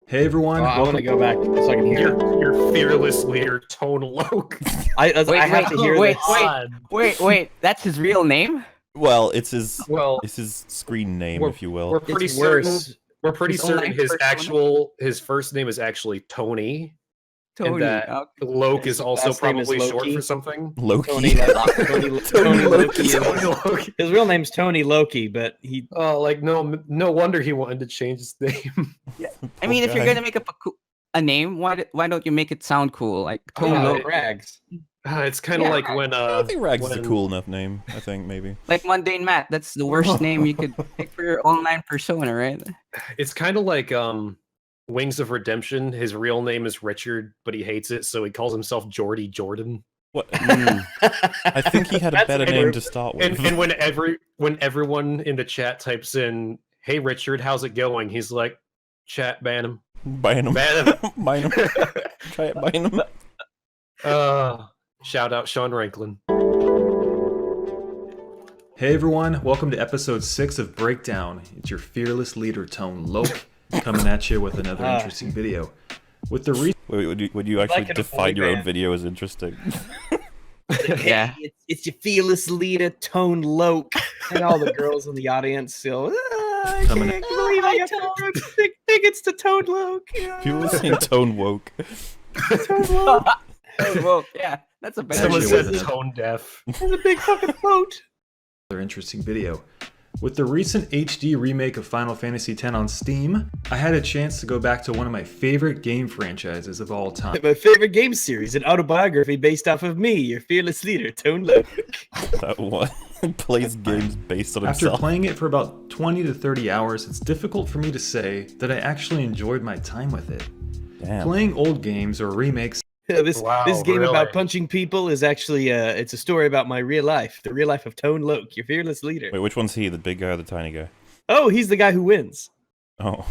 Hey everyone, I want to go back so I can hear. Your fearless leader, Tone Loke. I Wait, have to hear wait, this. wait. That's his real name? Well, it's his Well, screen name, we're, if you will. we're pretty It's certain. worse. We're pretty His certain online his first name is actually Tony, Tony. and that Okay. Loke is His also last name is probably short Loki. for something. Loki. Tony Loki. Tony Loke. His real name's Tony Loki, but he. Oh, like no wonder he wanted to change his name. I mean, if you're guy. gonna make up a name, why don't you make it sound cool? Like Tony Tony Uh, Loke, Rags. It's kind of Yeah. like when I think Rags is a when- cool enough name. I think maybe. like Mundane Matt. That's the worst name you could pick for your online persona, right? It's kind of like Wings of Redemption. His real name is Richard, but he hates it, so he calls himself Jordy Jordan. What? Mm. I think he had a That's better fair. name to start with. And when everyone in the chat types in, "Hey Richard, how's it going?" He's like, "Chat, ban him, Ban him. ban him." Ban him. Try it, ban him. Shout out Sean Ranklin. Hey everyone, welcome to episode 6 of Breakdown. It's your fearless leader, Tone Loke, coming at you with another interesting video. With the Wait, would you actually Like in a define boy your own band. video as interesting? Yeah. It's your fearless leader, Tone Loke, and all the girls in the audience still. I Coming- can't believe I got to tickets to Tone Loke. People were saying tone woke. Tone Loke. Well, yeah, that's a better. Someone Actually, said wasn't it? tone deaf. There's a big fucking boat. another interesting video. With the recent HD remake of Final Fantasy X on Steam, I had a chance to go back to one of my favorite game franchises of all time. My favorite game series, an autobiography based off of me, your fearless leader, Tone Loke. That one plays games based on After himself. playing it for about 20 to 30 hours, it's difficult for me to say that I actually enjoyed my time with it. Damn. Playing old games or remakes This Wow, game really? about punching people is actually it's a story about my real life, the real life of Tone Loke, your fearless leader. Wait, which one's he? The big guy or the tiny guy? Oh, he's the guy who wins. Oh.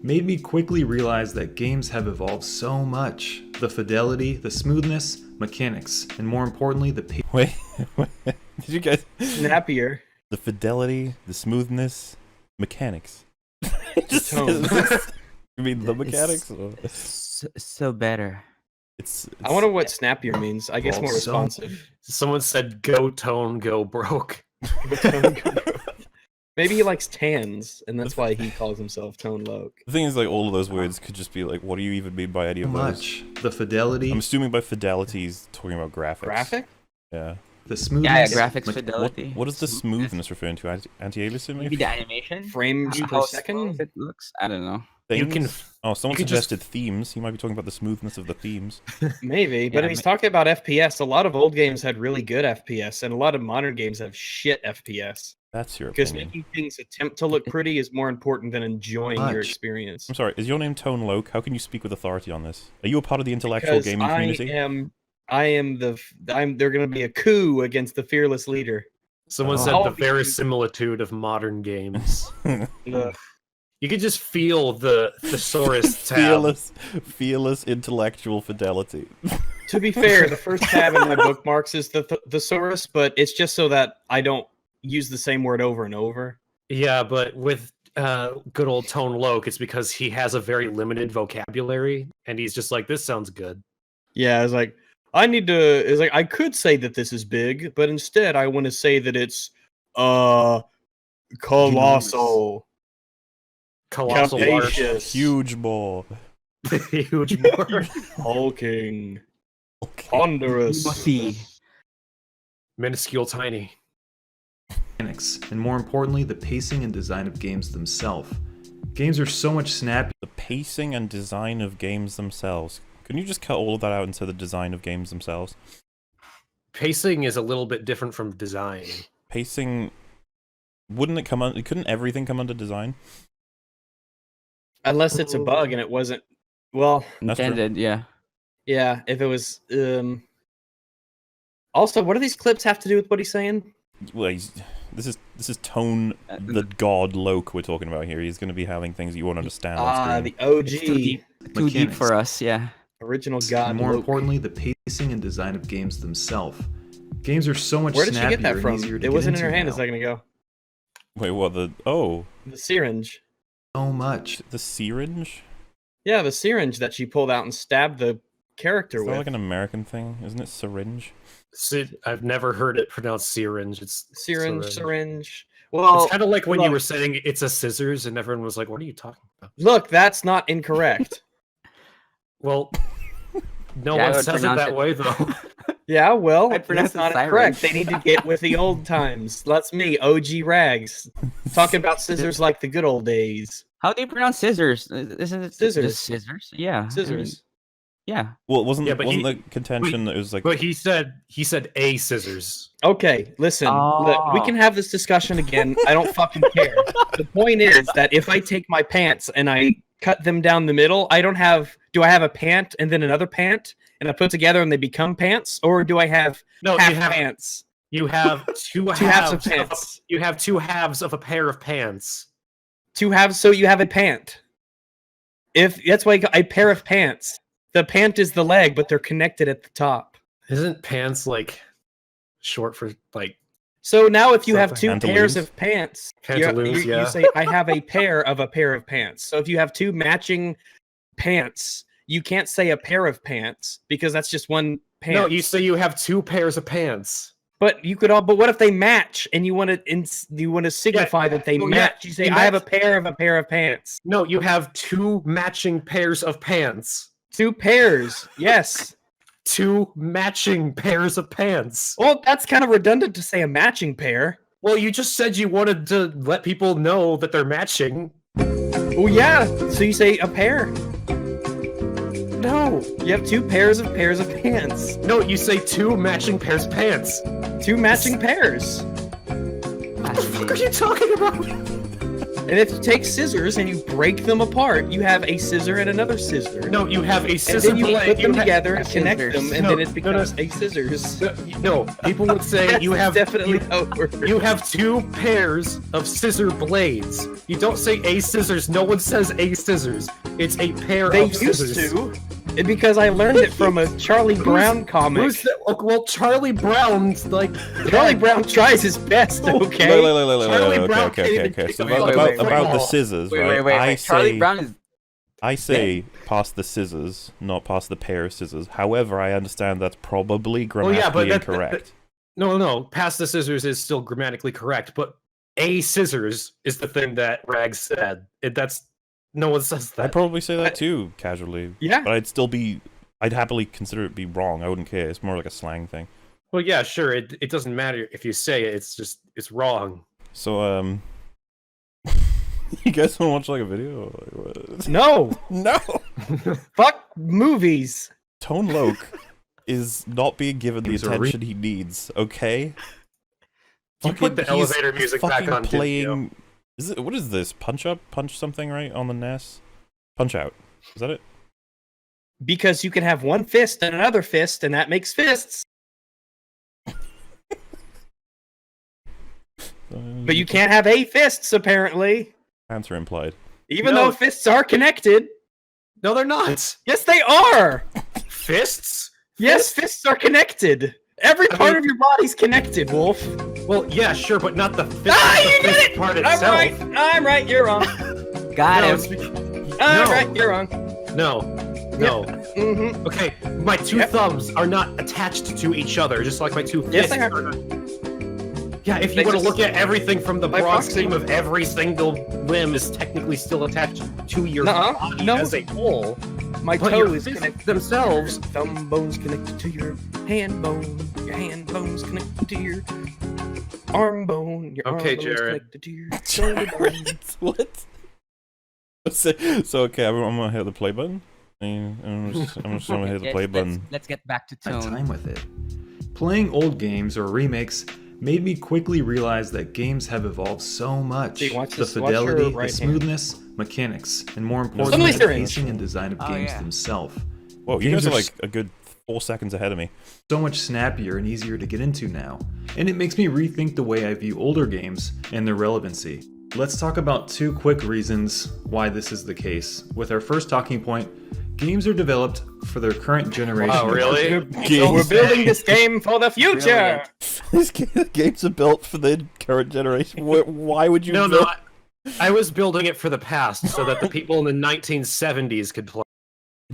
made me quickly realize that games have evolved so much. The fidelity, the smoothness, mechanics, and more importantly, the Wait. Did you guys... Snappier. The fidelity, the smoothness, mechanics. Just tone. You mean the mechanics? Or... So better. It's I wonder what snappier means. I guess more Also- responsive. Someone said, "Go Tone, go broke." Maybe he likes tans, and that's why he calls himself Tone Loke. The thing is, like, all of those words could just be like, what do you even mean by any of those? much. The fidelity, I'm assuming by fidelity he's talking about graphics. Graphic? Yeah. the smoothness, Graphics mech- fidelity. What is the smoothness referring to? Anti-aliasing, Maybe maybe? the animation? Frames How per smooth second? it looks. I don't know. You can Oh, someone you can just- suggested themes. He might be talking about the smoothness of the themes. Maybe, but Yeah, if he's talking about FPS, a lot of old games had really good FPS, and a lot of modern games have shit FPS. That's your Because opinion. making things attempt to look pretty is more important than enjoying your Much. experience. I'm sorry, is your name Tone Loke? How can you speak with authority on this? Are you a part of the intellectual Because gaming community? they're gonna be a coup against the fearless leader. Someone Oh. said I'll the be- verisimilitude of modern games. Ugh. You could just feel the thesaurus tab. fearless intellectual fidelity. To be fair, the first tab in my bookmarks is the thesaurus, but it's just so that I don't use the same word over and over. Yeah, but with good old Tone Loke, it's because he has a very limited vocabulary, and he's just like, "This sounds good." Yeah, it's like I could say that this is big, but instead I want to say that it's colossal. Colossal large, Capacious. Huge ball. huge more. Hulking. Okay. Ponderous. Mushy. Minuscule tiny. mechanics, and more importantly, the pacing and design of games themselves. Games are so much snappier. The pacing and design of games themselves. Can you just cut all of that out and say the design of games themselves? Pacing is a little bit different from design. Pacing... Wouldn't it come under... Couldn't everything come under design? Unless it's a bug and it wasn't. Well, That's true. Intended, yeah. yeah, if it was. Also, what do these clips have to do with what he's saying? Well, this is Tone the God Loke we're talking about here. He's going to be having things you won't understand on screen. The OG It's too deep. Too deep Mechanics. for us, yeah. original God. And more Loke. importantly, the pacing and design of games themselves. Games are so much Where did she snappier get that and from? easier to It get wasn't in into her hand a now. second ago. Wait, what? The... Oh. The syringe. So much. The syringe? Yeah, the syringe that she pulled out and stabbed the character Is that with. like an American thing? Isn't it syringe? I've never heard it pronounced syringe. It's Syringe. Well, It's kind of like when you look. were saying it's a scissors, and everyone was like, "What are you talking about?" Look, that's not incorrect. Well, no Yeah, I one would says it pronounce that it- way though. Yeah, well, I'd pronounce that's it not syringe. correct. They need to get with the old times. That's me, OG Rags, talking about scissors like the good old days. How do you pronounce scissors? Isn't it Scissors. just scissors? Yeah. I mean, Scissors. yeah. Well, wasn't Yeah, but wasn't the contention that it was like But he said a scissors. Okay, listen. Look, we Oh. can have this discussion again. I don't fucking care. The point is that if I take my pants and I cut them down the middle, I don't have. Do I have a pant and then another pant, and I put together and they become pants, or do I have No, half you have pants? you have two halves of halves pants. You have two halves of a pair of pants. Two halves, so you have a pant. If that's why a pair of pants. The pant is the leg, but they're connected at the top. Isn't pants like short for like So now, if you have two Pantaloons? pairs of pants, Pantaloons, you yeah. say, I have a pair of pants. So if you have two matching pants, you can't say a pair of pants because that's just one pant. No, you say you have two pairs of pants. But you could all. But what if they match and you want to signify that they well, yeah, match? You say, you I have a match- pair of pants. No, you have two matching pairs of pants. Two pairs. Yes. Two matching pairs of pants. Well, that's kind of redundant to say a matching pair. Well, you just said you wanted to let people know that they're matching. Well, yeah. So you say a pair. No. You have two pairs of pants. No, you say two matching pairs of pants. Two matching pairs. What the fuck are you talking about? And if you take scissors and you break them apart, you have a scissor and another scissor. No, you have a And scissor then you blade. put them You ha- together and connect Scissors. them, and No, then it no, becomes no. a scissors. No, people would say That's you have definitely how it works. you have two pairs of scissor blades. You don't say a scissors. No one says a scissors. It's a pair They of used scissors. to, because I learned it from a Charlie Brown comic. Who's that? Well, Charlie Brown's like Charlie Brown tries his best, okay? Charlie Brown can't even Okay. take So a about, fucking about, about the football. scissors, Wait, right? wait. Charlie Brown is. I say pass the scissors, not pass the pair of scissors. However, I understand that's probably Well, yeah, grammatically but incorrect. No. Pass the scissors is still grammatically correct, but a scissors is the thing that Rags said. That's no one says that. I'd probably say that too, casually. Yeah. But I'd happily consider it be wrong. I wouldn't care. It's more like a slang thing. Well, yeah, sure. It doesn't matter if you say it. It's wrong. So, you guys want to watch like a video? Or like, what? No, No! fuck movies. Tone Loke is not being given the He's a re- attention he needs, okay? You put the he's elevator music back fucking on, didn't you? playing. What is this? Punch up? Punch something, right? On the NES? Punch out. Is that it? Because you can have one fist and another fist, and that makes fists. But you can't have a fists, apparently. Answer implied. Even No. though fists are connected. No, they're not. Yes, they are. Fists? Yes, fists are connected. Every I part mean- of your body's connected, Wolf. Well, yeah, sure, but not the fist. Ah, the you did fist it! part I'm itself. right. I'm right. You're wrong. Got No, him. it's I'm No. right. You're wrong. No. Mm-hmm. Okay, my two Yep. thumbs are not attached to each other, just like my two fists. Yes, they are. not. Yeah, if you They want to just- look at everything from the By broad proxy. scheme of every single limb is technically still attached to your Nuh-uh. body No. as a whole. My But toe your is fists connected. themselves. Your thumb bone's connected to your hand bone. Your hand bone's connected to your arm bone. Your Okay, arm bone's Jared. connected to your shoulder bone. What? So okay, I'm gonna hit the play button. I'm just gonna hit the play button. Let's get back to My tone. time with it. Playing old games or remakes made me quickly realize that games have evolved so much. See, watch The this- watch your fidelity, the right hand. smoothness, mechanics, and more Suddenly importantly, the syringe. pacing and design of Oh, games yeah. themselves. Whoa, you Games guys are are like a good 4 seconds ahead of me. So much snappier and easier to get into now, and it makes me rethink the way I view older games and their relevancy. Let's talk about 2 quick reasons why this is the case. With our first talking point, games are developed for their current generation. Wow, really? So we're building this game for the future. These games are built for the current generation. Why would you? No, build- I was building it for the past so that the people in the 1970s could play.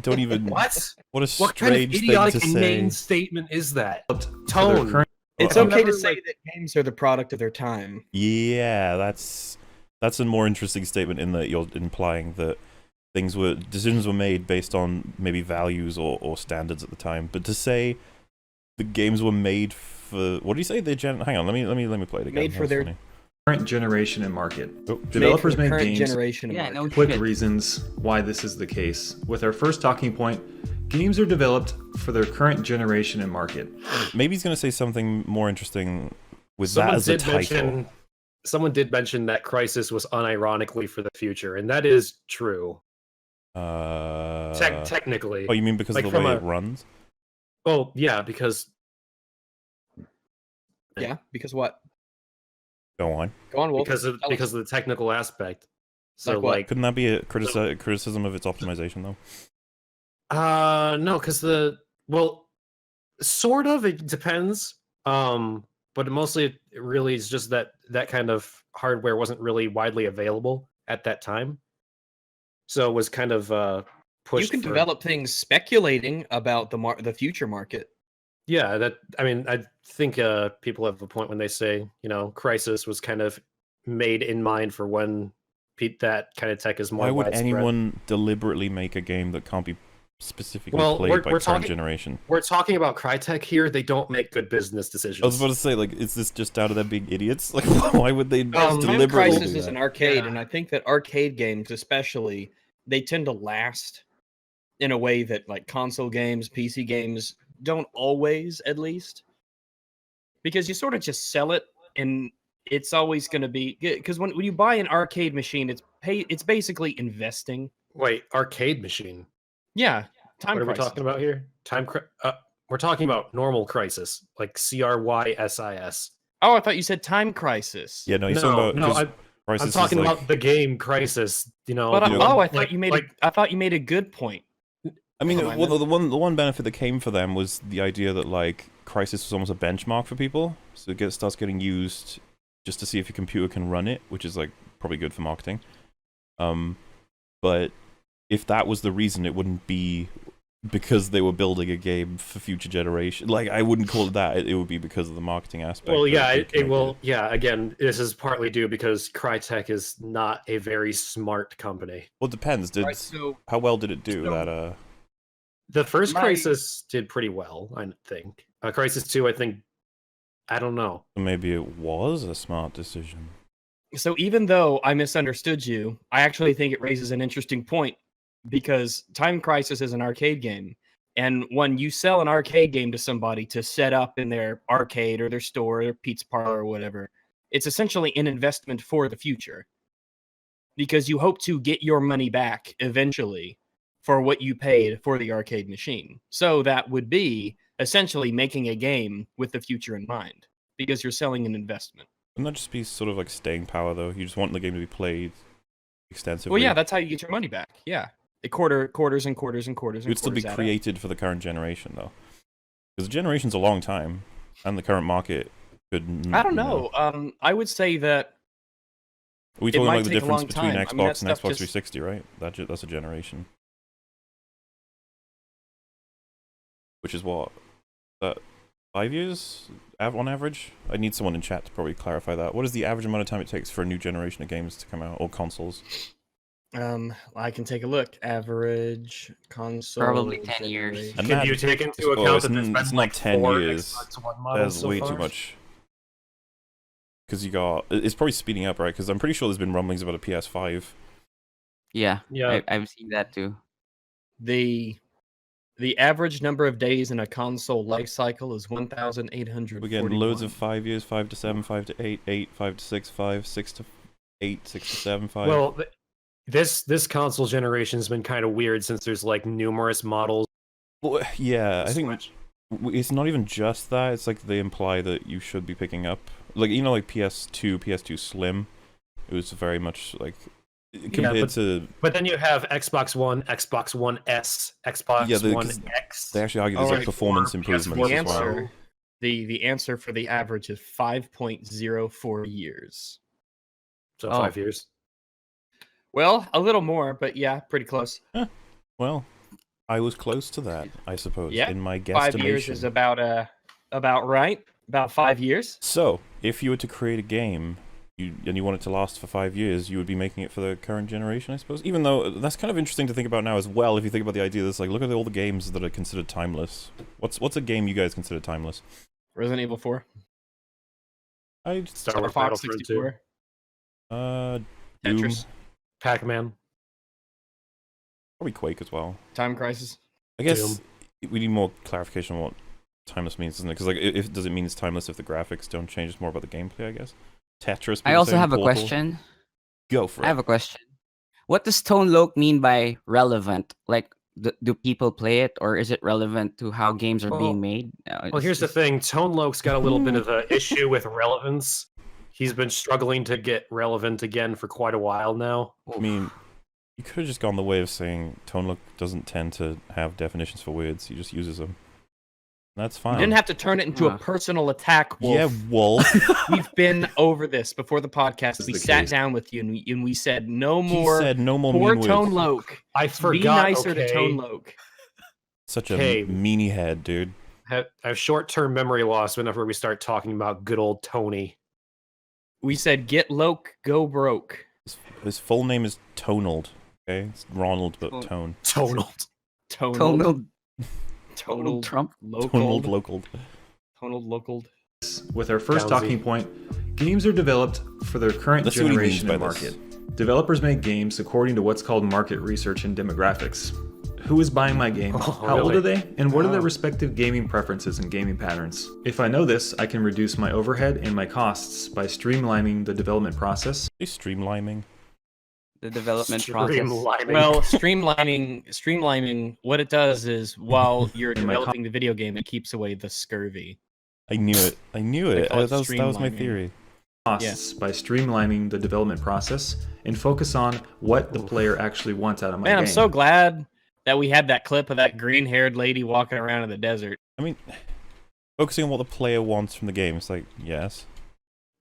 Don't even. What? What a What kind of strange thing idiotic to inane say. statement is that? For their Tone. current- It's Well, okay to never say that games are the product of their time. Yeah, that's a more interesting statement in that you're implying that decisions were made based on maybe values or standards at the time. But to say the games were made for what do you say? Hang on, let me play it again. Made for That's their- funny. current generation and market. Oh, Developers Made for the make current games. generation of Yeah, market. no Quick shit. reasons why this is the case. With our first talking point, games are developed for their current generation and market. Maybe he's gonna say something more interesting with that as a title. Someone did mention that Crisis was unironically for the future, and that is true. Technically. Oh, you mean because Like of the from way a- it runs? Oh, yeah, because Yeah, because what? Go on. Go on, Wolf. because of Tell us. the technical aspect. So Like what? like, Couldn't that be a criticism of its optimization though? no, because sort of, it depends. But mostly it really is just that kind of hardware wasn't really widely available at that time. So it was kind of pushed. You can for- develop things speculating about the future market. Yeah, I think people have a point when they say, Crisis was kind of made in mind for when that kind of tech is more Why would widespread. anyone deliberately make a game that can't be specifically Well, played we're by current talking- generation? We're talking about Crytek here. They don't make good business decisions. I was about to say, like, is this just out of them being idiots? Like, why would they Time deliberately Crisis do is that? an arcade, Yeah. and I think that arcade games, especially, they tend to last in a way that like console games, PC games don't always, at least, because you sort of just sell it, and it's always going to be because when you buy an arcade machine, it's basically investing. Wait, arcade machine. Yeah, Time What are we Crisis. talking about here? We're talking about normal Crisis, like CRYSIS. Oh, I thought you said Time Crisis. Yeah, no, he's No, talking about. no, 'cause I'm Crisis is talking like- about the game Crisis. But you know, I like- thought you made like- I thought you made a good point. I mean, Come on, well, the one benefit that came for them was the idea that like Crisis was almost a benchmark for people, so it starts getting used just to see if your computer can run it, which is like probably good for marketing. But if that was the reason, it wouldn't be because they were building a game for future generation. Like, I wouldn't call it that. It would be because of the marketing aspect. Well, that yeah, they it connected will. Yeah, again, this is partly due because Crytek is not a very smart company. Well, it depends. Did Right, so how well did it do? So- That The first My- Crisis did pretty well, I think. Crisis 2, I think. I don't know. maybe it was a smart decision. So even though I misunderstood you, I actually think it raises an interesting point because Time Crisis is an arcade game. And when you sell an arcade game to somebody to set up in their arcade or their store or their pizza parlor or whatever, it's essentially an investment for the future. Because you hope to get your money back eventually for what you paid for the arcade machine. So that would be essentially making a game with the future in mind because you're selling an investment. Wouldn't that just be sort of like staying power, though? You just want the game to be played extensively. Well, yeah, that's how you get your money back. Yeah, the quarters and quarters and quarters. It would still be created for the current generation, though. Because the generation's a long time, and the current market could. I don't know. I would say that Are we It talking might like the take a difference long between time. I mean, Xbox that and stuff Xbox just- 360, right? That's a generation. Which is what? 5 years on average? I need someone in chat to probably clarify that. What is the average amount of time it takes for a new generation of games to come out, or consoles? I can take a look. Average console. Probably 10 years. generation. And Can that- you take into oh, account it's that there's n- been it's not like 10 4 years. Xbox One models That's so way far? too much. Because you got... It's probably speeding up, right? Because I'm pretty sure there's been rumblings about a PS5. Yeah, Yeah. I've seen that too. The average number of days in a console life cycle is 1,800. We're getting loads of 5 years, 5 to 7, 5 to 8, 8, 5 to 6, 5, 6 to 8, 6 to 7, 5. Well, this console generation's been kind of weird since there's like numerous models. Well, yeah, I think Switch. it's not even just that. It's like they imply that you should be picking up, like, you know, like PS2 Slim. It was very much like compared to. But then you have Xbox One, Xbox One S, Xbox Yeah, One 'cause X. They actually argue there's like Alright, performance or improvements The as well. answer, the answer for the average is 5.04 years. So Oh. 5 years. Well, a little more, but yeah, pretty close. Well, I was close to that, I suppose, Yeah, in my 5 years guesstimation. is about right. About 5 years. So, if you were to create a game and you want it to last for 5 years, you would be making it for the current generation, I suppose. Even though that's kind of interesting to think about now as well. If you think about the idea, that's like, look at all the games that are considered timeless. What's a game you guys consider timeless? Resident Evil 4. I'd Star Star Wars Fox Battlefront 2. 64. Doom, Tetris. Pac-Man. probably Quake as well. Time Crisis. I guess we need more clarification on what timeless means, doesn't it? Because like, if does it mean it's timeless if the graphics don't change? It's more about the gameplay, I guess. Tetris. I people also saying have a Portal. question. Go for it. I have a question. What does Tone Loc mean by relevant? Like, do people play it, or is it relevant to how games are Well- being made? Well, here's the thing. Tone Loc's got a little bit of an issue with relevance. He's been struggling to get relevant again for quite a while now. I mean, you could have just gone the way of saying Tone Loc doesn't tend to have definitions for words. He just uses them. That's You fine. didn't have to turn it into a Huh. personal attack, Wolf. Yeah, Wolf. We've been over this before the podcast. Is We the sat case. down with you and we said no He more said no more poor mean Tone words. Loc. I Be forgot. nicer to Tone Okay. Loc. Such a Okay. meanie head, dude. I have short-term memory loss whenever we start talking about good old Tony. We said get Loc, go broke. His full name is Tonald. Okay, it's Ronald, but Oh. Tone. Tonald. Tonal. Donald Trump. Tonald Local. local. Tonal local. With our first Downsy. talking point, games are developed for their current Let's see what he means generation by and this. market. Developers make games according to what's called market research and demographics. Who is buying my game? Oh, How old really? are they? And what are their Oh. respective gaming preferences and gaming patterns? If I know this, I can reduce my overhead and my costs by streamlining the development process. They streamlining. The development process. Streamlining. Well, streamlining. What it does is while you're In my com- developing the video game, it keeps away the scurvy. I knew it. I knew They it. call it That was my streamlining. theory. Costs by streamlining the development process and focus on what the player actually wants out of my Man, game. I'm so glad that we had that clip of that green-haired lady walking around in the desert. I mean, focusing on what the player wants from the game. It's like, yes.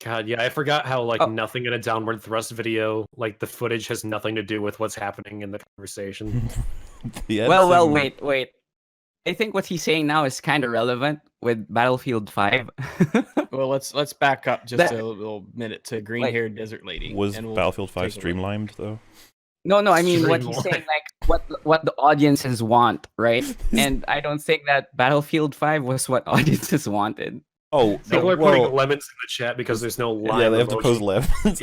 God, yeah, I forgot how like Oh. nothing in a downward thrust video, like the footage has nothing to do with what's happening in the conversation. The Well, editing- wait. I think what he's saying now is kind of relevant with Battlefield 5. Well, let's back up just That- a little minute to green-haired desert lady. Was and we'll Battlefield 5 take a look. streamlined though? No, I mean what he's Streamline. saying, like what the audiences want, right? And I don't think that Battlefield 5 was what audiences wanted. Oh, People are well, putting lemons in the chat because there's no line. yeah, they have to emoji. pose lemons.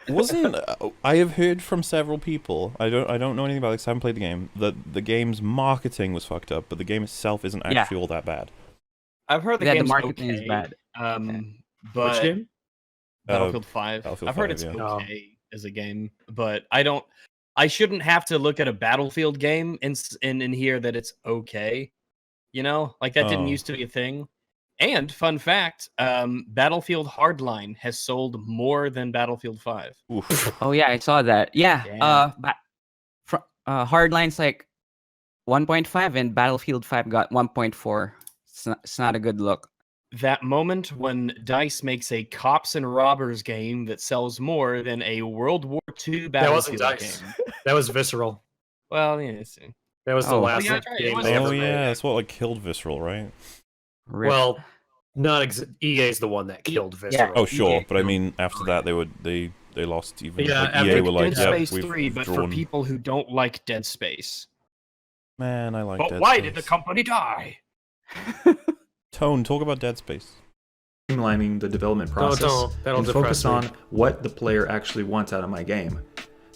Wasn't I have heard from several people. I don't know anything about it 'cause I haven't played the game. That the game's marketing was fucked up, but the game itself isn't Yeah. actually all that bad. I've heard the Yeah, the game's marketing is okay, bad. But Which game? Battlefield 5. Battlefield I've heard 5, it's yeah. okay as a game, but I shouldn't have to look at a Battlefield game and hear that it's okay. You know, like that didn't Oh. used to be a thing. And fun fact, Battlefield Hardline has sold more than Battlefield 5. Oof. Oh yeah, I saw that. Yeah, Damn. Hardline's like 1.5 and Battlefield 5 got 1.4. It's not a good look. That moment when DICE makes a cops and robbers game that sells more than a World War II That wasn't Battlefield DICE. game. That was Visceral. Well, yeah, it's, That was the Oh. last Oh, yeah, that's right. It game was they Oh ever yeah, made. that's what like killed Visceral, right? Rip. Well, not EA's the one that killed Visceral. Oh sure, EA but I mean after that they lost even. Yeah, like, after EA were like, Dead yeah, Space we've 3, but for drawn. people who don't like Dead Space. Man, I like. But Dead why Space. did the company die? Tone, talk about Dead Space. Streamlining the development No, process don't. That'll and depress focus me. on what the player actually wants out of my game.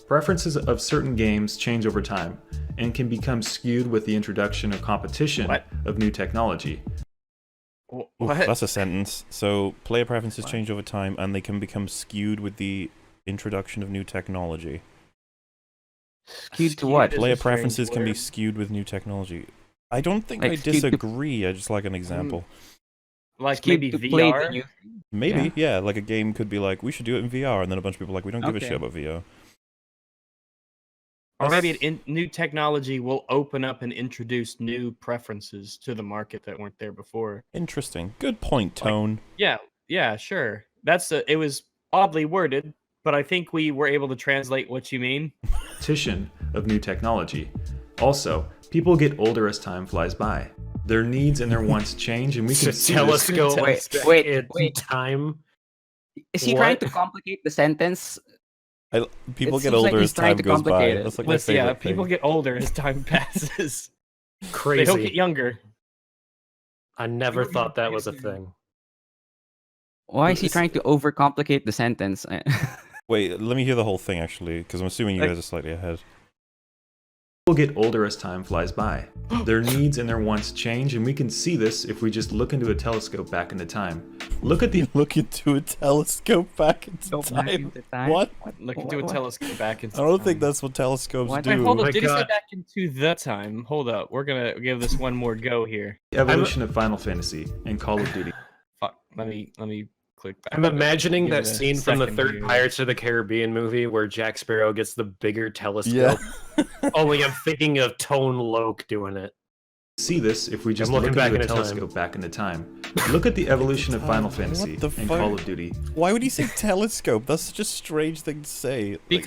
Preferences of certain games change over time and can become skewed with the introduction of competition What? of new technology. Oof, What? that's a sentence. So player preferences What? change over time, and they can become skewed with the introduction of new technology. Skewed to what? is a Player strange preferences can be word. skewed with new technology. I don't think Like I skewed to- disagree. I just like an example. Like Skewed maybe to play the VR. new- Maybe, yeah. Like a game could be like, we should do it in VR, and then a bunch of people are like, we don't give a Okay. shit about VR. Or maybe That's- new technology will open up and introduce new preferences to the market that weren't there before. Interesting. Good point, Tone. Yeah, sure. It was oddly worded, but I think we were able to translate what you mean. Competition of new technology. Also, people get older as time flies by. Their needs and their wants change, and we can To see telescope Wait, in wait. time. Is he trying What? to complicate the sentence? People It get seems like older he's as trying time to goes by. complicate it. That's like my Listen, yeah, favorite people thing. get older as time passes. Crazy. They don't get younger. I never You're thought that was a crazy. thing. Why is he It's- trying to overcomplicate the sentence? Wait, let me hear the whole thing actually, because I'm assuming you Like- guys are slightly ahead. people get older as time flies by. Their needs and their wants change, and we can see this if we just look into a telescope back into time. Look at the Look into a telescope back into Go back time. into time? What? Look into a What? telescope back into I don't time. think that's what telescopes What? do. Wait, hold My up. Did he say God. back into the time? Hold up. We're gonna give this one more go here. evolution of Final Fantasy and Call of Duty. Fuck. Let me click back. I'm imagining Give that it a scene from the second third here. Pirates of the Caribbean movie where Jack Sparrow gets the bigger Yeah. telescope. Only I'm thinking of Tone Loc doing it. See this if we just I'm look looking into back a into time. telescope back into time. Look at the evolution of Final Fantasy What the and fuck? Call of Duty. Why would he say telescope? That's such a strange thing to say. Like,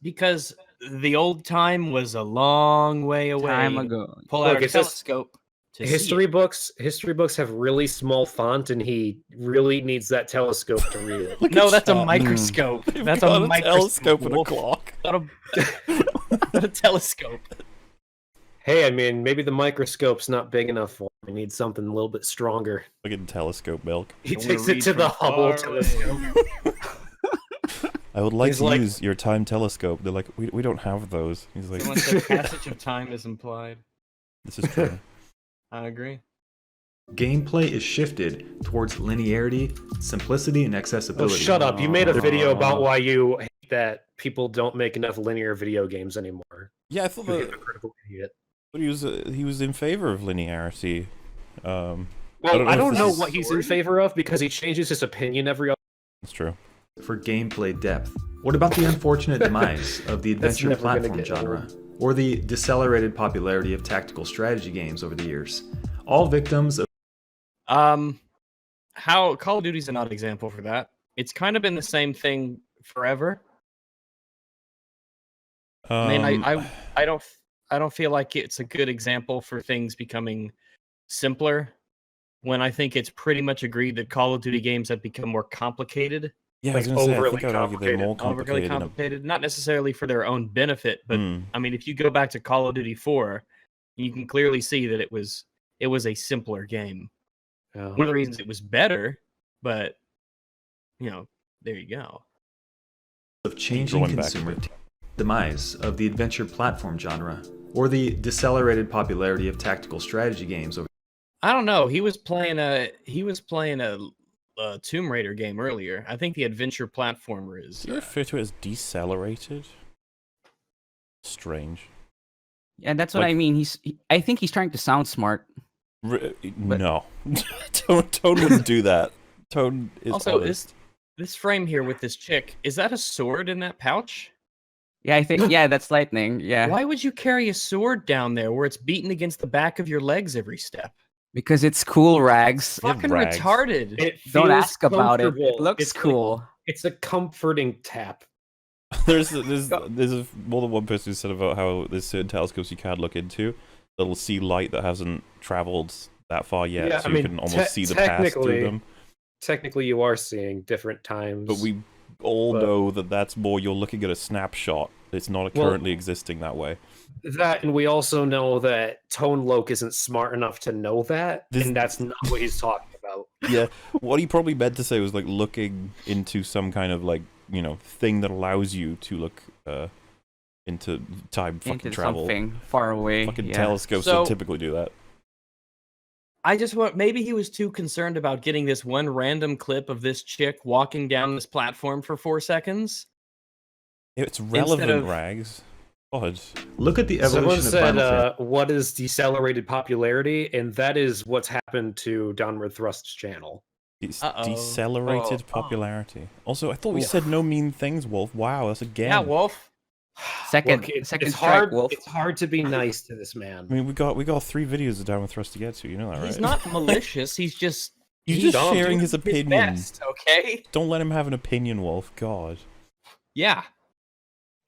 Because the old time was a long way away. Time ago. Pull Look, out a it's just- telescope to see History it. books have really small font, and he really needs that telescope to read it. look No, at that's a chat. microscope. They've That's got a microscope. telescope and a Wolf. clock. Not a telescope. Hey, I mean, maybe the microscope's not big enough for him. He needs something a little bit stronger. Fucking telescope milk. He I wanna takes it read to the from Hubble far away. telescope. I would like He's to like- use your time telescope. They're like, we don't have those. He's like, Someone said passage of time is implied. this is true. I agree. Gameplay is shifted towards linearity, simplicity, and Oh, accessibility. shut up. You made a video about why you hate that people don't make enough linear video games anymore. Yeah, I thought You that hypocritical idiot. but he was in favor of linearity. Well, don't know I if don't this know is- what he's in favor of because he changes his opinion every other. That's true. For gameplay depth. What about the unfortunate demise of the That's adventure never gonna platform get genre? old. Or the decelerated popularity of tactical strategy games over the years? All victims of How Call of Duty's an odd example for that. It's kind of been the same thing forever. I mean, I don't feel like it's a good example for things becoming simpler. When I think it's pretty much agreed that Call of Duty games have become more complicated, Yeah, I like, was gonna say, I overly think I'd argue they're more overly complicated. complicated, not necessarily for their own benefit, but Hmm. I mean, if you go back to Call of Duty 4, you can clearly see that it was a simpler game. Yeah. One of the reasons it was better, but there you go. changing Going back a consumer bit. demise of the adventure platform genre, or the decelerated popularity of tactical strategy games over I don't know. He was playing a Tomb Raider game earlier. I think the adventure platformer is. Do you refer to it as decelerated? Strange. Yeah, that's what Like- I mean. I think he's trying to sound smart. No. Tone wouldn't do that. Tone is Also, honest. this frame here with this chick, is that a sword in that pouch? Yeah, I think. Yeah, that's lightning. Yeah, Why would you carry a sword down there where it's beaten against the back of your legs every step? because it's cool, Rags. Yeah, Fucking rags. retarded. It Don't feels ask about it. It comfortable. looks It's like- cool. it's a comforting tap. There's more than one person who said about how there's certain telescopes you can't look into that'll see light that hasn't traveled that far yet, Yeah, so I you mean, can almost see the past through technically, them. Technically, you are seeing different times. But we all but- know that that's more you're looking at a snapshot. It's not Well- currently existing that way. that, and we also know that Tone Loc isn't smart enough to know that, This- and that's not what he's talking about. Yeah, what he probably meant to say was like looking into some kind of like thing that allows you to look into time fucking Into travel. something far away. Fucking yeah. telescopes So- don't typically do that. I just want maybe he was too concerned about getting this one random clip of this chick walking down this platform for 4 seconds. It's relevant, of- Rags. God. Look at the Someone evolution of said, Final Fantasy. "What is decelerated popularity?" And that is what's happened to Downward Thrust's channel. It's Uh-oh. decelerated Oh. popularity. Also, I thought we Oof. said no mean things, Wolf. Wow, that's again. Yeah, Wolf. Second, Look, second it's strike, hard. Wolf. It's hard to be nice to this man. I mean, we got 3 videos of Downward Thrust to get to. You know that, right? He's not malicious. He's just He's just dumb, sharing dude. his his opinion. best, okay? Don't let him have an opinion, Wolf. God. Yeah.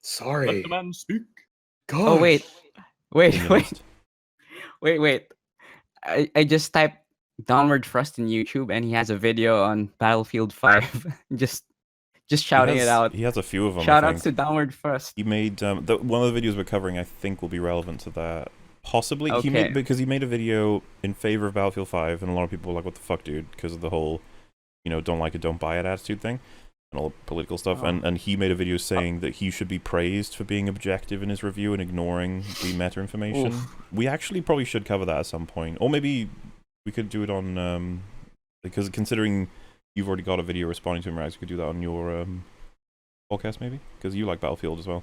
Sorry. Let the man speak. Oh wait, wait, Being wait, honest. wait. I just typed Downward Thrust in YouTube, and he has a video on Battlefield 5. just shouting it out. He has a few of them. Shout I outs to think Downward Thrust. he made one of the videos we're covering. I think will be relevant to that. Possibly he Okay. made because he made a video in favor of Battlefield 5, and a lot of people were like, "What the fuck, dude?" Because of the whole, don't like it, don't buy it attitude thing, and all the political stuff. Oh. And he made a video saying that he should be praised for being objective in his review and ignoring the meta information. Oof. We actually probably should cover that at some point, or maybe we could do it on because considering you've already got a video responding to him, Rags, we could do that on your podcast maybe because you like Battlefield as well.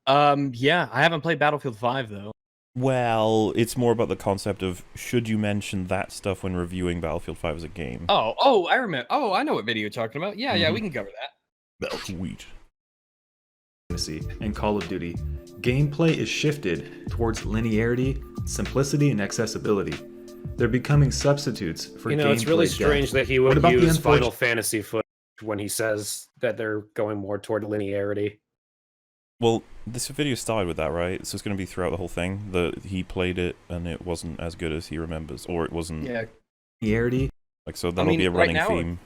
Yeah, I haven't played Battlefield 5 though. Well, it's more about the concept of should you mention that stuff when reviewing Battlefield 5 as a game. Oh, I remember. Oh, I know what video you're talking about. Yeah, we can cover that. Sweet. In Call of Duty, gameplay is shifted towards linearity, simplicity, and accessibility. They're becoming substitutes for gameplay it's really depth. strange that he What would about the use unfortunate- Final Fantasy footage when he says that they're going more toward linearity. Well, this video started with that, right? So it's going to be throughout the whole thing that he played it and it wasn't as good as he remembers, or it wasn't. Yeah. Linearity. Like, so that'll be a right running now, theme.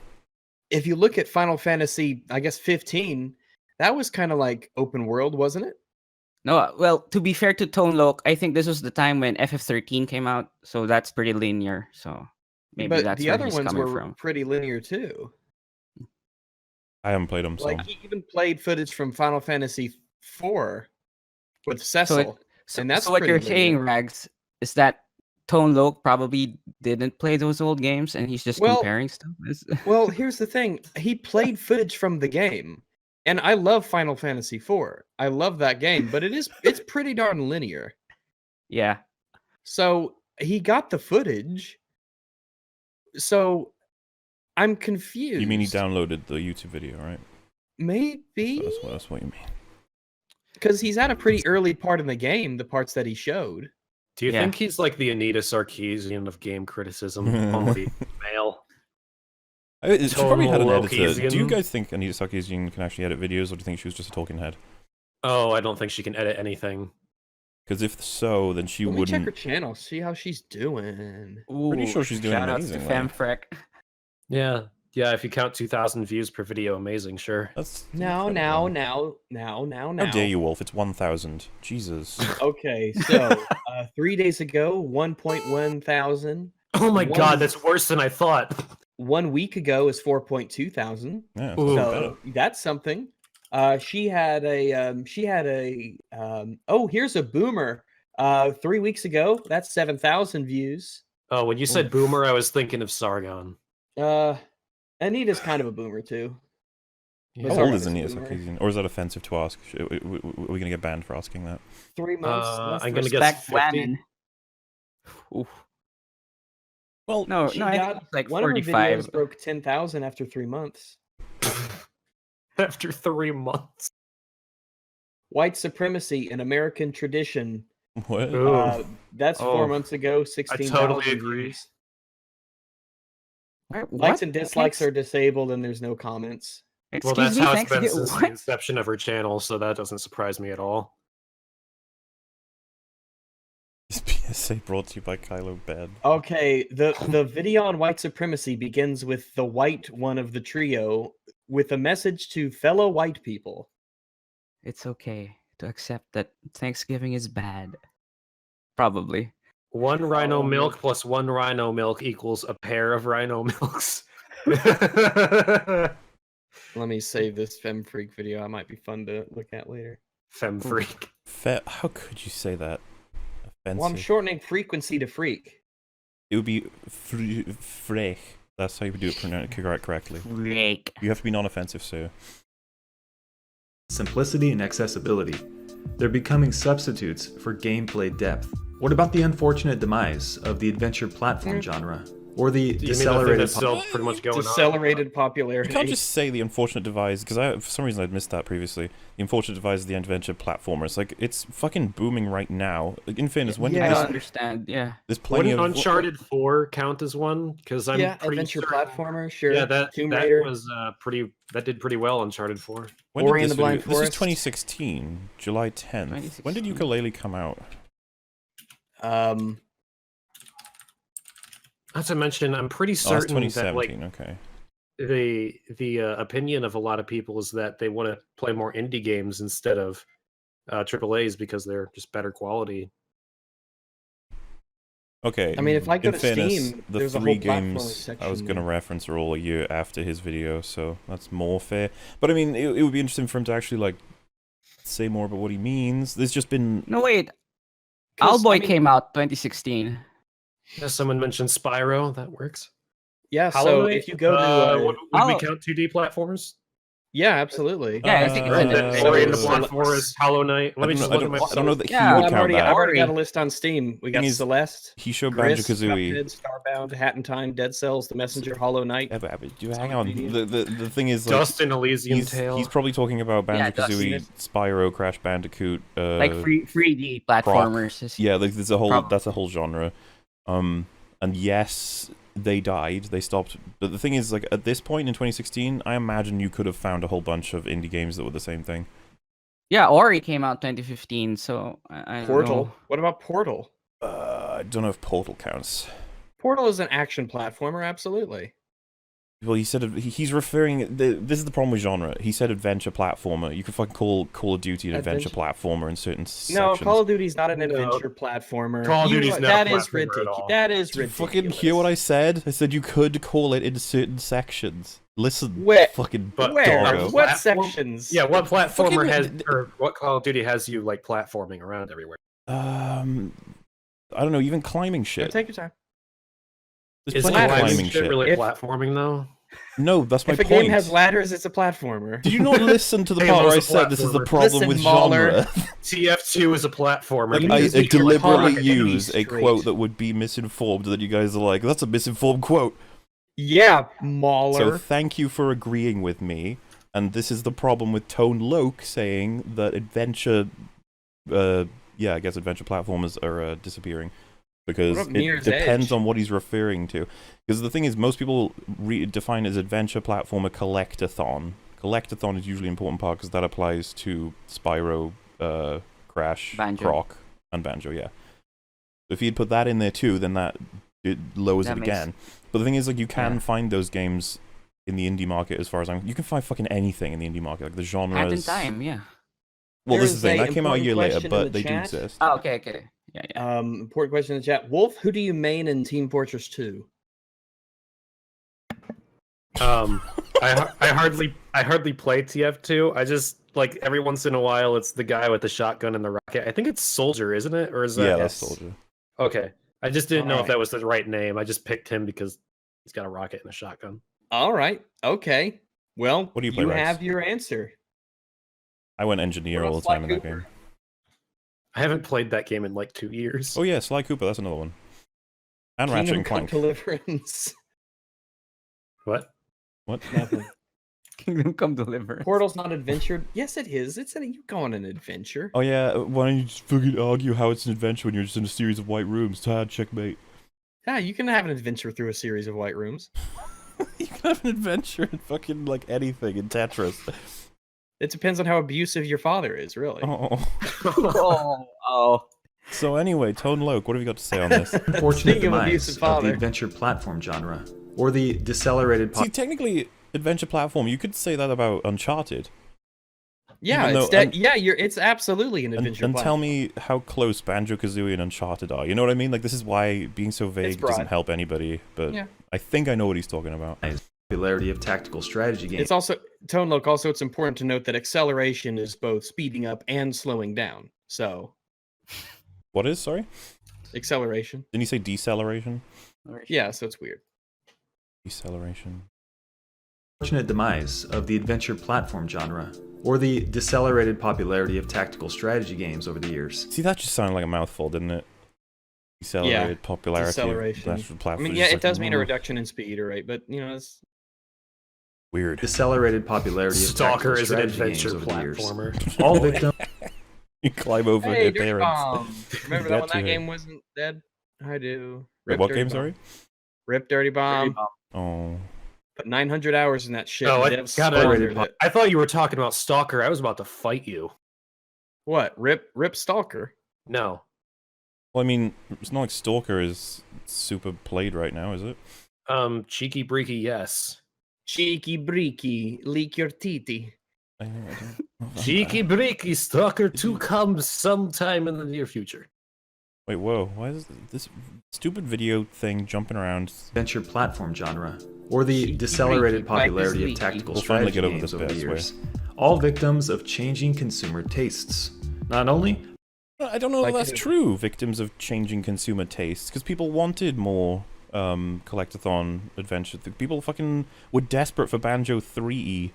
If you look at Final Fantasy, I guess 15, that was kind of like open world, wasn't it? No, well, to be fair to Tone Loc, I think this was the time when FF13 came out, so that's pretty linear. So maybe But that's the where other he's ones coming were from. pretty linear too. I haven't played them, so. Like he even played footage from Final Fantasy 4 with Cecil, and that's so what pretty you're linear. saying, Rags, is that Tone Loc probably didn't play those old games, and he's just Well- comparing stuff. Well, here's the thing. He played footage from the game. And I love Final Fantasy 4. I love that game, but it's pretty darn linear. Yeah. So he got the footage. So I'm confused. You mean he downloaded the YouTube video, right? Maybe That's what you mean. because he's at a pretty early part in the game, the parts that he showed. Do you Yeah. think he's like the Anita Sarkeesian of game criticism? Only male. She probably had an Total editor. Do you Lokesian. guys think Anita Sarkeesian can actually edit videos, or do you think she was just a talking head? Oh, I don't think she can edit anything. Because if so, then she Let me check her wouldn't. channel, see how she's doing. Pretty sure she's doing shout outs to amazing, like. Femfrek. Yeah, if you count 2,000 views per video, amazing, sure. That's Now. How dare you, Wolf? It's 1,000. Jesus. Okay, so 3 days ago, 1.1 thousand. Oh my One- god, that's worse than I thought. 1 week ago is 4.2 thousand. Yeah. it's Ooh. not bad. So that's something. She had oh, here's a boomer. 3 weeks ago, that's 7,000 views. Oh, when you said boomer, I was thinking of Sargon. Anita's kind of a boomer too. Yeah. But How old Sargon is a Anita boomer. Sarkeesian? Or is that offensive to ask? Are we going to get banned for asking that? 3 months. less I'm than- gonna guess Respect 50. women. Oof. Well, No, She no, I think got it's like one of her 45. videos broke 10,000 after 3 months. After 3 months. White supremacy, an American tradition. what? Ooh. That's Oh. 4 months ago. 16,000 totally agree. views. What? Likes and dislikes Thanks- are disabled, and there's no comments. Well, Excuse that's me, how it's thanks been again- since the what? inception of her channel, so that doesn't surprise me at all. This PSA brought to you by Kylo Bed. Okay, the video on white supremacy begins with the white one of the trio with a message to fellow white people. It's okay to accept that Thanksgiving is bad. Probably. 1 rhino Oh, milk milk. plus 1 rhino milk equals a pair of rhino milks. Let me save this Fem Freak video. That might be fun to look at later. Fem freak. How could you say that? Offensive. Well, I'm shortening frequency to freak. It would be frech. That's how you would do it correctly. Freak. You have to be non-offensive, sir. Simplicity and accessibility. They're becoming substitutes for gameplay depth. What about the unfortunate demise of the adventure platform genre? or the You mean the thing decelerated that's still pretty much going on? Decelerated popularity. You can't just say the unfortunate demise, because for some reason I'd missed that previously. The unfortunate demise of the adventure platformers. Like, it's fucking booming right now. Like, in fairness, when I did don't this... understand. Yeah. There's plenty Wouldn't of... Uncharted 4 count as one? Because I'm Yeah, pretty adventure certain- platformer, sure. Yeah, that Tomb Raider. was pretty. That did pretty well. Uncharted 4. When Ori did and this the Blind video... This is Forest. 2016, July 10th. When did 2016. Ukulele come out? Not to mention, I'm pretty Oh, that's certain that like 2017, okay. the opinion of a lot of people is that they want to play more indie games instead of AAA's because they're just better quality. Okay. I mean, if I go in to fairness, Steam, the there's a three whole platform games I was section. going to reference are all a year after his video, so that's more fair. But I mean, it would be interesting for him to actually, like, say more about what he means. There's just been... No, wait. 'Cause, Owlboy I mean- came out 2016. Yeah, someone mentioned Spyro. That works. Yeah, Hollow so Knight? if you go to... would we Hollow- count 2D platformers? yeah, absolutely. Yeah, I think it's And in then the- Ori and the so- Blind Forest, Hollow Knight. Let me just look at my. I don't know that Yeah, he would I've count already, that. I've already got a Ori. list on Steam. We got Thing is, Celeste, He showed Gris, Banjo-Kazooie. Cuphead, Starbound, Hat in Time, Dead Cells, The Messenger, Hollow Knight. Yeah, but hang Sonic on. Media. The thing is, like, Dust and Elysium Tale. he's probably talking about Yeah, Banjo-Kazooie, Spyro, Crash Bandicoot, Like 3D platformers. is- Yeah, like, there's a whole Prob- that's a whole genre. And yes, they died. They stopped. But the thing is, like, at this point in 2016, I imagine you could have found a whole bunch of indie games that were the same thing. Yeah, Ori came out 2015, so I don't Portal. know. What about Portal? I don't know if Portal counts. Portal is an action platformer, absolutely. Well, he said he's referring. This is the problem with genre. He said adventure platformer. You could fucking call Call of Duty an adventure platformer in certain sections. No, Call of Duty's not an No. adventure platformer. Call of Duty's not a that is platformer at ridiculous. all. That is Did you ridiculous. fucking hear what I said? I said you could call it in certain sections. Listen, Where? fucking But Where? doggo. What Platform- sections? Yeah, what platformer Fucking- has, or what Call of Duty has you like platforming around everywhere? I don't know. Even climbing No, shit. take your time. There's Is plenty of ladders climbing shit. really If- platforming though? No, that's my If a point. game has ladders, it's a platformer. Did you not listen to the part Halo's where I a said this is the platformer. problem Listen, with Mauler. genre? TF2 is a platformer. Like, You I just need to deliberately talk. use a straight. quote that would be misinformed that you guys are like, that's a misinformed quote. Yeah, Mauler. So thank you for agreeing with me. And this is the problem with Tone Loc saying that adventure, I guess adventure platformers are disappearing. Because What about it Mirror's depends Edge? on what he's referring to. Because the thing is, most people define it as adventure platformer collectathon. Collectathon is usually an important part because that applies to Spyro, Crash, Banjo. Croc, and Banjo, yeah. So if you'd put that in there too, then it lowers That it makes- again. But the thing is, like, you can Yeah. find those games in the indie market as far as you can find fucking anything in the indie market. Like, the Hat in genres... Time, yeah. Well, this is the There's thing. a That came out a year important later, question in but the they do chat. exist. Oh, okay. Yeah. Important question in the chat. Wolf, who do you main in Team Fortress 2? I hardly play TF2. I just like every once in a while it's the guy with the shotgun and the rocket. I think it's Soldier, isn't it? Or is that Yeah, that's S? Soldier. Okay. I just didn't know if Alright. that was the right name. I just picked him because he's got a rocket and a shotgun. All right. Okay. Well, What do you play, Rex? have your answer. I went engineer What all the about time in Sly that Cooper? game. I haven't played that game in like 2 years. Oh yeah, Sly Cooper, that's another one. And Ratchet Kingdom and Come Clank. Deliverance. What? What? Nothing. Kingdom Come Deliverance. Portal's not adventure. Yes, it is. You go on an adventure. Oh yeah, why don't you just fucking argue how it's an adventure when you're just in a series of white rooms? Checkmate. Yeah, you can have an adventure through a series of white rooms. You can have an adventure in fucking like anything in Tetris. It depends on how abusive your father is, really. Oh. Oh. So anyway, Tone Loc, what have you got to say on this? unfortunate Speaking of demise abusive of father. the adventure platform genre, or the decelerated See, technically, adventure platform, you could say that about Uncharted. Yeah, Even it's though- and- it's absolutely an And, adventure. and tell platform. me how close Banjo-Kazooie and Uncharted are. You know what I mean? Like, this is why being so vague broad. doesn't help anybody, but Yeah. I think I know what he's talking about. popularity of tactical strategy games. It's also Tone Loc. Also, it's important to note that acceleration is both speeding up and slowing down. So, What is, sorry? acceleration. Didn't you say deceleration? Yeah, so it's weird. Deceleration. Unfortunate demise of the adventure platform genre, or the decelerated popularity of tactical strategy games over the years. See, that just sounded like a mouthful, didn't it? Accelerated popularity deceleration. of the platform. I mean, It's yeah, just it like, does mean a "Ooh, reduction in speed, right? But it's weird." Decelerated popularity of Stalker tactical is an strategy games adventure over the years. platformer. All victims You climb over hey, and hit Dirty parents. Bomb. Remember Get that when to that it. game wasn't dead? I do. Wait, Rip what Dirty game? Bomb. Sorry. Rip Dirty Bomb. Oh, Put 900 hours in that shit. Oh, and I devs gotta- squandered it. I thought you were talking about Stalker. I was about to fight you. What? Rip Stalker. No. well, I mean, it's not like Stalker is super played right now, is it? Cheeky Breeky, yes. Cheeky breaky, leak your teety. I don't. Cheeky Breeky, Stalker 2 comes sometime in the near future. Wait, whoa! Why is this stupid video thing jumping around? adventure platform genre, or the Cheeky decelerated breeky, quite popularity of sneaky. tactical We'll finally strategy get over games this over the bit, I years. All victims of changing consumer tastes. Not only I don't know Like if that's who? true. Victims of changing consumer tastes, because people wanted more collectathon adventure. People fucking were desperate for Banjo 3E,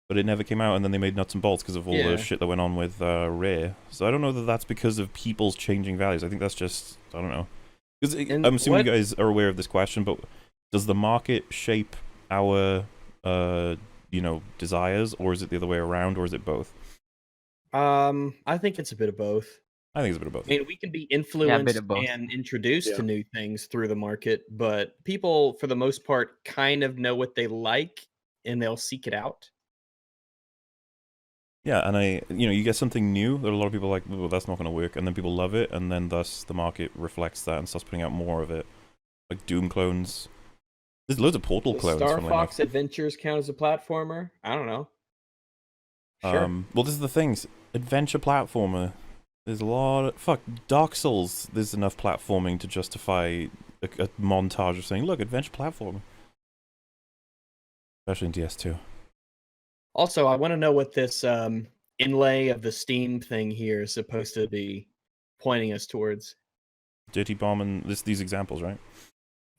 but it never came out, and then they made Nuts and Bolts because of all Yeah. the shit that went on with Rare. So I don't know that that's because of people's changing values. I think that's just, I don't know. Because And I'm assuming what- you guys are aware of this question, but does the market shape our desires, or is it the other way around, or is it both? I think it's a bit of both. I think it's a bit of both. I mean, we can be Yeah, a influenced bit of both. and introduced Yeah. to new things through the market, but people, for the most part, kind of know what they like and they'll seek it out. Yeah, and you get something new that a lot of people are like, well, that's not going to work, and then people love it, and then thus the market reflects that and starts putting out more of it. Like Doom clones. There's loads of Portal Does clones. Star funnily Fox Adventures count as a platformer? I don't know. Sure. Well, this is the things. Adventure platformer. There's a lot of... Fuck, Dark Souls, there's enough platforming to justify a montage of saying, look, adventure platformer. Especially in DS2. Also, I want to know what this inlay of the Steam thing here is supposed to be pointing us towards. Dirty Bomb and these examples, right?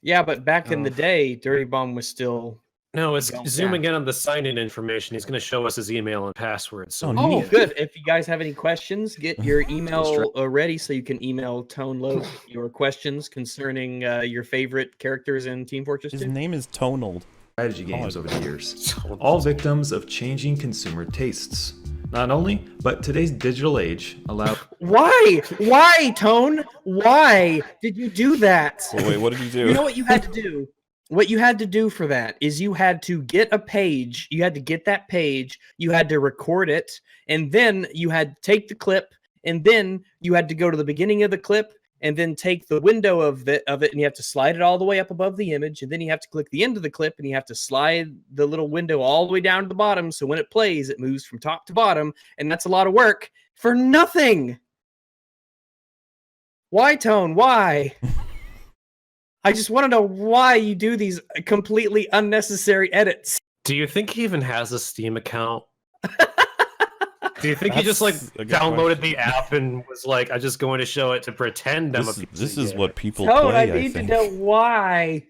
Yeah, but back in the Oh. day, Dirty Bomb was still. No, it's Don't zooming count. in on the sign-in information. He's going to show us his email and password. So Oh, Oh, neat. good. If you guys have any questions, get your Still email ready so you can email Tone Load your questions concerning your favorite characters in Team Fortress His 2. name is Tonald. strategy games God. over the years. All victims of changing consumer tastes. Not only, but today's digital age allows Why? Why, Tone? Why did you do that? Wait, what did you do? You know what you had to do? What you had to do for that is you had to get a page, you had to get that page, you had to record it, and then you had to take the clip, and then you had to go to the beginning of the clip, and then take the window of it, and you have to slide it all the way up above the image, and then you have to click the end of the clip, and you have to slide the little window all the way down to the bottom, so when it plays, it moves from top to bottom, and that's a lot of work for nothing. Why, Tone? Why? I just want to know why you do these completely unnecessary edits. do you think he even has a Steam account? Do you think he just like That's a good downloaded question. the app and was like, I'm just going to show it to pretend I'm a PC This is what people Tone, play, I I need to think. know why.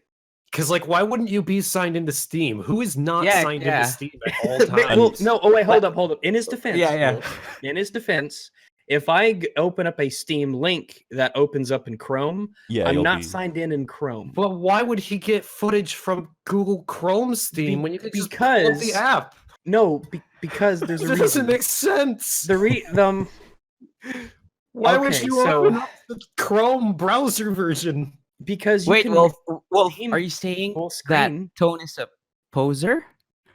Because like, why wouldn't you be signed into Steam? Who is not Yeah, signed yeah. into Steam at all Well, times? no, oh wait, hold up. In his defense, Yeah. Will, in his defense, if I open up a Steam link that opens up in Chrome, Yeah, I'm you'll not be- signed in Chrome. But why would he get footage from Google Chrome Steam when you could just pull up because the app? No, because there's a That doesn't reason. make sense. Why would Okay, you so- open up the Chrome browser version? Because you Wait, can Wolf, Steam are you saying full that screen. Tone is a poser?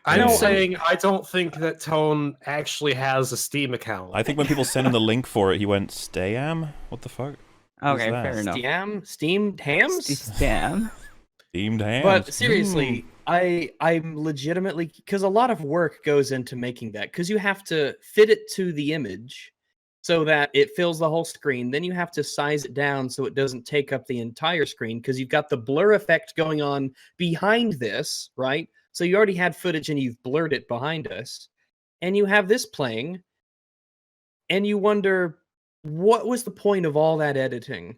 I'm No, saying I don't think that Tone actually has a Steam account. I think when people sent him the link for it, he went, Stayam? What the fuck? Okay, that? fair enough. Steamed hams. Damn. Themed hands. But seriously, I'm legitimately, because a lot of work goes into making that, because you have to fit it to the image so that it fills the whole screen. Then you have to size it down so it doesn't take up the entire screen, because you've got the blur effect going on behind this, right? So you already had footage and you've blurred it behind us, and you have this playing, and you wonder, what was the point of all that editing?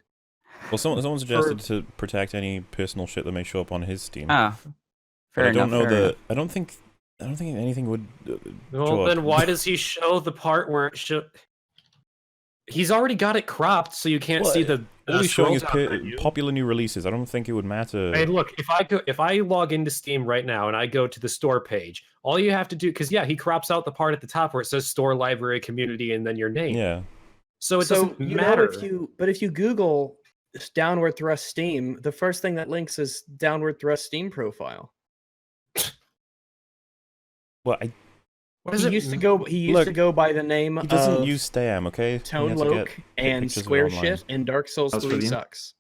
Well, someone suggested to protect any personal shit that may show up on his Steam. Ah, but fair I don't enough. know fair enough. I don't think anything would. Well, show then up. why does he show the part where it show? He's already got it cropped, so you can't Well, see the all he's showing is scroll down menu. popular new releases. I don't think it would matter. Hey, look, if I log into Steam right now and I go to the store page, all you have to do, because he crops out the part at the top where it says store, library, community, and then your name. Yeah. So it doesn't matter. If you Google downward thrust Steam, the first thing that links is downward thrust Steam profile. Well, He used to go by the name he doesn't of use Stam, okay? Tone He has to Loc get and pictures of it Square online. Shit and Dark Souls That was 3 for the- sucks.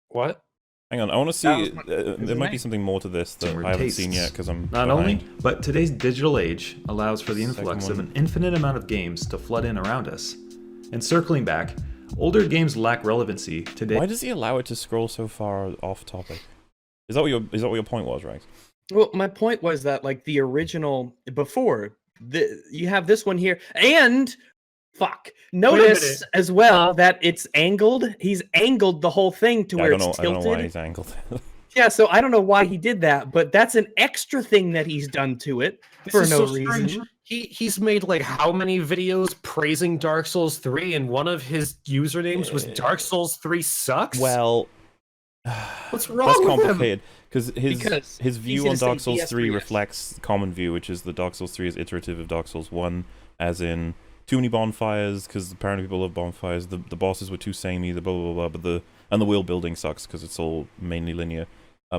What? Hang on, I want to see. That was There might be something more to this that Similar I haven't tastes. seen yet because I'm Not behind. only, but today's digital age allows for the Second influx of one. an infinite amount of games to flood in around us. And circling back, older games lack relevancy today. Why does he allow it to scroll so far off topic? Is that what your point was, Rex? Well, my point was that like the original before you have this one here, and notice as well that it's angled. He's angled the whole thing to Yeah, where I it's don't know tilted. why he's angled. Yeah, so I don't know why he did that, but that's an extra thing that he's done to it for no reason. He's made like how many videos praising Dark Souls 3, and one of his usernames was Dark Souls 3 sucks? Well, what's wrong that's with him? complicated because Because his view easy on to say Dark Souls PS3, 3 yes. reflects the common view, which is that Dark Souls 3 is iterative of Dark Souls 1, as in too many bonfires because apparently people love bonfires. The bosses were too samey. The blah blah blah. But the world building sucks because it's all mainly linear.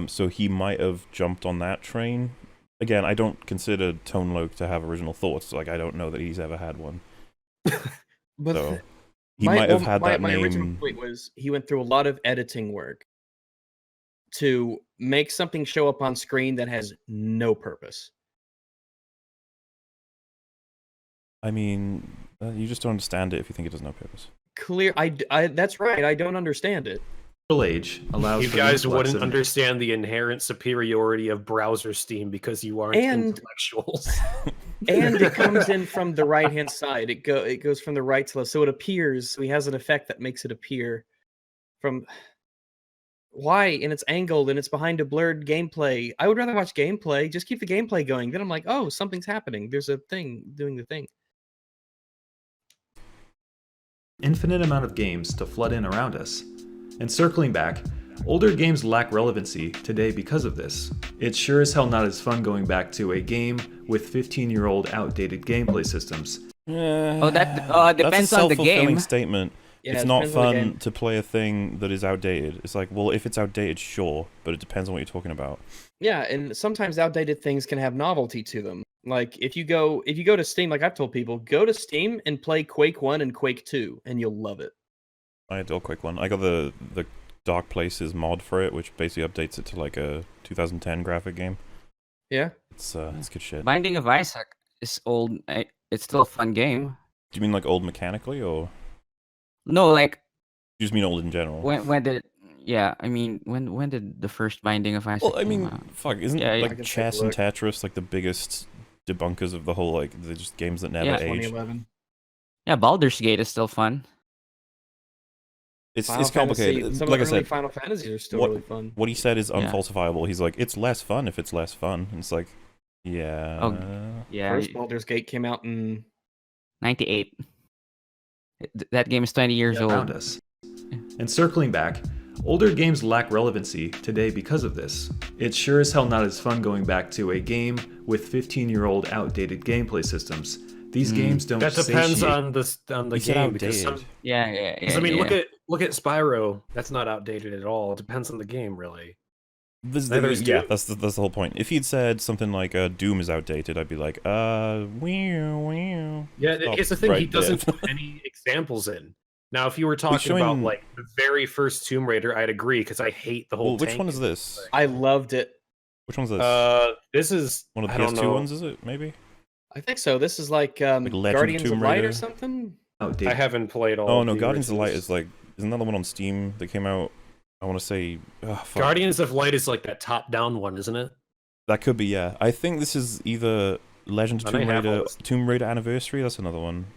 So he might have jumped on that train. Again, I don't consider Tone Loc to have original thoughts. Like I don't know that he's ever had one. But So he might have had that my original name. point was he went through a lot of editing work to make something show up on screen that has no purpose. I mean, you just don't understand it if you think it doesn't have purpose. That's right. I don't understand it. Digital age allows You for the guys influx wouldn't of an understand the inherent superiority of browser Steam because you aren't And- intellectuals. And it comes in from the right hand side. It goes from the right to left, so it appears. So he has an effect that makes it appear from. Why? And it's angled and it's behind a blurred gameplay. I would rather watch gameplay. Just keep the gameplay going. Then I'm like, oh, something's happening. There's a thing doing the thing. infinite amount of games to flood in around us. And circling back, older games lack relevancy today because of this. It's sure as hell not as fun going back to a game with 15-year-old outdated gameplay systems. That depends That's a on the self-fulfilling game. statement. Yeah, It's it not depends on the fun game. to play a thing that is outdated. It's like, well, if it's outdated, sure, but it depends on what you're talking about. Yeah, and sometimes outdated things can have novelty to them. Like if you go to Steam, like I've told people, go to Steam and play Quake 1 and Quake 2 and you'll love it. I adore Quick One. I got the Dark Places mod for it, which basically updates it to like a 2010 graphic game. Yeah. It's good shit. Binding of Isaac is old. It's still a fun game. Do you mean like old mechanically, or No, like you just mean old in general? when did? Yeah, I mean when did the first Binding of Isaac? Well, I come mean, out? fuck, isn't Yeah, yeah. I like can take a chess and look. Tetris like the biggest debunkers of the whole, like, they're just games that never Yeah, age? 2011. Yeah, Baldur's Gate is still fun. It's Final complicated. Fantasy, some Like I of the early said, Final Fantasies are still what- really fun. what he said is Yeah. unfalsifiable. He's like, it's less fun if it's less fun. And it's like, yeah. Yeah, First Baldur's Gate came out in 98. That game is 20 years around old. us. And circling back, older games lack relevancy today because of this. It's sure as hell not as fun going back to a game with 15-year-old outdated gameplay systems. These games don't That depends satiate. on the You said game. Because outdated. Yeah. 'cause, I mean, yeah. look at Spyro. That's not outdated at all. It depends on the game, really. There's, Doom. that's the whole point. If he'd said something like Doom is outdated, I'd be like, wow. Yeah, Stop here's the thing. He right there. doesn't put any examples in. Now, if you were talking showing- about like the very first Tomb Raider, I'd agree because I hate the whole. Well, which tank one is thing. this? I loved it. Which one's this? This is One of the I don't PS2 know. ones, is it? Maybe? I think so. This is like, Legend of Guardians of Tomb Light Raider? or something. I outdated. haven't played all. Oh, of no, the Guardians of Light originals. is like, isn't that the one on Steam that came out? I want to say, fuck. Guardians of Light is like that top-down one, isn't it? That could be, yeah. I think this is either Legend of I may Tomb have all Raider, this. Tomb Raider Anniversary. That's another one.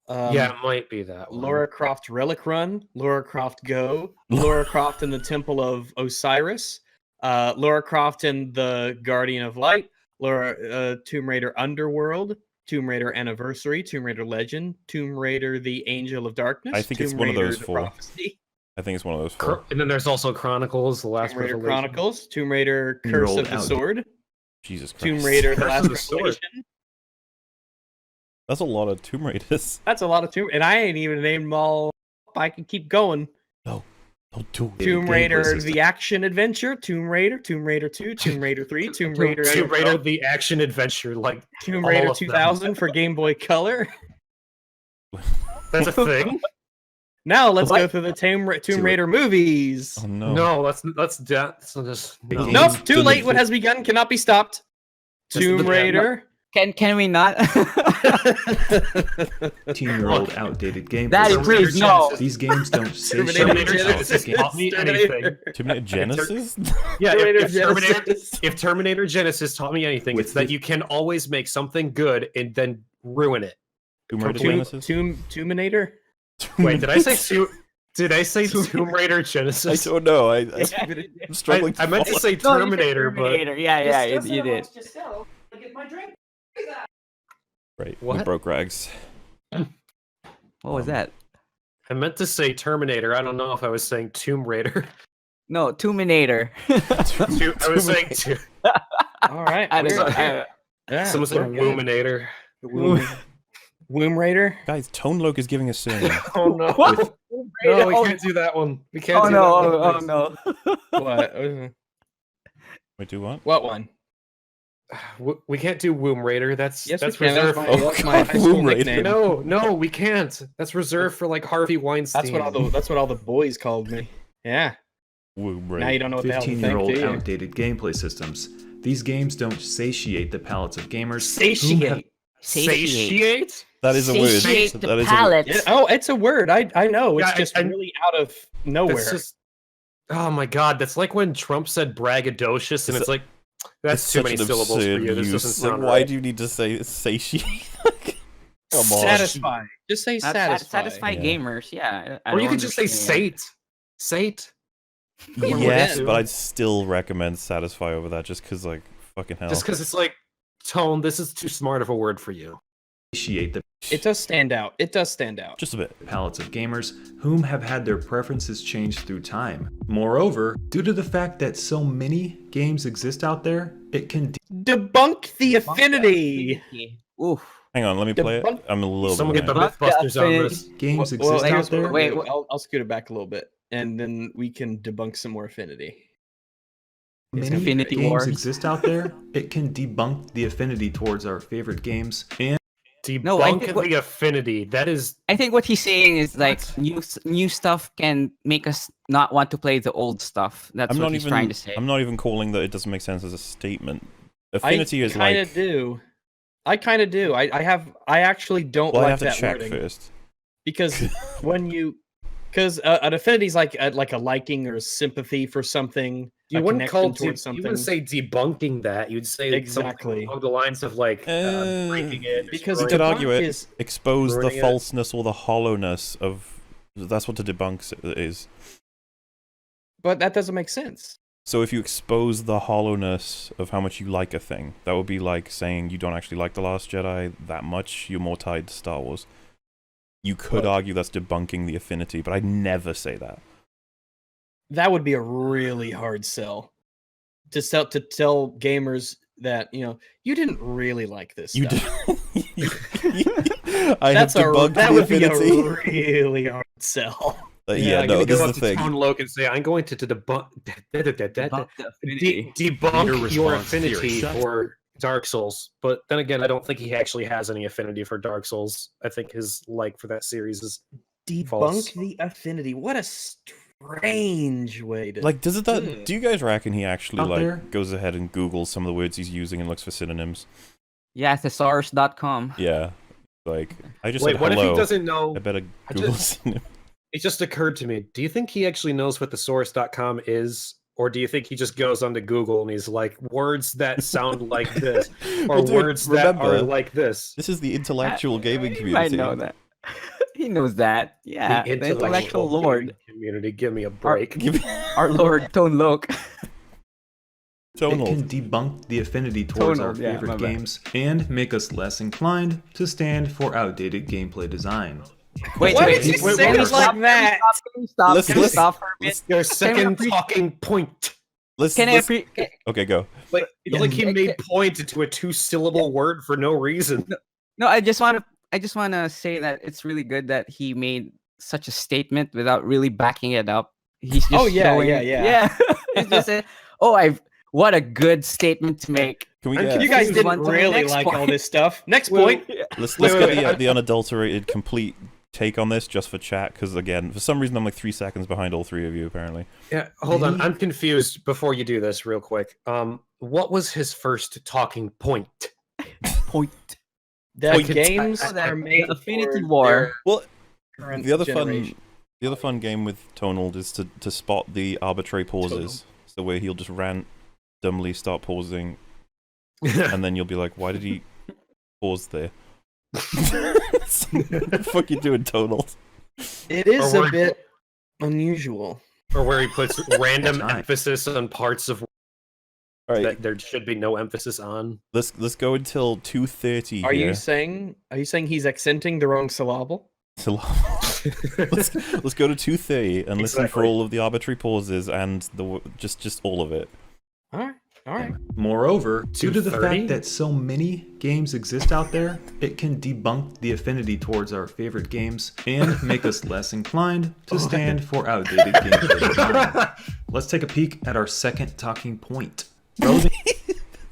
Yeah, it might be that one. Lara Croft Relic Run, Lara Croft Go, Lara Croft in the Temple of Osiris, Lara Croft in the Guardian of Light, Tomb Raider Underworld, Tomb Raider Anniversary, Tomb Raider Legend, Tomb Raider: The Angel of Darkness. I think it's Tomb one of Raider, those The four. Prophecy, I think it's one of those four. And then there's also Chronicles, The Last Tomb Raider Revelation. Chronicles, Tomb Raider Year Curse old of the out- Sword, Jesus Christ. Tomb Raider: The Curse Last of the Sword. Revelation. That's a lot of Tomb Raiders. That's a lot of Tomb, and I ain't even named them all. I can keep going. Don't do it. Tomb gameplay Raider: system. The Action Adventure, Tomb Raider 2, Tomb Raider 3, Tomb Raider, Tomb Raider: The Action Adventure, like Tomb all Raider of them. 2000 for Game Boy Color. that's a thing. Now let's go What? through the Tomb Do it. Raider movies. Oh no. No, that's just The no. game- Nope, too to late. the- What has begun cannot be stopped. This is Tomb the- Raider. Can we not? 15-year-old outdated gameplay. Daddy, systems. please, no. These games don't say Terminator shit. Genesis. taught me anything. Terminator Genesis? Yeah, Terminator if Terminator Genesis taught me anything, With it's that the- you can always make something good and then ruin it. Tomb Raider Complete- Genesis? Tombinator. Wait, did I say Did I say Tomb Raider I Genesis? don't know. I'm struggling. I meant to say No, you said Terminator, but Terminator. Yeah, you did. Right. We What? broke rags. What was that? I meant to say Terminator. I don't know if I was saying Tomb Raider. No, Tombinator. I was saying All right. I don't we're- know. yeah, someone said we're good. Womanator. Womb Raider. Guys, Tone Loc is giving us soon. Oh no! What? No, we Oh, can't do that one. We can't. oh do no! that Oh one. no! What? Wait, do what? What one? We can't do Womb Raider. That's Yes, that's we can. reserved. That's Oh, my, that's my God, high school Womb Raider. nickname. No, we can't. That's reserved for like Harvey Weinstein. That's what all the boys called me. Yeah. Womb Now Raider. you don't know what the hell to think, 15-year-old do you? outdated gameplay systems. These games don't satiate the palates of gamers. Satiate. Satiate. That is a word. Satiate That the is a- palate. Oh, it's a word. I know. It's Yeah, just I- really out of nowhere. That's just. Oh my god, that's like when Trump said braggadocious, and It's it's like that's it's too such many an syllables for absurd you. This use. doesn't Like, sound why right. do you need to say satiate? Come on. Satisfy. Just say satisfy. Satisfy Yeah. gamers. Yeah. I Or you don't could just say understand. sate. Sate. Yes, Yeah. but I'd still recommend satisfy over that just because, like, fucking hell. Just because it's like, Tone, this is too smart of a word for you. Satiate the It does stand out. It does stand out. Just a bit. palates of gamers whom have had their preferences changed through time. Moreover, due to the fact that so many games exist out there, it can Debunk the affinity. Oof. Hang on, let me play it. Debunk- I'm a little Someone bit get the behind. Mythbusters on this. games Well, exist here's out there. what- Wait, wait. I'll scoot it back a little bit, and then we can debunk some more affinity. Many Infinity games Wars. exist out there. It can debunk the affinity towards our favorite games and Debunk No, I think what- the affinity. That is. I think what he's saying is like new stuff can make us not want to play the old stuff. That's I'm what not he's even. trying to say. I'm not even calling that it doesn't make sense as a statement. Affinity is kind like. of do. I kind of do. I actually don't Well, I like have to that check wording first. because when you because an affinity is like a liking or a sympathy for something. You a wouldn't connection call. towards You wouldn't say debunking that. You'd say Exactly. something along the lines of like breaking it. because You destroying could debunk argue it. is Expose the ruining it. falseness or the hollowness of. That's what to debunk is. but that doesn't make sense. So if you expose the hollowness of how much you like a thing, that would be like saying you don't actually like The Last Jedi that much, you're more tied to Star Wars. You could Well- argue that's debunking the affinity, but I'd never say that. That would be a really hard sell to tell gamers that you didn't really like this. You stuff. did. I have debunked that the would be affinity. a really hard sell. Yeah, I'm no, gonna this go is up the to thing. Tone Loc and say, I'm going to debunk Debunk the affinity. debunk Your your response here. affinity Shut- for Dark Souls. But then again, I don't think he actually has any affinity for Dark Souls. I think his like for that series is false. Debunk the affinity. What a strange way to Like, do you guys reckon he actually Out there? goes ahead and Googles some of the words he's using and looks for synonyms? Yeah, thesaurus.com. Yeah, like I just Wait, said what hello. if he doesn't know? I better I Google just- synonym. It just occurred to me. Do you think he actually knows what thesaurus.com is? Or do you think he just goes onto Google and he's like, words that sound like this, or Well, dude, words that are remember, like this? This is the intellectual gaming He might community. know that. He knows that. Yeah, the intellectual lord, gaming community. Give me a Our- break. Give- our lord Tone Loc. Tonal. It can debunk the affinity towards Tonal, our yeah, favorite my bad. games and make us less inclined to stand for outdated gameplay design. Wait, Why wait, did you wait, say wait, it like that? Can we stop? Let's- Can we let's- stop for a minute? Your second appre- talking point. Can I Okay, go. Like, it's like he Yeah. made point to a 2-syllable word for no reason. No, I just want to say that it's really good that he made such a statement without really backing it up. He's just Oh, yeah, showing, yeah. He's just saying, what a good statement to make. Can we I'm get? You guys Move didn't on to the really next like point. all this stuff. Next Wait, point. Let's wait, get wait, the unadulterated, complete take on this just for chat, because again, for some reason, I'm like 3 seconds behind all three of you. Apparently, Yeah, hold on. Maybe- I'm confused before you do this real quick. What was his first talking point? Point. The Point. games Oh, that- are made the Affinity for War. their well, current the other generation. fun game with Tonald is to spot the arbitrary pauses. So where he'll just randomly start pausing, and then you'll be like, "Why did he pause there?" What the fuck you doing, Tonald? It is Or a bit unusual. Or where he puts random That's right. emphasis on parts of All right, that there should be no emphasis on. let's go until 2:30 Are here. you saying he's accenting the wrong syllable? let's go to 2:30 and listen for Exactly. all of the arbitrary pauses and just all of it. All right. Moreover, due to the 230? fact that so many games exist out there, it can debunk the affinity towards our favorite games and make us less inclined to stand for outdated gameplay design. Let's take a peek at our second talking point. Relevant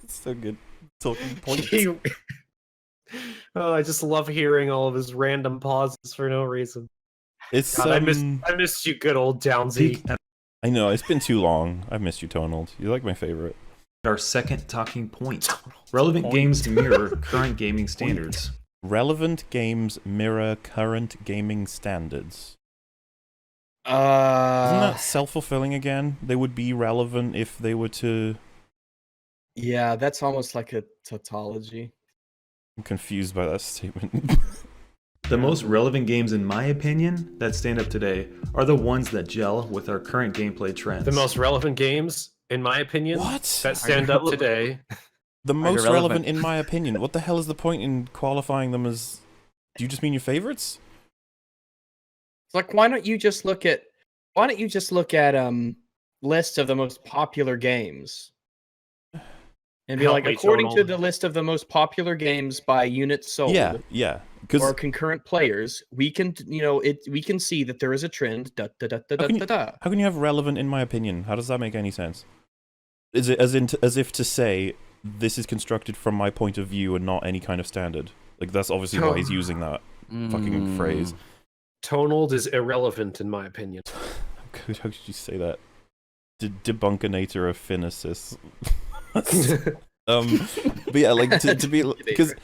So good. Talking points. Oh, I just love hearing all of his random pauses for no reason. It's God, I missed you, good old Downsy. peek at I know it's been too long. I've missed you, Tonald. You're like my favorite. our second talking point. Relevant games mirror current gaming standards. Relevant games mirror current gaming standards. Isn't that self-fulfilling again? They would be relevant if they were to. Yeah, that's almost like a tautology. I'm confused by that statement. The most relevant games, in my opinion, that stand up today are the ones that gel with our current gameplay trends. The most relevant games, in my opinion, What? that stand up today. The most irrelevant. relevant, in my opinion. What the hell is the point in qualifying them as? Do you just mean your favorites? It's like why don't you just look at lists of the most popular games and be Help like, me, according to Tonal. the list of the most popular games by units sold Yeah. Because or concurrent players, we can we can see that there is a trend. Da, da, da, da, How can da, da. how can you have relevant, in my opinion? How does that make any sense? Is it as if to say this is constructed from my point of view and not any kind of standard? Like that's obviously why he's using that fucking phrase. Tonald is irrelevant, in my opinion. How could you say that? Debunkinator of Finesis. But yeah, like to be, because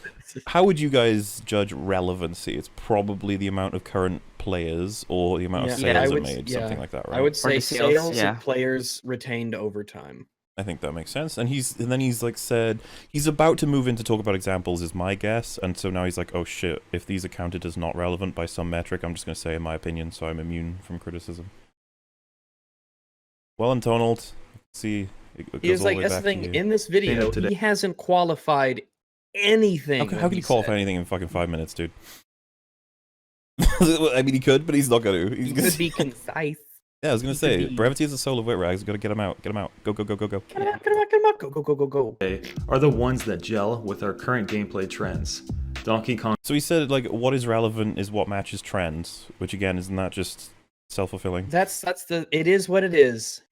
how would you guys judge relevancy? It's probably the amount of current players or the amount of Yeah, I sales it would- made, yeah. something like that, right? I would say the sales, sales yeah. of players retained over time. I think that makes sense. And then he's like said he's about to move into talk about examples is my guess, and so now he's like, oh shit, if these are counted as not relevant by some metric, I'm just gonna say in my opinion, so I'm immune from criticism. Well, and Tonald, see, it He goes was all like, the way that's the back to thing, you. in this video, today. he hasn't qualified anything. How can you qualify said. anything in fucking 5 minutes, dude? I mean, he could, but he's not gonna. He's He gonna could be concise. yeah, I was gonna he could say, be- brevity is the soul of wit rags. Gotta get him out. Get him out. Go, go, go, go, go. Get him out, get him out, get him out. Go, go, go, go, go. Are the ones that gel with our current gameplay trends. Donkey Kong So he said, like, what is relevant is what matches trends, which again, isn't that just self-fulfilling? That's it is what it is.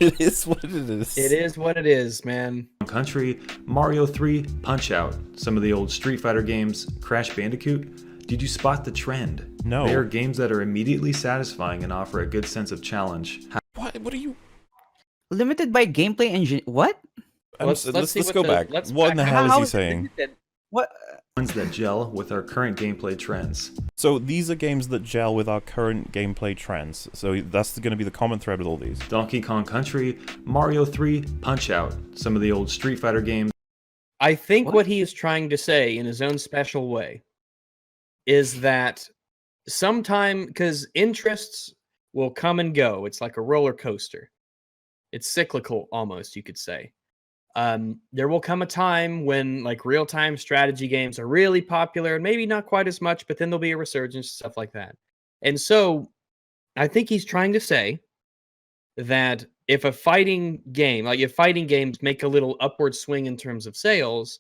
It is what it is. It is what it is, man. Country, Mario 3, Punch-Out, some of the old Street Fighter games, Crash Bandicoot. Did you spot the trend? No. They are games that are immediately satisfying and offer a good sense of challenge. What are you? Limited by gameplay engine. What? Let's see let's what go the- back. let's What in the back- hell How is he it saying? limited? What? Ones that gel with our current gameplay trends. So these are games that gel with our current gameplay trends. So that's going to be the common thread with all these. Donkey Kong Country, Mario 3, Punch-Out, some of the old Street Fighter games. I think What? what he is trying to say in his own special way is that sometime, because interests will come and go. It's like a roller coaster. It's cyclical almost, you could say. There will come a time when like real-time strategy games are really popular and maybe not quite as much, but then there'll be a resurgence, stuff like that. And so I think he's trying to say that if a fighting game, like if fighting games make a little upward swing in terms of sales,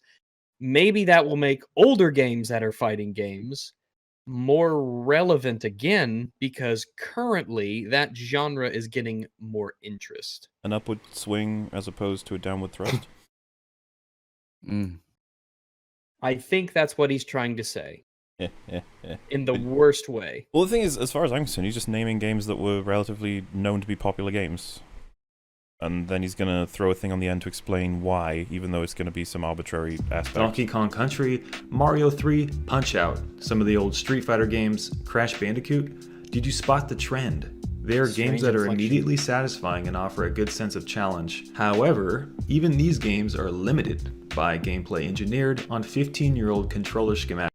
maybe that will make older games that are fighting games more relevant again, because currently that genre is getting more interest. An upward swing as opposed to a downward thrust. Mm. I think that's what he's trying to say Yeah, yeah, yeah. in the worst way. Well, the thing is, as far as I'm concerned, he's just naming games that were relatively known to be popular games. And then he's going to throw a thing on the end to explain why, even though it's going to be some arbitrary aspect. Donkey Kong Country, Mario 3, Punch-Out, some of the old Street Fighter games, Crash Bandicoot. Did you spot the trend? They are Strange games that are inflection. immediately satisfying and offer a good sense of challenge. However, even these games are limited by gameplay engineered on 15-year-old controller schematics.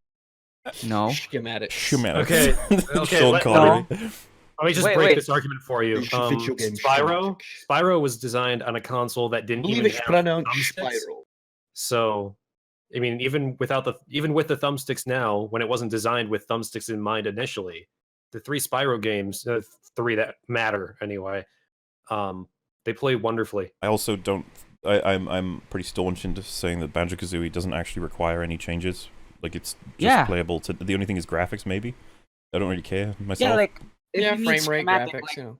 No. Schematics. Okay, okay, Sean let Connery. me just Wait, break wait. this argument for you. Video game Spyro, schematics. Spyro was designed on a console that didn't I believe even it's have pronounced thumbsticks. spiral. So, I mean, even with the thumbsticks now, when it wasn't designed with thumbsticks in mind initially, the 3 Spyro games, 3 that matter anyway, they play wonderfully. I also don't. I'm pretty staunch into saying that Banjo-Kazooie doesn't actually require any changes. Like, it's just Yeah. playable. The only thing is graphics, maybe. I don't really care myself. Yeah, like if Yeah, you need frame rate, schematic, graphics, like, you know.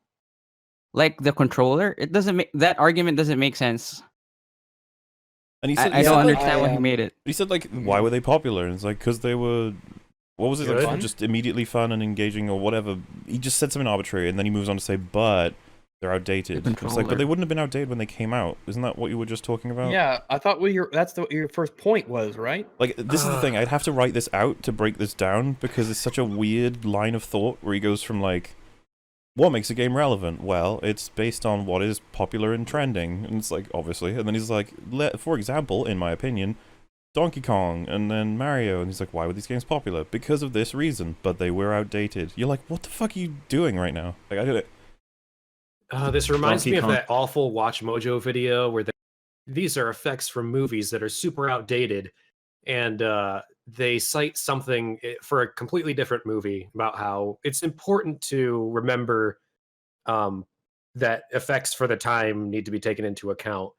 like the controller, it doesn't make that argument doesn't make sense. And he said, I he don't said, like, understand why he made it. he said, like, why were they popular? And it's like, because they were, what was it, Good. like, just immediately fun and engaging or whatever. He just said something arbitrary, and then he moves on to say, but they're outdated. The It's like, but controller. they wouldn't have been outdated when they came out. Isn't that what you were just talking about? Yeah, I thought that's what your first point was, right? Like, this is the thing, I'd have to write this out to break this down, because it's such a weird line of thought where he goes from, like, what makes a game relevant? Well, it's based on what is popular and trending. And it's like, obviously. And then he's like, for example, in my opinion, Donkey Kong and then Mario. And he's like, why were these games popular? Because of this reason, but they were outdated. You're like, what the fuck are you doing right now? Like, I did it. This reminds Donkey me of Kong. that awful Watch Mojo video where these are effects from movies that are super outdated, and they cite something for a completely different movie about how it's important to remember that effects for the time need to be taken into account.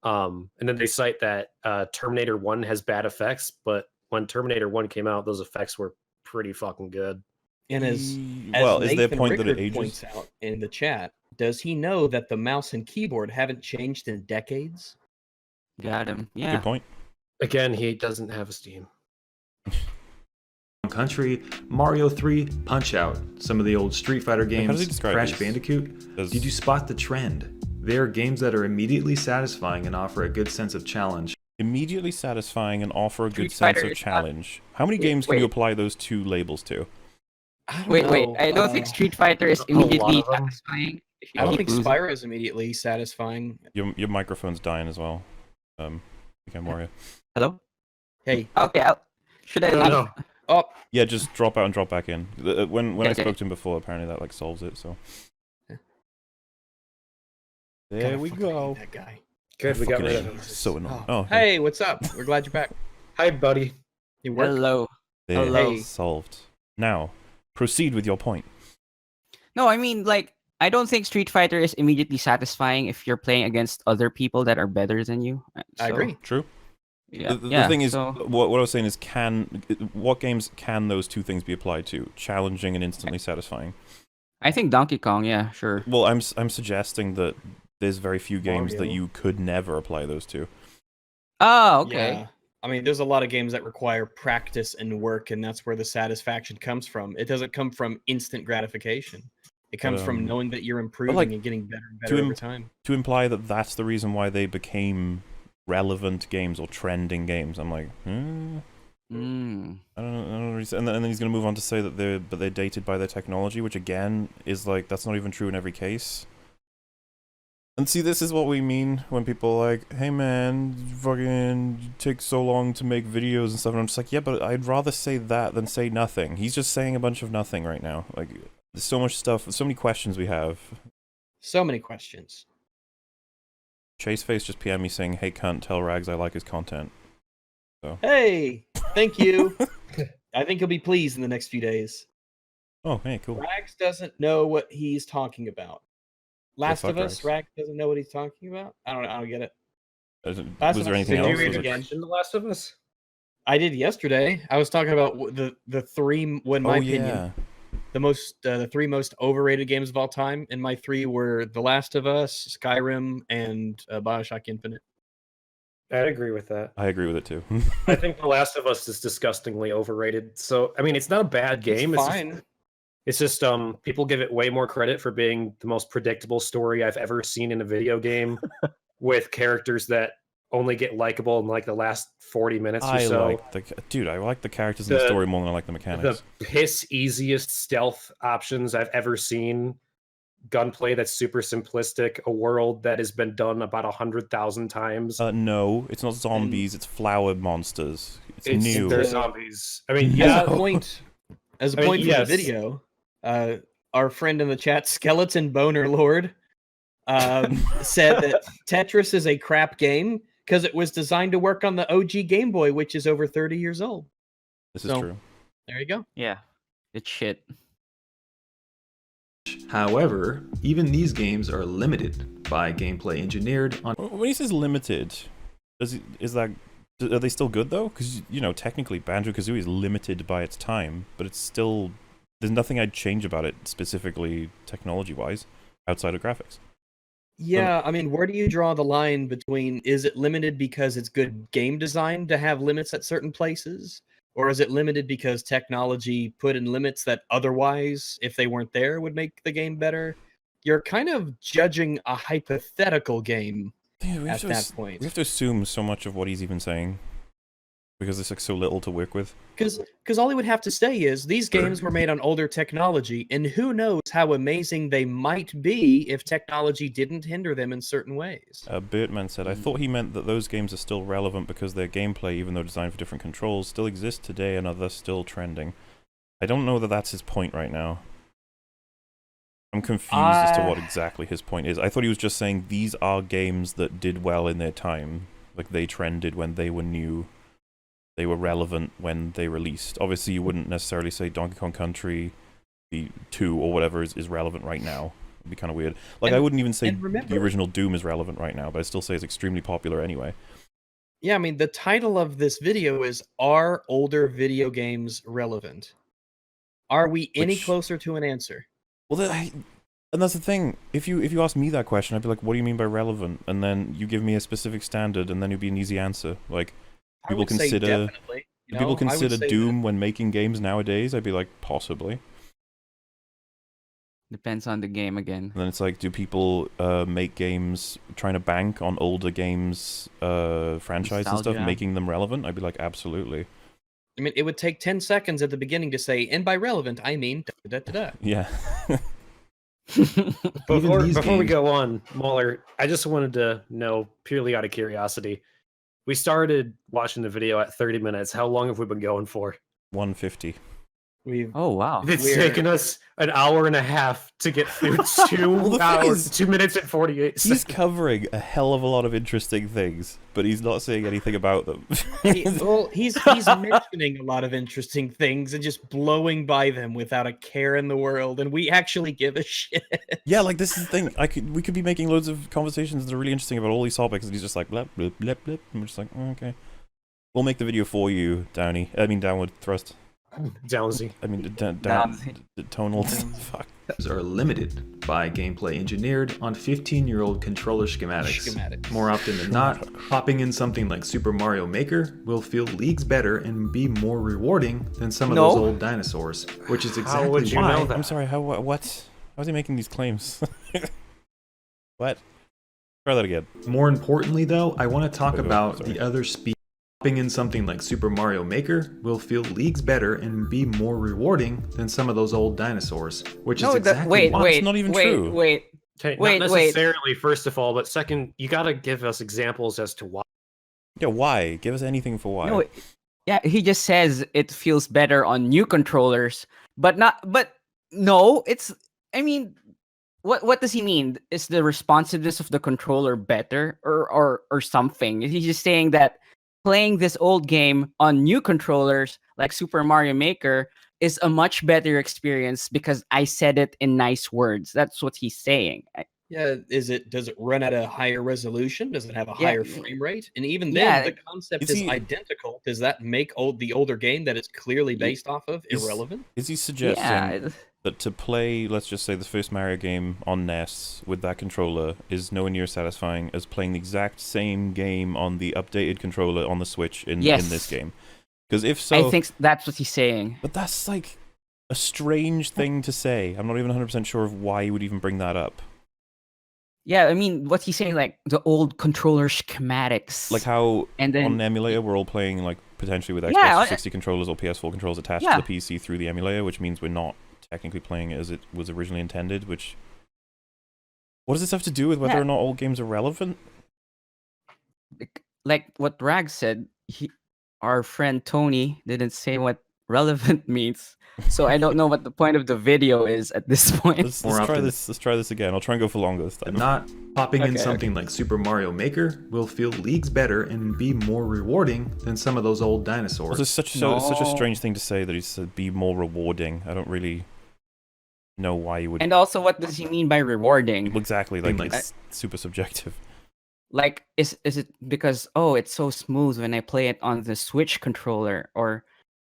And then they cite that Terminator 1 has bad effects, but when Terminator 1 came out, those effects were pretty fucking good. And as Well, is there a Nathan point that it Rickard ages? points out in the chat, does he know that the mouse and keyboard haven't changed in decades? Got him. Yeah. Good point. Again, he doesn't have a Steam. Country, Mario 3, Punch-Out, some of the old Street Fighter How does he games, describe Crash these? Bandicoot. Does- Did you spot the trend? They are games that are immediately satisfying and offer a good sense of challenge. Immediately satisfying and offer a good Street sense Fighter of is not- challenge. How many Wait, games can you wait. apply those two labels to? I don't Wait, know. I don't think Street Fighter is a lot immediately of them. satisfying. if you I don't keep think losing. Spyro is immediately satisfying. Your microphone's dying as well. Again, Wario. Hello. Hey, Okay. Should I No, leave? no. oh, Yeah, just drop out and drop back in. When I Okay. spoke to him before, apparently that like solves it. So Yeah. there kinda we fucking hate go. that guy. Good, we got Fucking rid A. of him. So annoying. Oh, Oh, hey, what's up? We're glad you're back. Hi, buddy. You work? Hello. there, hello. solved. Now, proceed with your point. No, I mean, like, I don't think Street Fighter is immediately satisfying if you're playing against other people that are better than you. I So, agree. True. Yeah. The thing is, so- what I was saying is, what games can those two things be applied to? Challenging and instantly satisfying. I think Donkey Kong. Yeah, sure. Well, I'm suggesting that there's very few games that Mario. you could never apply those to. Oh, okay. Yeah. I mean, there's a lot of games that require practice and work, and that's where the satisfaction comes from. It doesn't come from instant gratification. It comes from knowing that you're improving like, and getting better and better over time. To imply that that's the reason why they became relevant games or trending games, I'm like, Mm. I don't know. And then he's going to move on to say that they're dated by their technology, which again is like, that's not even true in every case. And see, this is what we mean when people are like, hey man, fucking take so long to make videos and stuff. And I'm just like, yeah, but I'd rather say that than say nothing. He's just saying a bunch of nothing right now. Like, there's so much stuff, so many questions we have. So many questions. Chaseface just PM me saying, "Hey, cunt, tell Rags I like his content." Hey, thank you. I think he'll be pleased in the next few days. Oh, hey, cool. Rags doesn't know what he's talking about. Last fuck of Us, Rags doesn't know what he's talking about. I don't get it. Last Was of there Us is anything a Did else? you new Was even it- game. mention The Last of Us? I did yesterday. I was talking about the three, in my opinion, the three most overrated games of all time. And my three were The Last of Us, Skyrim, and Bioshock Infinite. I'd agree with that. I agree with it too. I think The Last of Us is disgustingly overrated. So, I mean, it's not a bad game. It's fine. It's just people give it way more credit for being the most predictable story I've ever seen in a video game, with characters that only get likable in like the last 40 minutes or so. I like the characters in the story more than I like the mechanics. The piss easiest stealth options I've ever seen. Gunplay that's super simplistic. A world that has been done about 100,000 times. No, it's not zombies. It's flower monsters. It's new. They're zombies. I mean, As yeah. a point for yes. the video, our friend in the chat, Skeleton Boner Lord, said that Tetris is a crap game because it was designed to work on the OG Game Boy, which is over 30 years old. This is true. There you go. Yeah, it's shit. However, even these games are limited by gameplay engineered on. When he says limited, are they still good though? Because technically Banjo-Kazooie is limited by its time, but it's still, there's nothing I'd change about it specifically technology-wise outside of graphics. Yeah, I mean, where do you draw the line between, is it limited because it's good game design to have limits at certain places? Or is it limited because technology put in limits that otherwise, if they weren't there, would make the game better? You're kind of judging a hypothetical game at that point. We have to assume so much of what he's even saying because there's like so little to work with. Because all he would have to say is, these games were made on older technology, and who knows how amazing they might be if technology didn't hinder them in certain ways. Bertman said, I thought he meant that those games are still relevant because their gameplay, even though designed for different controls, still exists today and are thus still trending. I don't know that that's his point right now. I'm confused as to what exactly his point is. I thought he was just saying these are games that did well in their time. Like, they trended when they were new. They were relevant when they released. Obviously, you wouldn't necessarily say Donkey Kong Country 2 or whatever is relevant right now. It'd be kind of weird. Like, I wouldn't even say the original Doom is relevant right now, but I still say it's extremely popular anyway. Yeah, I mean, the title of this video is, Are Older Video Games Relevant? Are we any closer to an answer? Well, and that's the thing. If you ask me that question, I'd be like, what do you mean by relevant? And then you give me a specific standard, and then it'd be an easy answer. Like, people consider Doom when making games nowadays? I'd be like, possibly. Depends on the game again. And then it's like, do people make games trying to bank on older games franchise and stuff, making them relevant? I'd be like, absolutely. I mean, it would take 10 seconds at the beginning to say, and by relevant, I mean da-da-da-da. Yeah. Before we go on, Mauler, I just wanted to know, purely out of curiosity, we started watching the video at 30 minutes. How long have we been going for? 150. Oh, wow. It's taken us an hour and a half to get through 2 hours, 2 minutes and 48 seconds. He's covering a hell of a lot of interesting things, but he's not saying anything about them. He's mentioning a lot of interesting things and just blowing by them without a care in the world, and we actually give a shit. Yeah, like, this is the thing. We could be making loads of conversations that are really interesting about all these topics, and he's just like, blip, blip, blip, blip. And we're just like, oh, okay. We'll make the video for you, Downward Thrust. Downsy. I mean, tonal. Fuck. Are limited by gameplay engineered on 15-year-old controller schematics. More often than not, hopping in something like Super Mario Maker will feel leagues better and be more rewarding than some of those old dinosaurs, which is exactly would you why. know that? I'm sorry. What? How is he making these claims? What? Try that again. More importantly, though, I want to talk about the other speed. Hopping in something like Super Mario Maker will feel leagues better and be more rewarding than some of those old dinosaurs, which is exactly why. It's not even true. Not necessarily, first of all, but second, you gotta give us examples as to why. Yeah, why? Give us anything for why. No, yeah, he just says it feels better on new controllers, but no, it's, I mean, what does he mean? Is the responsiveness of the controller better or something? Is he just saying that playing this old game on new controllers like Super Mario Maker is a much better experience because I said it in nice words? That's what he's saying. Yeah, does it run at a higher resolution? Does it have a Yeah, higher frame rate? And even then, yeah. the concept Is is he- identical. Does that make the older game that it's clearly based off of Is- irrelevant? Is he suggesting Yeah, that to play, let's just say, the first Mario game on NES with that controller is nowhere near satisfying as playing the exact same game on the updated controller on the Switch in Yes. this game? Because if so, I think that's what he's saying. but that's like a strange thing to say. I'm not even 100% sure of why you would even bring that up. Yeah, I mean, what he's saying, like the old controller schematics. Like how and then on an emulator we're all playing like potentially with Xbox Yeah, 360 controllers or PS4 controllers attached Yeah. to the PC through the emulator, which means we're not technically playing it as it was originally intended. Which, what does this have to do with whether Yeah. or not old games are relevant? like what Rag said, our friend Tony didn't say what relevant means. So I don't know what the point of the video is at this point. Let's More try often- this. Let's try this again. I'll try and go for longer this time. Not popping in Okay, something like Super Mario Maker will feel leagues better and be more rewarding than some of those old dinosaurs. Also, such a No. strange thing to say that he said be more rewarding. I don't really know why you would. And also, what does he mean by rewarding? Exactly, like Like- it's super subjective. Like, is it because it's so smooth when I play it on the Switch controller, or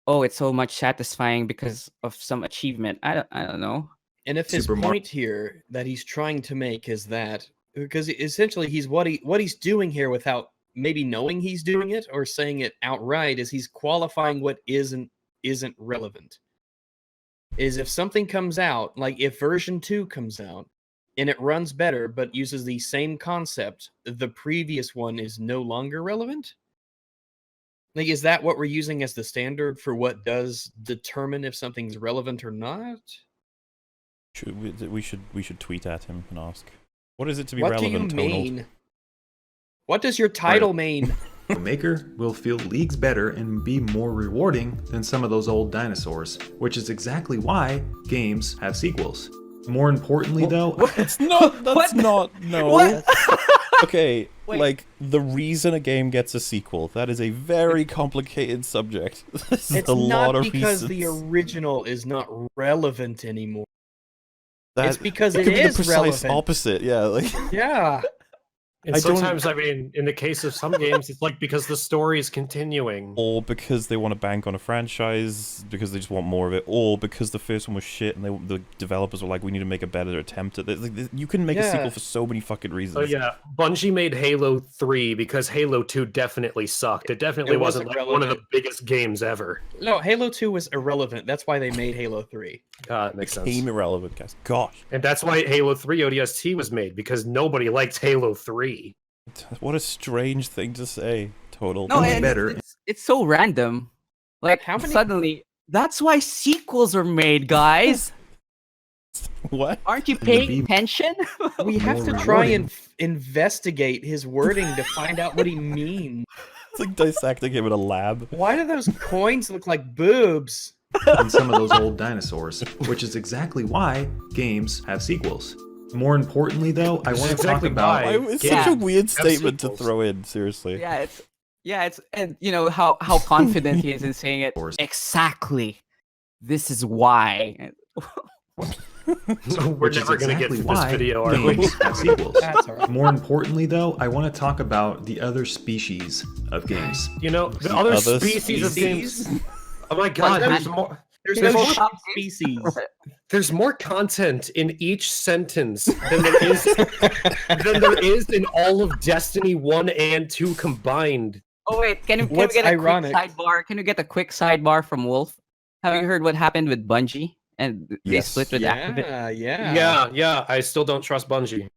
it's so much satisfying because of some achievement? I don't know. And if his Super Mar- point here that he's trying to make is that because essentially he's what he's doing here without maybe knowing he's doing it or saying it outright is he's qualifying what isn't relevant. Is if something comes out, like if version 2 comes out and it runs better but uses the same concept, the previous one is no longer relevant? Like, is that what we're using as the standard for what does determine if something's relevant or not? We should tweet at him and ask, what is it to be What do you relevant, Tonald? mean? What does your title mean? The Maker will feel leagues better and be more rewarding than some of those old dinosaurs, which is exactly why games have sequels. More importantly, though, It's not. That's What? not. No. What? Okay, Wait. like the reason a game gets a sequel, that is a very complicated subject. There's It's a lot not of because reasons. the original is not relevant anymore. That- It's because it it could be the is precise relevant. opposite. Yeah, like Yeah. And I don't- sometimes, I mean, in the case of some games, it's like because the story is continuing. or because they want to bank on a franchise, because they just want more of it, or because the first one was shit and the developers were like, we need to make a better attempt at this. Like, you can make a sequel Yeah. for so many fucking reasons. Oh yeah, Bungie made Halo 3 because Halo 2 definitely sucked. It definitely It wasn't wasn't like one of the relevant. biggest games ever. No, Halo 2 was irrelevant. That's why they made Halo 3. It makes sense. Became irrelevant, guys. Gosh, And that's why Halo 3 ODST was made, because nobody liked Halo 3. what a strange thing to say. Total. No, Only and better. it's so random. Like, How many- suddenly, that's why sequels are made, guys. What? Aren't you And the paying beam- attention? We have More to try rewarding. and investigate his wording to find out what he means. It's like dissecting him in a lab. Why do those coins look like boobs? than some of those old dinosaurs, which is exactly why games have sequels. More importantly, though, I want to Exactly talk about why. It's Yeah. such a weird Have statement to sequels. throw in, seriously. it's and you know how confident he is in saying it. Course. Exactly. This is why. We're which is never going to get exactly to this why video, are we? games have sequels. That's all right. More importantly, though, I want to talk about the other species of games. You know, the other Other species of species? games. Oh my god, Like, there's more. There's There's no more- species. There's more content in each sentence than there is in all of Destiny 1 and 2 combined. Oh wait, can we What's get a ironic- quick sidebar? Can we get a quick sidebar from Wolf? Have you heard what happened with Bungie and they Yes. split with Activision? Yeah. I still don't trust Bungie.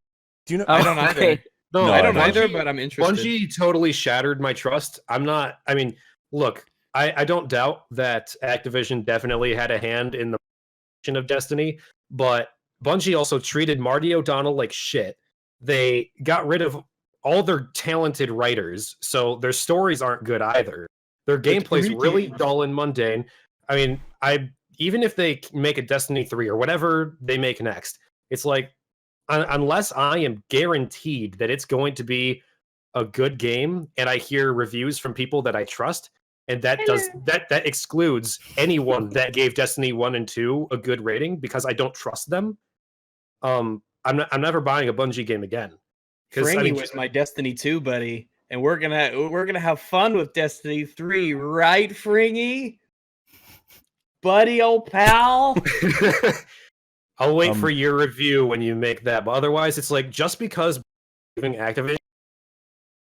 Do you know? I don't either. okay. No, No, I don't Bungie- either, but I'm interested. Bungie totally shattered my trust. I mean, look, I don't doubt that Activision definitely had a hand in the production of Destiny, but Bungie also treated Marty O'Donnell like shit. They got rid of all their talented writers, so their stories aren't good either. Their gameplay's every really game- dull and mundane. I mean, even if they make a Destiny 3 or whatever they make next, it's like unless I am guaranteed that it's going to be a good game, and I hear reviews from people that I trust, and that excludes anyone that gave Destiny 1 and 2 a good rating because I don't trust them. I'm never buying a Bungie game again. Fringy was my Destiny 2 buddy, and we're gonna have fun with Destiny 3, right, Fringy? Buddy, old pal. I'll wait for your review when you make that. But otherwise, it's like, just because giving Activision,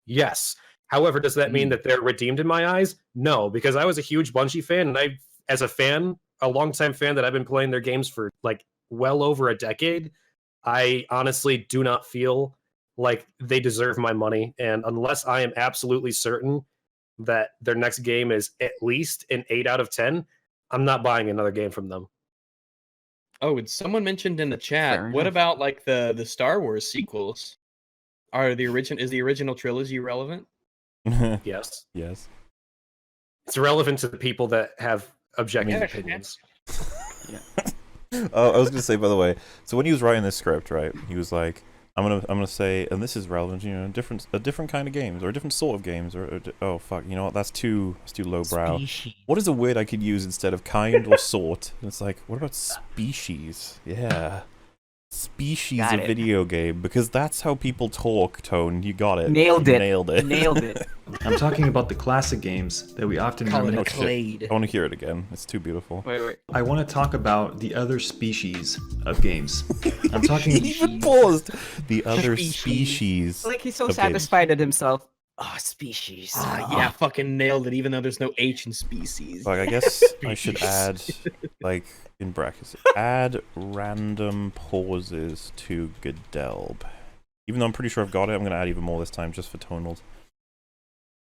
yes. However, does that mean that they're redeemed in my eyes? No, because I was a huge Bungie fan, and as a fan, a longtime fan that I've been playing their games for like well over a decade, I honestly do not feel like they deserve my money. And unless I am absolutely certain that their next game is at least an 8 out of 10, I'm not buying another game from them. Oh, and someone mentioned in the chat, Fair what enough. about like the Star Wars sequels? Is the original trilogy relevant? Yes. Yes. It's relevant to the people that have objective Yeah. opinions. Oh, I was gonna say, by the way, so when he was writing this script, right, he was like, I'm gonna say, and this is relevant, you know, a different kind of games, or a different sort of games, or oh fuck, you know what, that's too lowbrow. What is a word I could use instead of kind or sort? And it's like, what about species? Yeah. Species Got of it. video game, because that's how people talk, Tone. You got it. Nailed You it. Nailed it. Nailed it. I'm talking about the classic games that we often Call it a reminisce. clade. I want to hear it again. It's too beautiful. Wait. I want to talk about the other species of games. I'm talking He even paused. The other Species. species. Like he's so Okay. satisfied at himself. Oh, species. Yeah, fucking nailed it, even though there's no H in species. Like, I guess I should add, like, in brackets, add random pauses to Gadelb. Even though I'm pretty sure I've got it, I'm going to add even more this time just for tonals.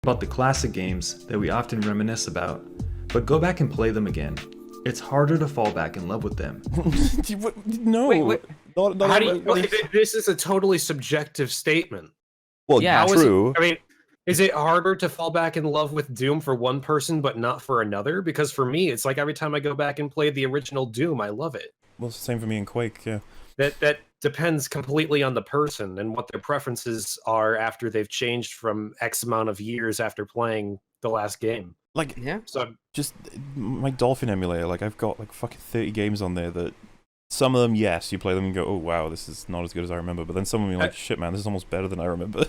about the classic games that we often reminisce about, but go back and play them again. It's harder to fall back in love with them. No. Wait. Not How do you, everybody- this is a totally subjective statement. Well, Yeah. How is it- true. I mean, is it harder to fall back in love with Doom for one person but not for another? Because for me, it's like every time I go back and play the original Doom, I love it. Well, it's the same for me in Quake, yeah. That depends completely on the person and what their preferences are after they've changed from X amount of years after playing the last game. Like, Yeah. So just my Dolphin emulator, like, I've got, like, fucking 30 games on there that some of them, yes, you play them and go, oh, wow, this is not as good as I remember. But then some of them, you're like, shit, man, this is almost better than I remember.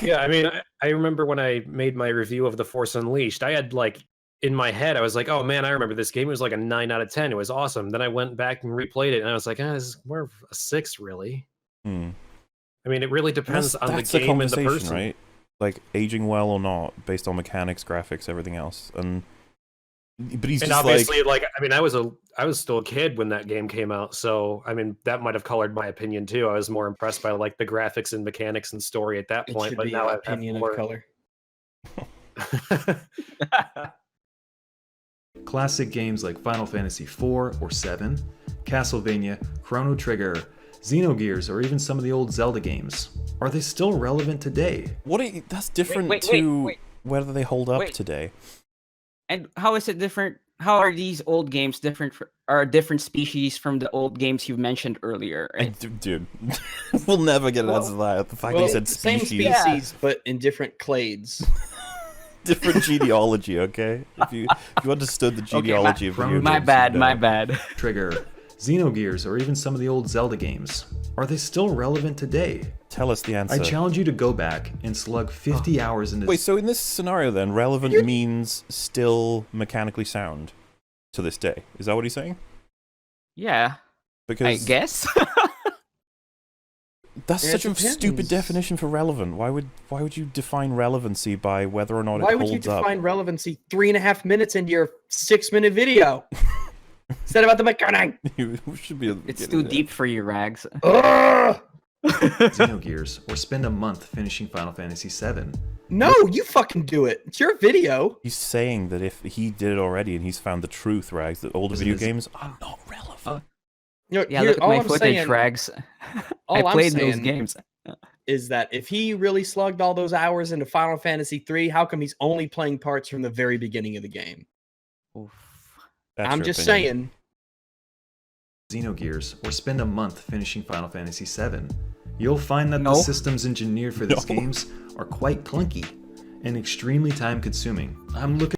yeah, I mean, I remember when I made my review of The Force Unleashed, I had like in my head, I was like, oh man, I remember this game. It was like a 9 out of 10. It was awesome. Then I went back and replayed it, and I was like, this is more of a 6, really. Hmm. I mean, it really depends on the that's game and the conversation, person. right? Like, aging well or not, based on mechanics, graphics, everything else. But he's And just obviously, like, I mean, I was still a kid when that game came out, so I mean, that might have colored my opinion too. I was more impressed by like the graphics and mechanics and story at that It point, should but be now an I have opinion more. of color. Classic games like Final Fantasy IV or 7, Castlevania, Chrono Trigger, Xenogears, or even some of the old Zelda games. Are they still relevant today? that's different wait, to wait. whether they hold up Wait. today. And how is it different? How are these old games different? Are different species from the old games you mentioned earlier? Right? Dude, we'll never get an answer to that. The fact that Well, he said same species, species, but in different clades. different genealogy. Okay, if you understood the genealogy of video games, My you'd bad. know. My bad. Trigger, Xenogears, or even some of the old Zelda games. Are they still relevant today? Tell us the answer. I challenge you to go back and slug 50 hours into Wait, so in this scenario, then, relevant means still mechanically sound to this day. Is that what he's saying? Yeah, I Because guess. that's It such a depends. stupid definition for relevant. Why would you define relevancy by whether or not Why it would you holds up? define relevancy 3.5 minutes into your 6-minute video? Instead about the mechanic. You should be. It's getting too there. deep for you, Rags. Ugh! Xenogears, or spend a month finishing Final Fantasy VII. No, you fucking do it. It's your video. He's saying that if he did it already and he's found the truth, Rags, that older Is video this- games are not relevant. Yeah, look at all my I'm footage, saying Rags. all I I'm played those saying- games. is that if he really slugged all those hours into Final Fantasy 3, how come he's only playing parts from the very beginning of the game? Oof. That's I'm your just opinion. saying. Xenogears or spend a month finishing Final Fantasy VII. You'll find that No. the systems engineered for these No. games are quite clunky and extremely time-consuming. I'm looking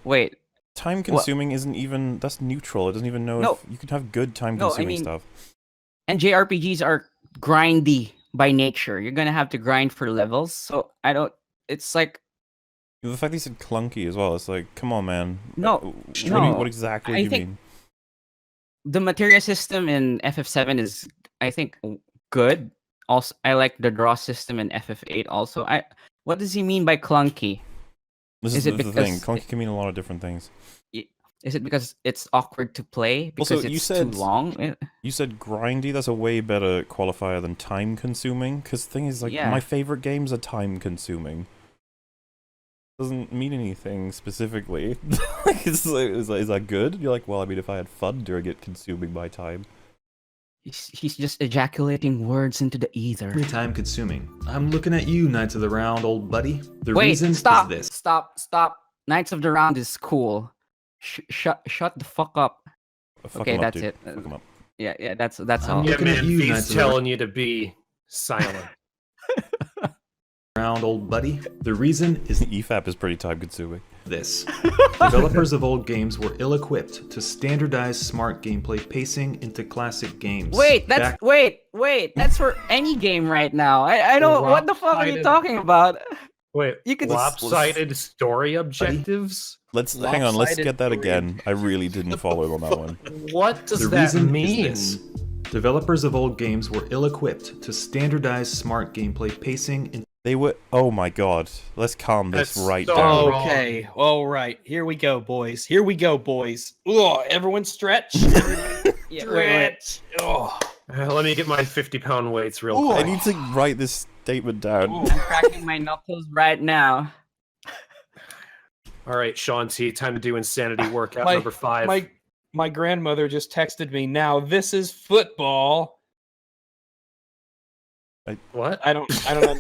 Wait, Time consuming isn't even, that's neutral. It doesn't even know No. if you can have good time No, I consuming mean- stuff. and JRPGs are grindy by nature. You're gonna have to grind for levels. So I don't. It's like The fact that you said clunky as well, it's like, come on, man. No, What exactly do I you think- mean? the materia system in FF7 is, I think, good. Also, I like the draw system in FF8. Also, what does he mean by clunky? This is is it the thing. because Clunky can mean a lot of different things. Is it because it's awkward to play because Also, it's you said- too long? You said grindy. That's a way better qualifier than time consuming. Because the thing is, like, Yeah. my favorite games are time consuming. Doesn't mean anything specifically. Like, is that good? You're like, well, I mean, if I had fun during it, consuming my time. He's just ejaculating words into the ether. time-consuming. I'm looking at you, Knights of the Round, old buddy. The Wait, reason stop, is this. stop. Knights of the Round is cool. Shut the fuck up. Fuck Okay, 'em up, that's dude. it. Fuck 'em up. Yeah, that's all. I'm Yeah, looking at man, you, V's Knights of the telling you to be silent. Round, old buddy. The reason is EFAP is pretty time consuming. this. Developers of old games were ill-equipped to standardize smart gameplay pacing into classic games. Wait, Back- wait. That's for any game right now. I don't. What the fuck are you Lopsided. talking about? Wait, You could- lopsided story objectives? Let's hang on. Let's Lopsided get that story. again. I really didn't follow on that one. What does The that reason mean? is this. Developers of old games were ill-equipped to standardize smart gameplay pacing into They were. Oh my god. Let's calm this That's right so down. wrong. Okay, all right. Here we go, boys. Here we go, boys. Ugh, everyone stretch. Everyone Yeah, wait. stretch. Ugh. Let me get my 50-pound weights real Ooh, I quick. need to write this statement down. Ooh. I'm cracking my knuckles right now. All right, Sean T, time to do insanity workout My- number 5. My grandmother just texted me. Now this is football. What? I don't know.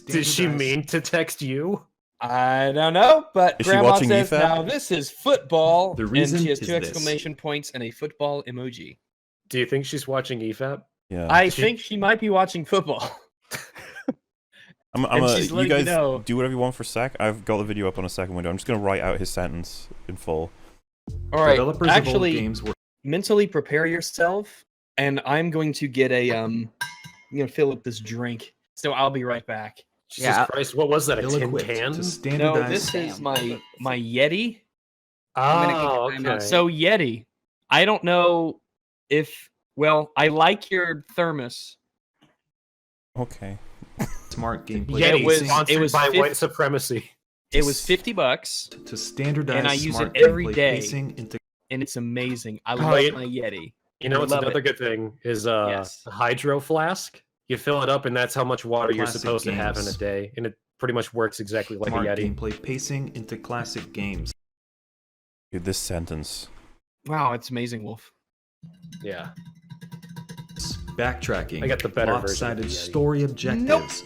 Did she mean to text you? I don't know, but Is she Grandma watching says EFAP? now this is football, The and reason she has is 2 this. exclamation points and a football emoji. Do you think she's watching E EFAP? Yeah. I think she might be watching football. I'm and a, she's you letting me guys know. do whatever you want for a sec. I've got the video up on a second window. I'm just gonna write out his sentence in full. All right, Developers actually, of old games were mentally prepare yourself, and I'm going to get a fill up this drink. So I'll be right back. Jesus Yeah. Christ, what was that, a tin ill-equipped can? to No, standardize this is Damn. my Yeti. I'm gonna Oh, kick your time okay. So Yeti, I don't know if I like your thermos. Okay. smart gameplay Yeti, it was- sponsored it was by fif- white supremacy. It was $50, to standardize And I use smart it every gameplay day. pacing into and it's amazing. I Oh, love yeah. my Yeti. You know I what's love another it. good thing is Yes. a hydro flask. You fill it up, and that's how much water you're Classic supposed to have in a games. day, and it pretty much works exactly like a smart Yeti. gameplay pacing into classic games. Dude, this sentence. Wow, it's amazing, Wolf. Yeah. Backtracking. I got the better version of lopsided the Yeti. story objectives.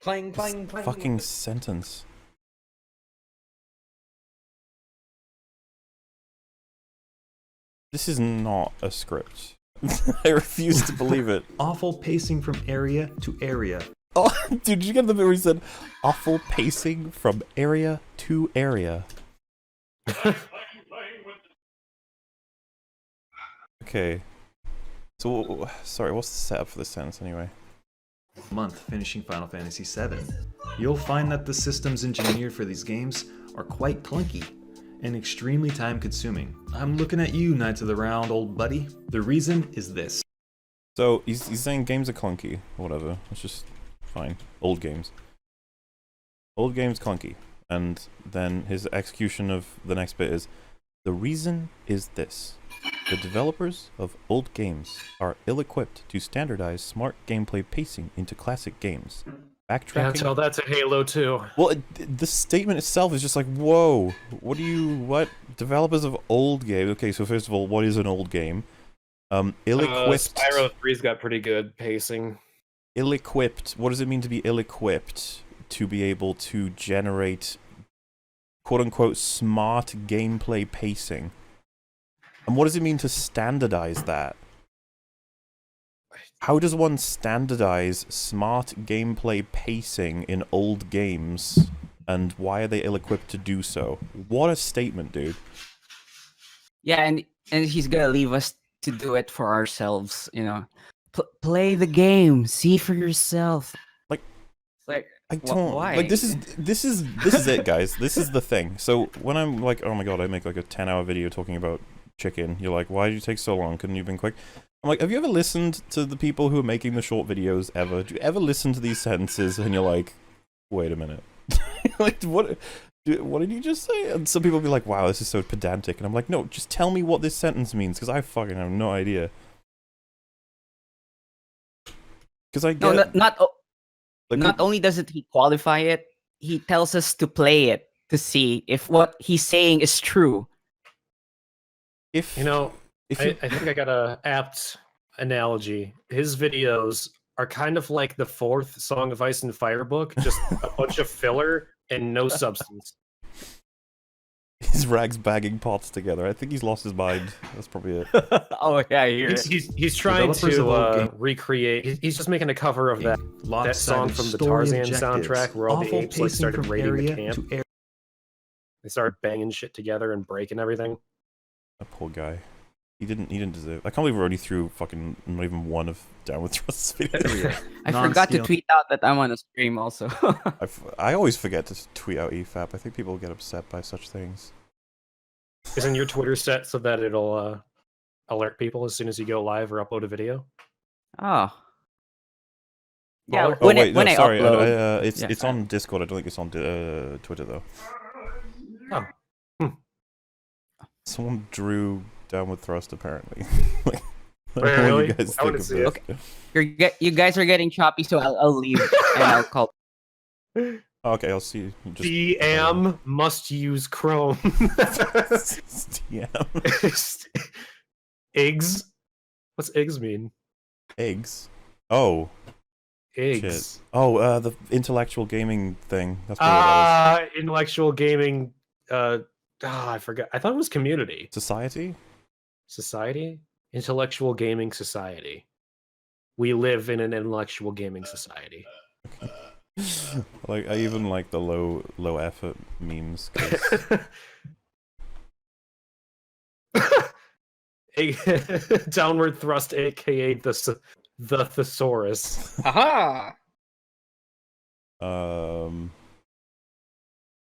Clang, Fucking sentence. This is not a script. I refuse to believe it. Awful pacing from area to area. Oh, dude, did you get the bit where he said awful pacing from area to area? Okay. So, sorry, what's the setup for this sentence anyway? Month finishing Final Fantasy VII. You'll find that the systems engineered for these games are quite clunky and extremely time consuming. I'm looking at you, Knights of the Round, old buddy. The reason is this. So, he's saying games are clunky, or whatever. It's just fine. Old games. Old games clunky. And then his execution of the next bit is, the reason is this. The developers of old games are ill-equipped to standardize smart gameplay pacing into classic games. Yeah, Backtracking. tell that to Halo 2. Well, the statement itself is just like, whoa, what? Developers of old games. Okay, so first of all, what is an old game? Ill-equipped. Spyro 3's got pretty good pacing. Ill-equipped. What does it mean to be ill-equipped? To be able to generate quote-unquote smart gameplay pacing. And what does it mean to standardize that? How does one standardize smart gameplay pacing in old games, and why are they ill-equipped to do so? What a statement, dude. Yeah, and he's gonna leave us to do it for ourselves. You know, play the game, see for yourself. Like I don't why? like this is it, guys. This is the thing. So when I'm like, oh my god, I make like a 10-hour video talking about chicken. You're like, why did you take so long? Couldn't you have been quick? I'm like, have you ever listened to the people who are making the short videos ever? Do you ever listen to these sentences and you're like, wait a minute, like what did you just say? And some people be like, wow, this is so pedantic, and I'm like, no, just tell me what this sentence means, because I fucking have no idea. Because I get not only doesn't he qualify it, he tells us to play it to see if what he's saying is true. if You know, if I you, think I got a apt analogy. His videos are kind of like the 4th Song of Ice and Fire book, just a bunch of filler and no substance. his rags bagging pots together. I think he's lost his mind. That's probably it. Oh yeah, I hear it. He's trying Developers of old to game- recreate. He's just making a cover of that Lopsided song from the story Tarzan objectives, soundtrack where all the awful apes like pacing started from raiding the area camp. to area. They started banging shit together and breaking everything. That poor guy. He didn't deserve. I can't believe we're already through fucking not even one of Downward Thrust's videos. I forgot to Non-scale- tweet out that I'm on a stream also. I always forget to tweet out EFAP. I think people get upset by such things. Isn't your Twitter set so that it'll alert people as soon as you go live or upload a video? Oh. Yeah, Baller? Oh when wait, no, I sorry. upload, It's yeah. it's on Discord. I don't think it's on Twitter though. Oh. Someone drew Downward Thrust apparently. Like, I Wait, don't know what really? you guys I wanna think see of it. this. you guys are getting choppy, so I'll leave and I'll call. Okay, I'll see you. Just DM must use Chrome. yeah. Eggs? What's eggs mean? Eggs. Oh Eggs. shit. Oh, the intellectual gaming thing. That's probably what that Intellectual gaming. I forgot. I thought it was community. is. Society. Society? Intellectual gaming society. We live in an intellectual gaming society. Like I even like the low effort memes. 'Cause Downward Thrust, aka the thesaurus. Aha!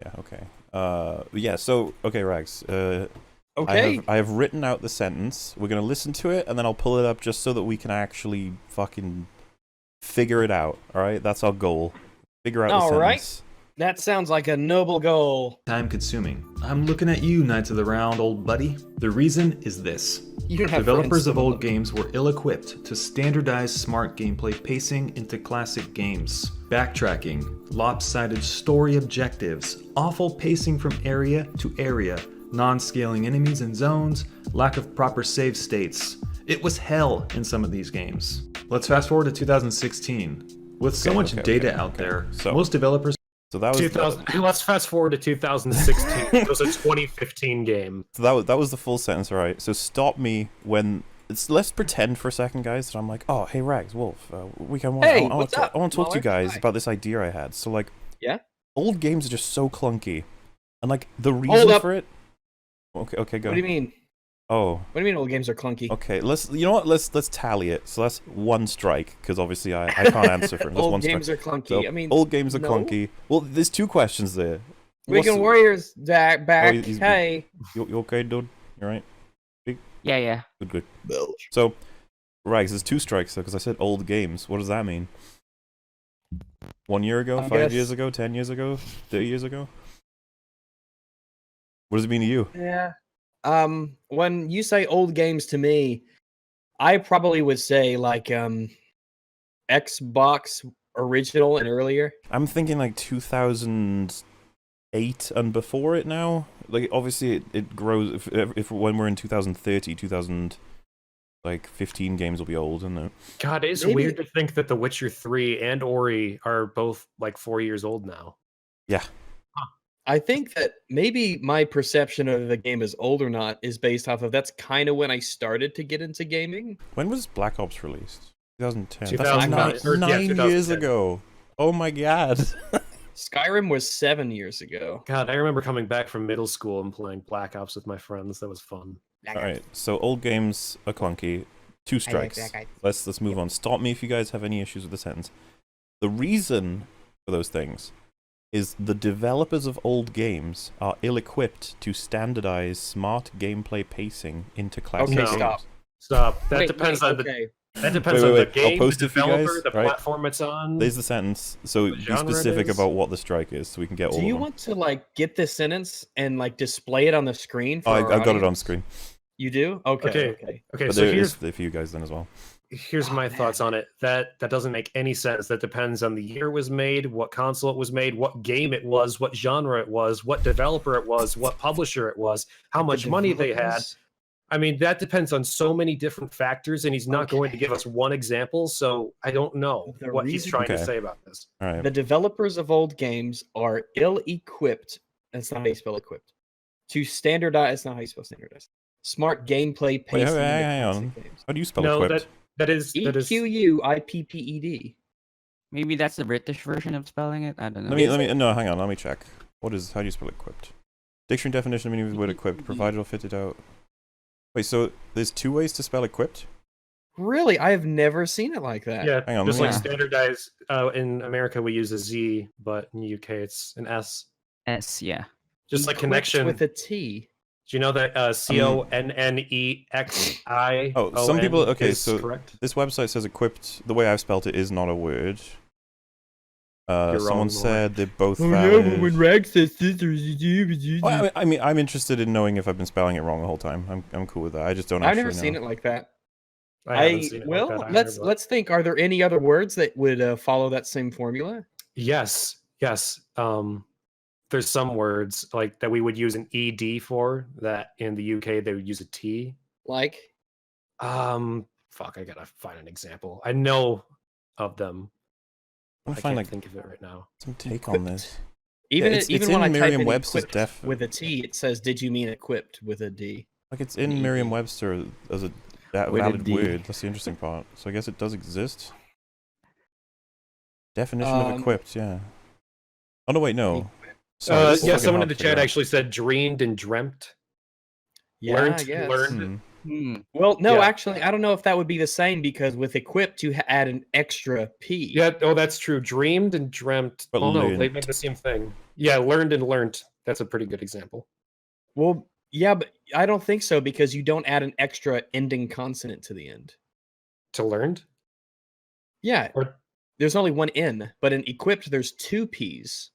Yeah. Okay. Yeah. So okay, Rags. Okay. I have written out the sentence. We're gonna listen to it, and then I'll pull it up just so that we can actually fucking figure it out. All right, that's our goal. Figure out the All right. sentence. That sounds like a noble goal. Time consuming. I'm looking at you, Knights of the Round, old buddy. The reason is this. You don't have Developers friends. of old games were ill-equipped to standardize smart gameplay pacing into classic games. Backtracking, lopsided story objectives, awful pacing from area to area, non-scaling enemies and zones, lack of proper save states. It was hell in some of these games. Let's fast forward to 2016. With so much data out there, So- most developers So that was 2000. Let's fast forward to 2016. It was a 2015 game. so that was the full sentence, all right? So stop me when. Let's pretend for a second, guys, that I'm like, oh, hey, Rags, Wolf, Hey, what's up, I want to talk to you Waller? guys Hi. about this idea I had. So like, Yeah? old games are just so clunky, and like the reason up. for it. Okay, go. What do you mean? Oh, What do you mean old games are clunky? okay. You know what? Let's tally it. So that's one strike because obviously I can't answer for him. That's Old one games strike. are clunky. So, I mean, old games are no. clunky. Well, there's two questions there. Weekend What's- Warriors back. he's- Hey. You okay, dude? You right? Yeah. Good. So, Rags, there's two strikes though, because I said old games. What does that mean? 1 year ago, I 5 guess- years ago, 10 years ago, 30 years ago? What does it mean to you? Yeah. When you say old games to me, I probably would say like Xbox original and earlier. I'm thinking like 2008 and before it now. Like obviously it grows if when we're in 2030, 2015 games will be old, isn't it? God, it's Maybe- weird to think that The Witcher 3 and Ori are both like 4 years old now. Yeah. I think that maybe my perception of the game as old or not is based off of that's kind of when I started to get into gaming. When was Black Ops released? 2010. 2009, That's or, yeah, 9 years 2010. ago. Oh my god. Skyrim was 7 years ago. God, I remember coming back from middle school and playing Black Ops with my friends. That was fun. Alright, so old games are clunky. 2 strikes. Let's move on. Stop me if you guys have any issues with the sentence. The reason for those things is the developers of old games are ill-equipped to standardize smart gameplay pacing into classic Okay, games. Stop. That Wait, depends on the okay. that depends Wait, on wait, the game, I'll post the it for you developer, guys, the right? platform it's on. There's the sentence, so The be genre it specific is. about what the strike is so we can get all Do of you them. want to like get this sentence and like display it on the screen? For Oh, our I've got it on audience? screen. You do? Okay. Okay. Okay, But so there here's is for you guys then as well. here's Oh, my man. thoughts on it. That doesn't make any sense. That depends on the year it was made, what console it was made, what game it was, what genre it was, what developer it was, what publisher it was, how much money they had. Developers? I mean, that depends on so many different factors, and he's not going to Okay. give us one example, so I don't know The what he's reason- trying to Okay. say about this. Alright. The developers of old games are ill-equipped. That's not how you spell equipped. To standardize. That's not how you spell standardize. Smart gameplay Wait, pacing. into hang on. classic games. How do you spell No, equipped? that is EQUIPPED. Maybe that's the British version of spelling it. I don't know. No, hang on, let me check. How do you spell equipped? Dictionary definition of meaning of the word equipped, provided or fitted out. Wait, so there's 2 ways to spell equipped? Really, I have never seen it like that. Yeah, Hang on, just let like me- standardized. In America, we use a Z, but in the UK, it's an S. S, yeah. Just like Equipped connection. with a T. Do you know that CONNEXI? Oh, some people- okay, is so- correct. This website says equipped. The way I've spelt it is not a word. You're wrong, Someone Lauren. said they're both Oh valid. no, but when Rag says scissors, you Well, I mean, I'm interested in knowing if I've been spelling it wrong the whole time. I'm cool with that. I just don't I've actually never know. seen it like that. I haven't seen it like well, that either, let's but- let's think. Are there any other words that would follow that same formula? Yes. There's some words like that we would use an ED for that in the UK they would use a T. Like, Fuck, I gotta find an example. I know of them. I'm I find can't like think of it right now. some take on this. even it's even in when I type in Merriam-Webster's equipped with a T, it says, "Did you mean equipped with a D?" Like it's in ED. Merriam-Webster as a that With a valid D. word. That's the interesting part. So I guess it does exist. Definition of Um, equipped, yeah. Oh no, wait, no. Sorry, this is Yeah, fucking someone hard in the to figure chat out. actually said dreamed and dreamt. Yeah, Learned- I guess. learned- Hmm. Well, no, Yeah. actually, I don't know if that would be the same because with equipped, you add an extra P. Yeah, oh, that's true. Dreamed and dreamt. But Oh no, they learned. mean the same thing. Yeah, learned and learnt. That's a pretty good example. Well, yeah, but I don't think so because you don't add an extra ending consonant to the end. To learned? Yeah, Or there's only one N, but in equipped, there's 2 P's.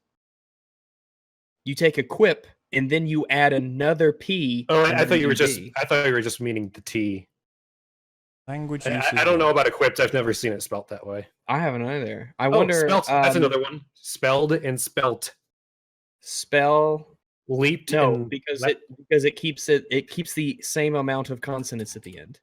You take equip and then you add another P. oh, and I then thought you were just ED. I thought you were just meaning the T. Language I, usage. I don't know about equipped. I've never seen it spelt that way. I haven't either. I Oh, wonder. spelt. That's um, another one. Spelled and spelt. Spell. Leaped. No, and because le- it keeps the same amount of consonants at the end.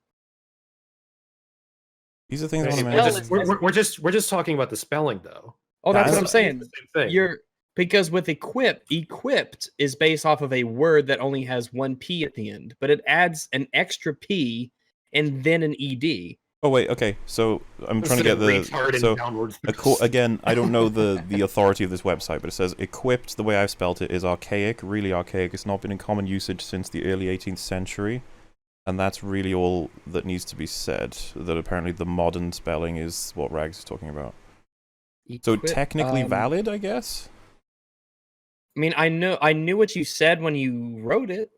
These are things I want to We're mention. just, we're just talking about the spelling though. Oh, that's what I'm That's- saying. It's the same thing. You're because with equipped is based off of a word that only has 1 P at the end, but it adds an extra P and then an ED. Oh wait, okay. So I'm trying to Instead get of the retard and so downward. again. I don't know the authority of this website, but it says equipped. The way I've spelt it is archaic, really archaic. It's not been in common usage since the early 18th century, and that's really all that needs to be said. That apparently the modern spelling is what Rags is talking about. So Equip- technically valid, I guess. I mean, I knew what you said when you wrote it.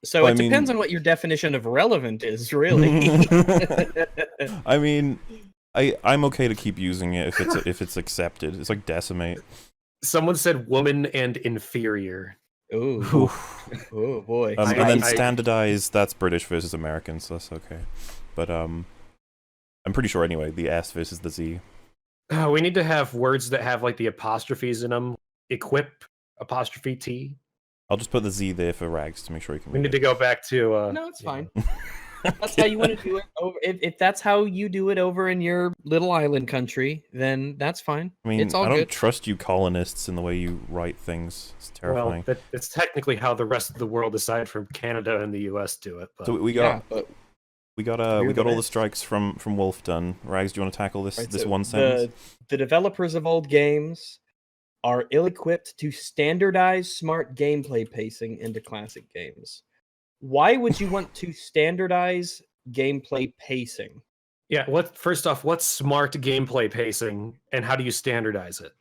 So Well, it I mean- depends on what your definition of relevant is, really. I mean, I'm okay to keep using it if it's accepted. It's like decimate. Someone said woman and inferior. Ooh. Oh boy. And then I- standardized, that's British versus American, so that's okay. But I'm pretty sure anyway, the S versus the Z. We need to have words that have like the apostrophes in them. Equip apostrophe T. I'll just put the Z there for Rags to make sure you can We read need to it. go back to. No, it's fine. That's how you want to do it. Over, if that's how you do it over in your little island country, then that's fine. I mean, it's all I don't good. trust you colonists in the way you write things. It's terrifying. Well, it's technically how the rest of the world, aside from Canada and the U.S., do it. But So we yeah, got but we got we're we the got all the best. strikes from Wolf done. Rags, do you want to tackle this Right, this so one sentence? the developers of old games are ill-equipped to standardize smart gameplay pacing into classic games. Why would you want to standardize gameplay pacing? yeah, first off, what's smart gameplay pacing, and how do you standardize it?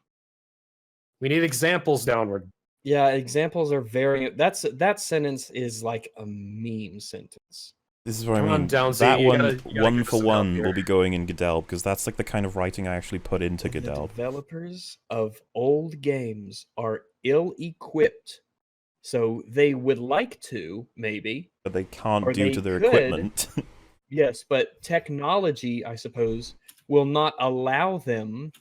We need examples downward. Yeah, examples are very. That sentence is like a meme sentence. This is what Come I on, mean. Downsy, That you one, gotta one give for us some help one, will here. be going in Goodell because that's like the kind of writing I actually put into The Goodell. developers of old games are ill-equipped, so they would like to maybe, But they can't or due they to their could. equipment. Yes, but technology, I suppose, will not allow them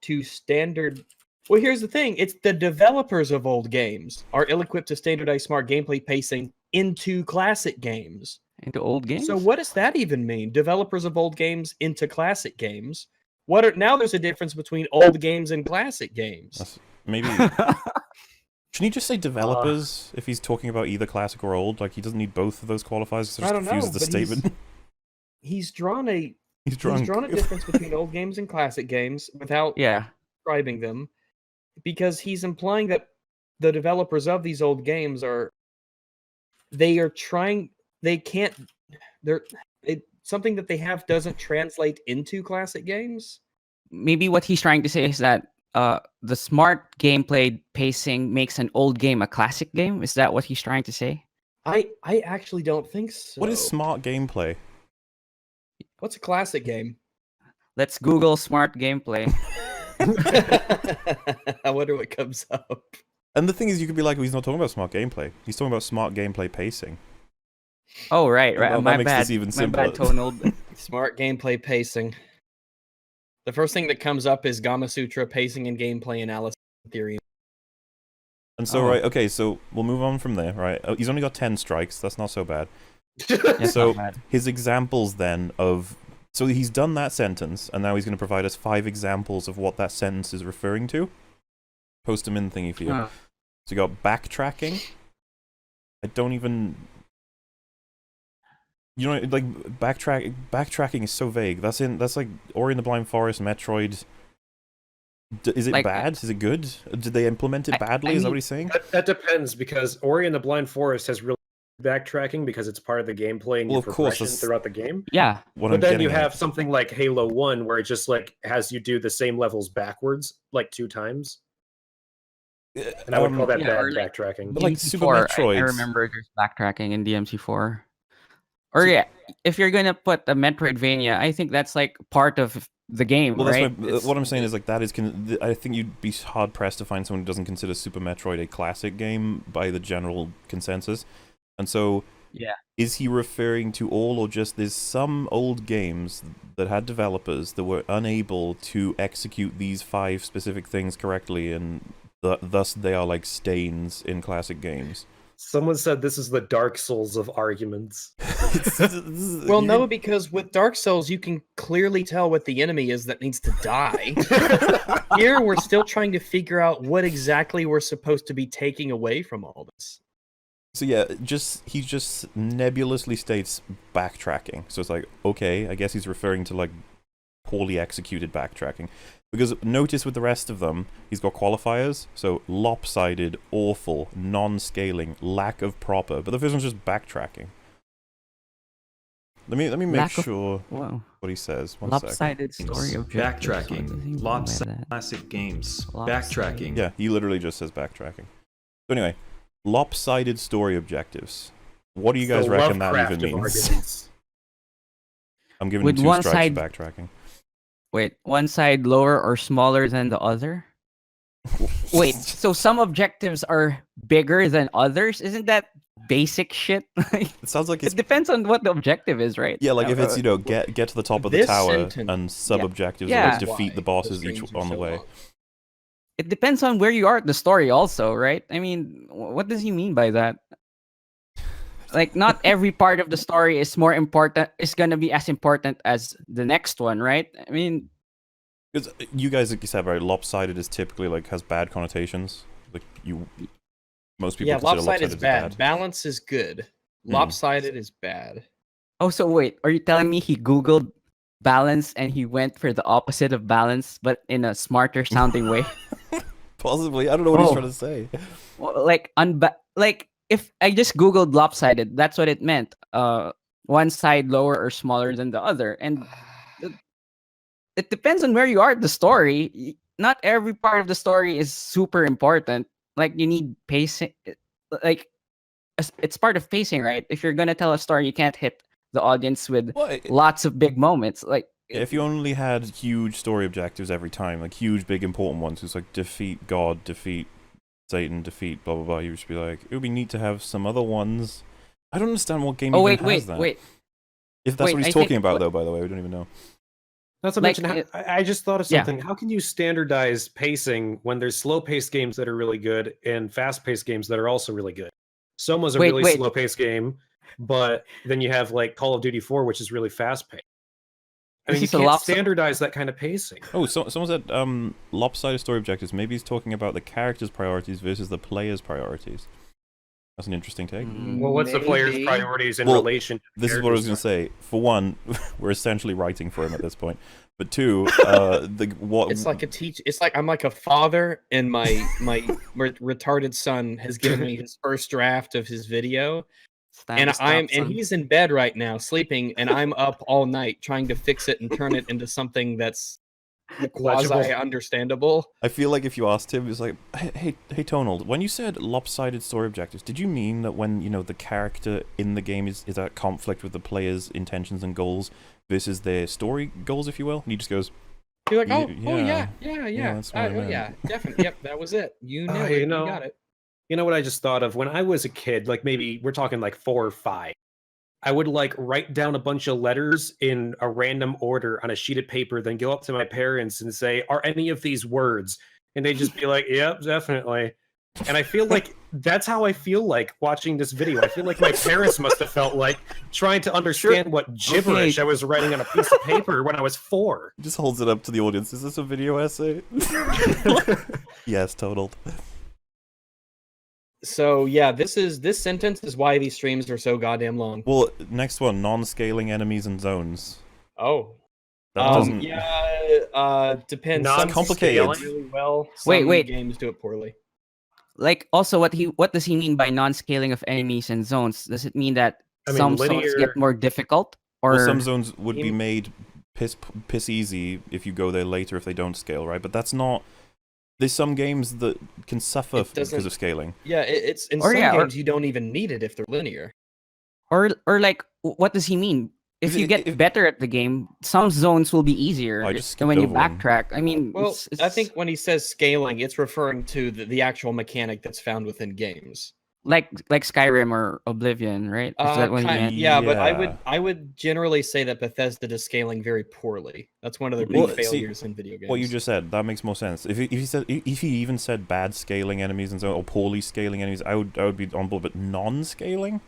to standard. Well, here's the thing: it's the developers of old games are ill-equipped to standardize smart gameplay pacing into classic games. Into old games. So what does that even mean? Developers of old games into classic games. What are now? There's a difference between old games and classic games. That's- maybe shouldn't he just say developers if he's talking about either classic or old? Like he doesn't need both of those qualifiers. So I just don't confuses know, the but statement. He's drawn a He's drunk. he's drawn a difference between old games and classic games without Yeah. describing them, because he's implying that the developers of these old games something that they have doesn't translate into classic games. Maybe what he's trying to say is that the smart gameplay pacing makes an old game a classic game. Is that what he's trying to say? I actually don't think so. What is smart gameplay? What's a classic game? Let's Google smart gameplay. I wonder what comes up. And the thing is, you could be like, well, he's not talking about smart gameplay. He's talking about smart gameplay pacing. Oh right, right. Well, that My makes bad. this even My simpler. bad, tonal. Smart gameplay pacing. The first thing that comes up is Gama Sutra pacing and gameplay analysis theory. And so, Oh. right, okay, so we'll move on from there, right? He's only got 10 strikes. That's not so bad. That's So- not bad. His examples then of... So he's done that sentence, and now he's going to provide us 5 examples of what that sentence is referring to. Post them in thingy for you. Huh. So you got backtracking. I don't even... You know, like, backtracking is so vague. That's like Ori and the Blind Forest, Metroid... is it Like, bad? Is it good? Did they implement it badly? I Is that mean- what he's saying? That depends, because Ori and the Blind Forest has really backtracking because it's part of the gameplay and Well, your of course, progression that's- throughout the game. Yeah. What But I'm then getting you at. have something like Halo 1 where it just like has you do the same levels backwards like 2 times. And I would call that yeah, bad or like- backtracking. But like Super DMC4, I Metroids. remember there's backtracking in DMC4. Or yeah, if you're gonna put a Metroidvania, I think that's like part of the game, Well, right? that's what I'm saying is like that is. I think you'd be hard pressed to find someone who doesn't consider Super Metroid a classic game by the general consensus. And so, Yeah. is he referring to all or just there's some old games that had developers that were unable to execute these 5 specific things correctly, and thus they are like stains in classic games? Someone said this is the Dark Souls of arguments. Well, no, because with Dark Souls, you can clearly tell what the enemy is that needs to die. Here, we're still trying to figure out what exactly we're supposed to be taking away from all this. So yeah, he just nebulously states backtracking. So it's like, okay, I guess he's referring to like poorly executed backtracking. Because notice with the rest of them, he's got qualifiers. So lopsided, awful, non-scaling, lack of proper. But the first one's just backtracking. Let me make Lack of- sure Wow. what he says. One sec. Lopsided story objectives. What does he Backtracking. mean by Lots of that? classic games. Lopsided. Backtracking. Yeah, he literally just says backtracking. So anyway, lopsided story objectives. What do you guys The reckon that Lovecraft even of means? arguments. I'm giving With him 2 one strikes side- for backtracking. Wait, one side lower or smaller than the other? Wait, so some objectives are bigger than others? Isn't that basic shit? It sounds like it's It depends on what the objective is, right? yeah, like if it's get to the top of the This tower sentence- and sub objectives Yeah. like defeat the bosses each streams are on the so way. long. It depends on where you are at the story also, right? I mean, what does he mean by that? Like not every part of the story is more important. Is gonna be as important as the next one, right? I mean, Because you guys, like you said, right, lopsided is typically like has bad connotations. Like most people Yeah, consider lopsided is as bad. Balance is good. Lopsided is bad. oh, so wait, are you telling me he Googled balance and he went for the opposite of balance, but in a smarter sounding way? Possibly, I don't know what he's Oh. trying to say. Well, like if I just Googled lopsided, that's what it meant. One side lower or smaller than the other, and it depends on where you are at the story. Not every part of the story is super important. Like you need pacing. Like it's part of pacing, right? If you're gonna tell a story, you can't hit the audience with Well, lots of big moments. Like if you only had huge story objectives every time, like huge, big, important ones, it's like defeat God, defeat Satan, defeat blah blah blah, you would just be like, it would be neat to have some other ones. I don't understand what game even has that. wait. If that's Wait, what he's I talking think- about, though, by the way, we don't even know. Not to Like, mention, I just thought of yeah. something. How can you standardize pacing when there's slow-paced games that are really good and fast-paced games that are also really good? Soma's a Wait, really wait. slow-paced game, but then you have like Call of Duty 4, which is really fast-paced. I This mean, you is a can't lopsided- standardize that kind of pacing. Oh, someone said lopsided story objectives. Maybe he's talking about the character's priorities versus the player's priorities. That's an interesting take. Well, what's the player's Maybe. priorities in Well, relation to This is what I was going character's to say. For one, we're essentially writing for him at this point. But two, what It's like It's like I'm like a father, and my retarded son has given me his first draft of his video, and he's in bed right now sleeping, and I'm up all night trying to fix it and turn it into something that's quasi understandable. I feel like if you asked him, it's like, hey, Tonald, when you said lopsided story objectives, did you mean that when, you know, the character in the game is at conflict with the player's intentions and goals versus their story goals, if you will? And he just goes, You're like, Yeah, yeah, that's what I meant. yeah, definitely, yep, that was it. You knew it, you you know, got it. You know what I just thought of? When I was a kid, like maybe we're talking like 4 or 5, I would like write down a bunch of letters in a random order on a sheet of paper, then go up to my parents and say, "Are any of these words?" And they'd just be like, "Yep, definitely." And I feel like that's how I feel like watching this video. I feel like my parents must have felt like trying to understand what gibberish I was writing on a piece of paper when I was 4. He just holds it up to the audience. Is this a video essay? Yes, totaled. So yeah, this sentence is why these streams are so goddamn long. Well, next one, non-scaling enemies and zones. Oh. That doesn't... Depends. Not Some complicated. scale really well. Some Wait. games do it poorly. like also what does he mean by non-scaling of enemies and zones? Does it mean that I mean, some zones linear- get more difficult, or Well, some zones would be In- made piss easy if you go there later if they don't scale, right? But that's not... There's some games that can suffer It because doesn't- of scaling. Yeah, it's in Or some yeah, or- games you don't even need it if they're linear. or like what does he mean? If you get better at the game, some zones will be easier I just than when you skipped over one. backtrack. I mean, Well, it's, I think when he says scaling, it's referring to the actual mechanic that's found within games. like Skyrim or Oblivion, right? Is that what he meant? Yeah, but Yeah. I would generally say that Bethesda does scaling very poorly. That's one of their big Well, see, failures in video games. What you just said, that makes more sense. If he even said bad scaling enemies and so or poorly scaling enemies, I would be on board. But non-scaling,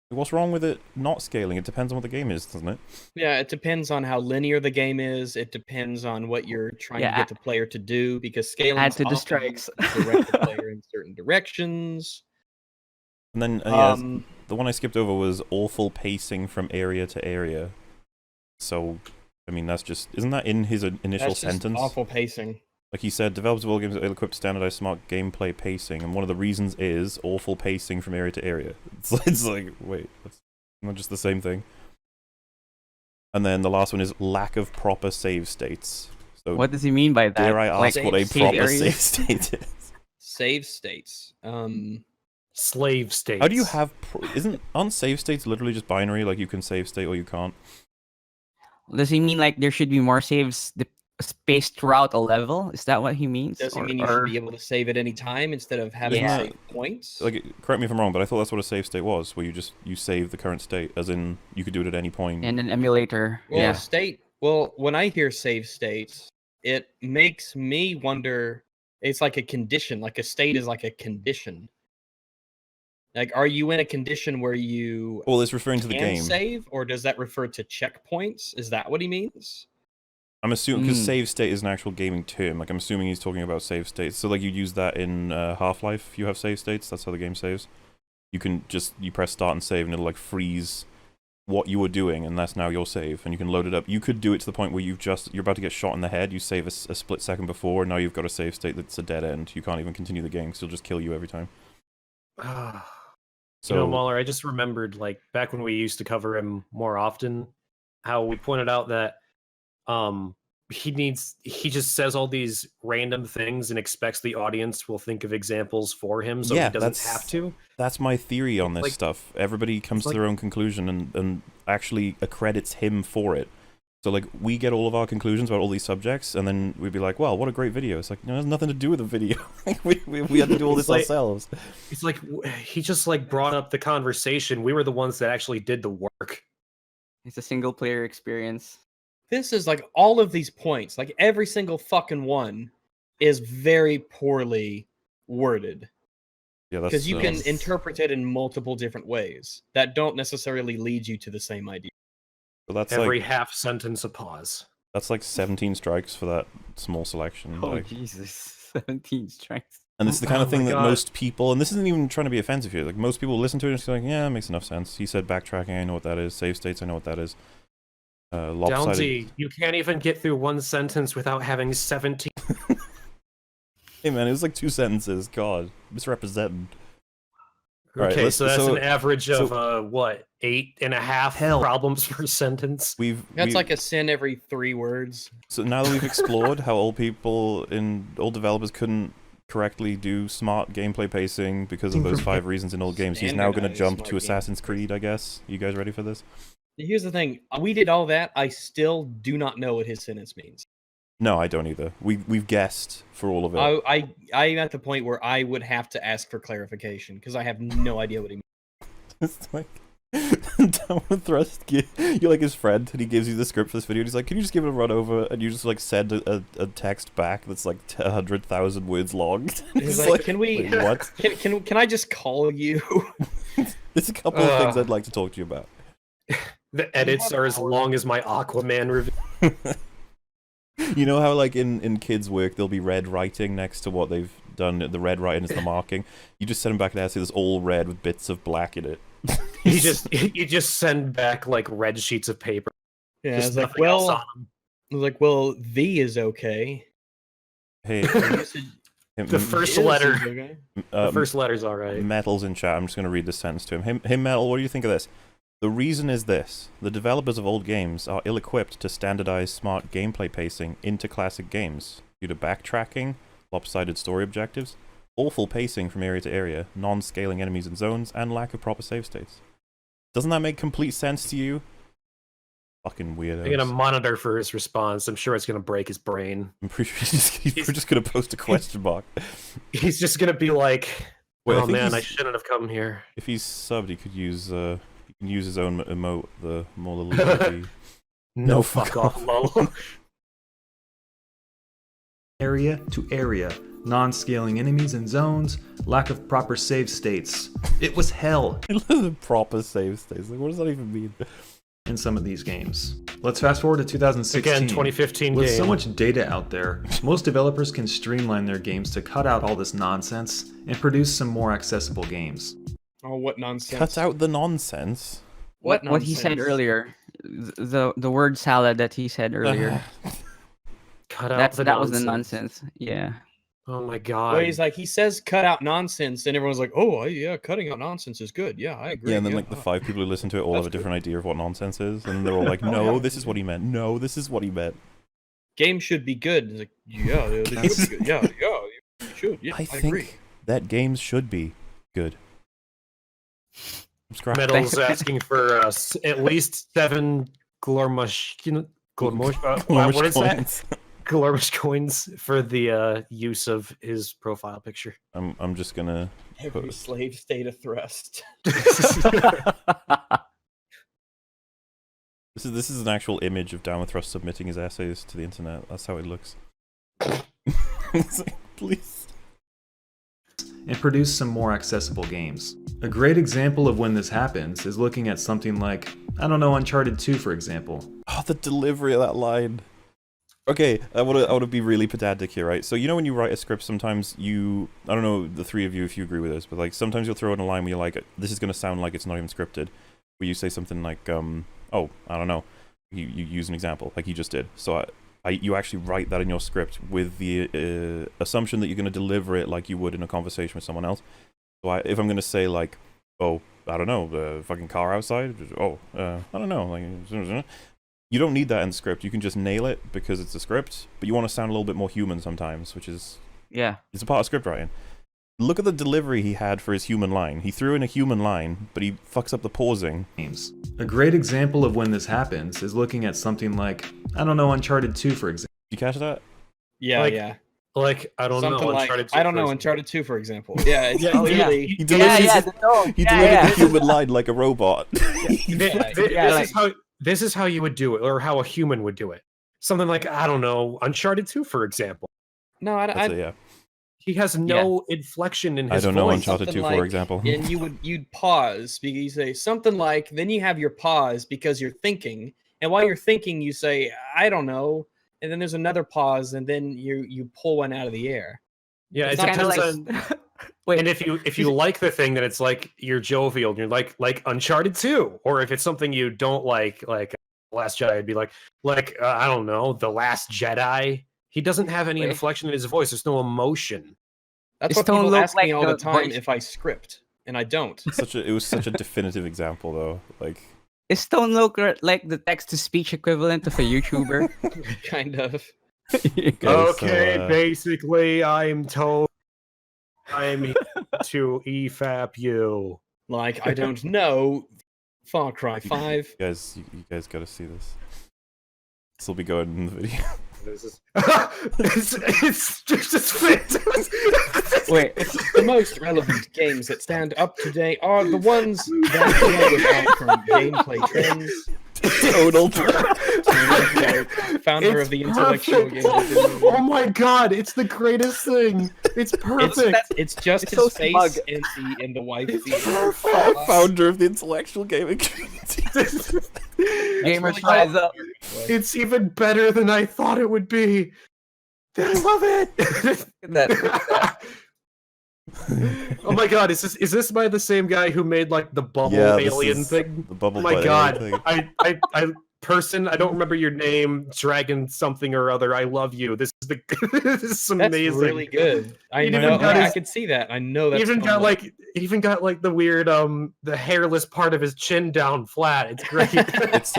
what's wrong with it? Not scaling. It depends on what the game is, doesn't it? Yeah, it depends on how linear the game is. It depends on what you're trying to get the player to do, because scaling Add to the strikes. direct the player in certain directions. And then the one I skipped over was awful pacing from area to area. So, I mean, that's just isn't that in his initial That's just sentence? awful pacing. Like he said, developers of all games are ill-equipped to standardize smart gameplay pacing, and one of the reasons is awful pacing from area to area. It's like, wait, that's not just the same thing. And then the last one is lack of proper save states. So, What does he mean by that? dare I ask Like, what a save proper areas? save state is? Save states. Slave states. How do you have... aren't save states literally just binary, like you can save state or you can't? Does he mean like there should be more saves spaced throughout a level? Is that what he means? Does it Or- mean you or- should be able to save at any time instead of having Yeah. save points? Like, correct me if I'm wrong, but I thought that's what a save state was, where you save the current state, as in you could do it at any point. in an emulator? Well, Yeah. Well, when I hear save states, it makes me wonder. It's like a condition. Like a state is like a condition. Like, are you in a condition where you Well, it's referring to the can game. save, or does that refer to checkpoints? Is that what he means? I'm assuming because Mm. save state is an actual gaming term. Like I'm assuming he's talking about save states. So like you use that in Half-Life. You have save states. That's how the game saves. You can just you press start and save, and it'll like freeze what you were doing, and that's now your save, and you can load it up. You could do it to the point where you're about to get shot in the head. You save a split second before, and now you've got a save state that's a dead end. You can't even continue the game because it'll just kill you every time. So You know, Mahler, I just remembered, like, back when we used to cover him more often, how we pointed out that he just says all these random things and expects the audience will think of examples for him, so Yeah, he doesn't have to. that's my theory on this Like- stuff. Everybody comes to like- their own conclusion and actually accredits him for it. So like we get all of our conclusions about all these subjects, and then we'd be like, "Wow, what a great video!" It's like, no, it has nothing to do with the video. we had to do all this It's like- ourselves. It's like he just like brought up the conversation. We were the ones that actually did the work. It's a single player experience. This is like all of these points, like every single fucking one is very poorly worded. Yeah, that's Because you can um, interpret it in multiple different ways that don't necessarily lead you to the same idea. but that's Every like half sentence a pause. that's like 17 strikes for that small selection. Oh like- Jesus, 17 strikes. And it's the kind Oh of thing my that God. most people, and this isn't even trying to be offensive here, like most people listen to it and just like, yeah, it makes enough sense. He said backtracking, I know what that is. Save states, I know what that is. Lopsided. Downsy, you can't even get through one sentence without having 17. Hey man, it was like 2 sentences. God, misrepresented. Alright, Okay, so that's an average so- of what, 8.5 Hell. problems per sentence. That's like a sin every 3 words. So now that we've explored how old people in old developers couldn't correctly do smart gameplay pacing because of those 5 reasons in old games, he's now going to Standardized jump smart to Assassin's Creed, I guess. You guys ready for this? Here's the thing: we did all that. I still do not know what his sentence means. No, I don't either. We've guessed for all of it. I'm at the point where I would have to ask for clarification because I have no idea what he means. It's like down with thrust. You're like his friend, and he gives you the script for this video. And he's like, "Can you just give it a run over?" And you just like send a text back that's like 100,000 words long. He's It's like, "Can we? wait, what? Can I just call you?" There's a couple of things I'd like to talk to you about. The edits are as long as my Aquaman review. You know how like in kids' work there'll be red writing next to what they've done. The red writing is the marking. You just send them back an essay that's all red with bits of black in it. You just send back like red sheets of paper. Yeah, Just it's like, nothing else well, on 'em. I was like, well, the is okay. Hey, The first Is letter. is okay. The first letter's alright. Metal's in chat. I'm just going to read this sentence to him. Hey, Metal, what do you think of this? The reason is this. The developers of old games are ill-equipped to standardize smart gameplay pacing into classic games due to backtracking, lopsided story objectives, awful pacing from area to area, non-scaling enemies and zones, and lack of proper save states. Doesn't that make complete sense to you? Fucking weirdos. I'm gonna monitor for his response. I'm sure it's gonna break his brain. I'm pretty sure he's just going to post a question mark. He's just gonna be like, Wait, I "Oh think man, I he's- shouldn't have come here." If he's subbed, he could use he can use his own emote, the more the No, fuck off, lol. Area to area, non-scaling enemies and zones, lack of proper save states. It was hell the proper save states. Like, what does that even mean? in some of these games. Let's fast forward to 2016. Again, 2015 With game. so much data out there, most developers can streamline their games to cut out all this nonsense and produce some more accessible games. Oh, what nonsense! Cut out the nonsense. What What he said nonsense? earlier, the word salad that he said earlier. Cut out the that was the nonsense. nonsense. Yeah. Oh my god. Well, he's like, he says, "Cut out nonsense," and everyone's like, "Oh, yeah, cutting out nonsense is good. Yeah, I agree." Yeah, and then like the 5 people who listen to it all have a That's good. different idea of what nonsense is, and they're all like, "No, this is what he meant. No, this is what he meant." Game should be good. It's like, yeah, they should be good. Yeah, you should. Yeah, I I think agree. that games should be good. Subscribe. Metal's asking for at least 7 Glormush. What is that? Coins. Glormush coins for the use of his profile picture. I'm just gonna. Every slave state of thrust. This is an actual image of Down with Thrust submitting his essays to the internet. That's how it looks. It's like, please. and produce some more accessible games. A great example of when this happens is looking at something like, I don't know, Uncharted 2 for example. Oh, the delivery of that line. Okay, I want to be really pedantic here, right? So you know when you write a script, sometimes you, I don't know the three of you if you agree with this, but like sometimes you'll throw in a line where you're like, this is going to sound like it's not even scripted, where you say something like, oh, I don't know, you use an example like you just did. So you actually write that in your script with the assumption that you're going to deliver it like you would in a conversation with someone else. So if I'm going to say like, oh, I don't know, the fucking car outside, oh, I don't know, like, you don't need that in the script. You can just nail it because it's a script, but you want to sound a little bit more human sometimes, which is, it's a part of script writing. Look at the delivery he had for his human line. He threw in a human line, but he fucks up the pausing. A great example of when this happens is looking at something like, I don't know, Uncharted 2 for example. You catch that? Yeah, yeah. Like, I don't Something know, like, Uncharted 2. I don't know, Uncharted 2, for example. Yeah, it's Yeah, really... He delivered the human line like a robot. This is how you would do it, or how a human would do it. Something like, I don't know, Uncharted 2, for example. No, Yeah. He has no inflection in his I don't know voice. Uncharted 2, Something for like- example. And you'd pause because you say something like, then you have your pause because you're thinking, and while you're thinking, you say, I don't know, and then there's another pause, and then you pull one out of the air. Yeah, It's it not depends like- on. And if you like the thing, then it's like you're jovial. You're like Uncharted 2, or if it's something you don't like Last Jedi, I'd be like I don't know, The Last Jedi. He doesn't have any inflection in his voice. There's no emotion. That's His what tone people look ask me like all the the time voice. if I script, and I don't. It was such a definitive example, though. Like, Is Stone look like the text-to-speech equivalent of a YouTuber? Kind of. Okay, basically, I'm told I'm here to EFAP you. Like, I don't know, Far Cry 5. you guys got to see this. This will be going in the video. This is it's just fantastic. Wait, The most relevant games that stand up to date are the ones that deal with from gameplay trends. Total. Founder of the intellectual game. Oh my god, it's the greatest thing. It's perfect. It's just It's his so face smug. and the wife. Founder of the intellectual gaming community. gamers rise up. It's even better than I thought it would be. I love it. Oh my god, is this by the same guy who made like the bubble alien thing? The bubble Oh my butt god, alien thing. I I don't remember your name, Dragon something or other. I love you. This is amazing. That's really good. I He know. even got I his- could see that. I know that's Even got like the weird the hairless part of his chin down flat. It's great. It's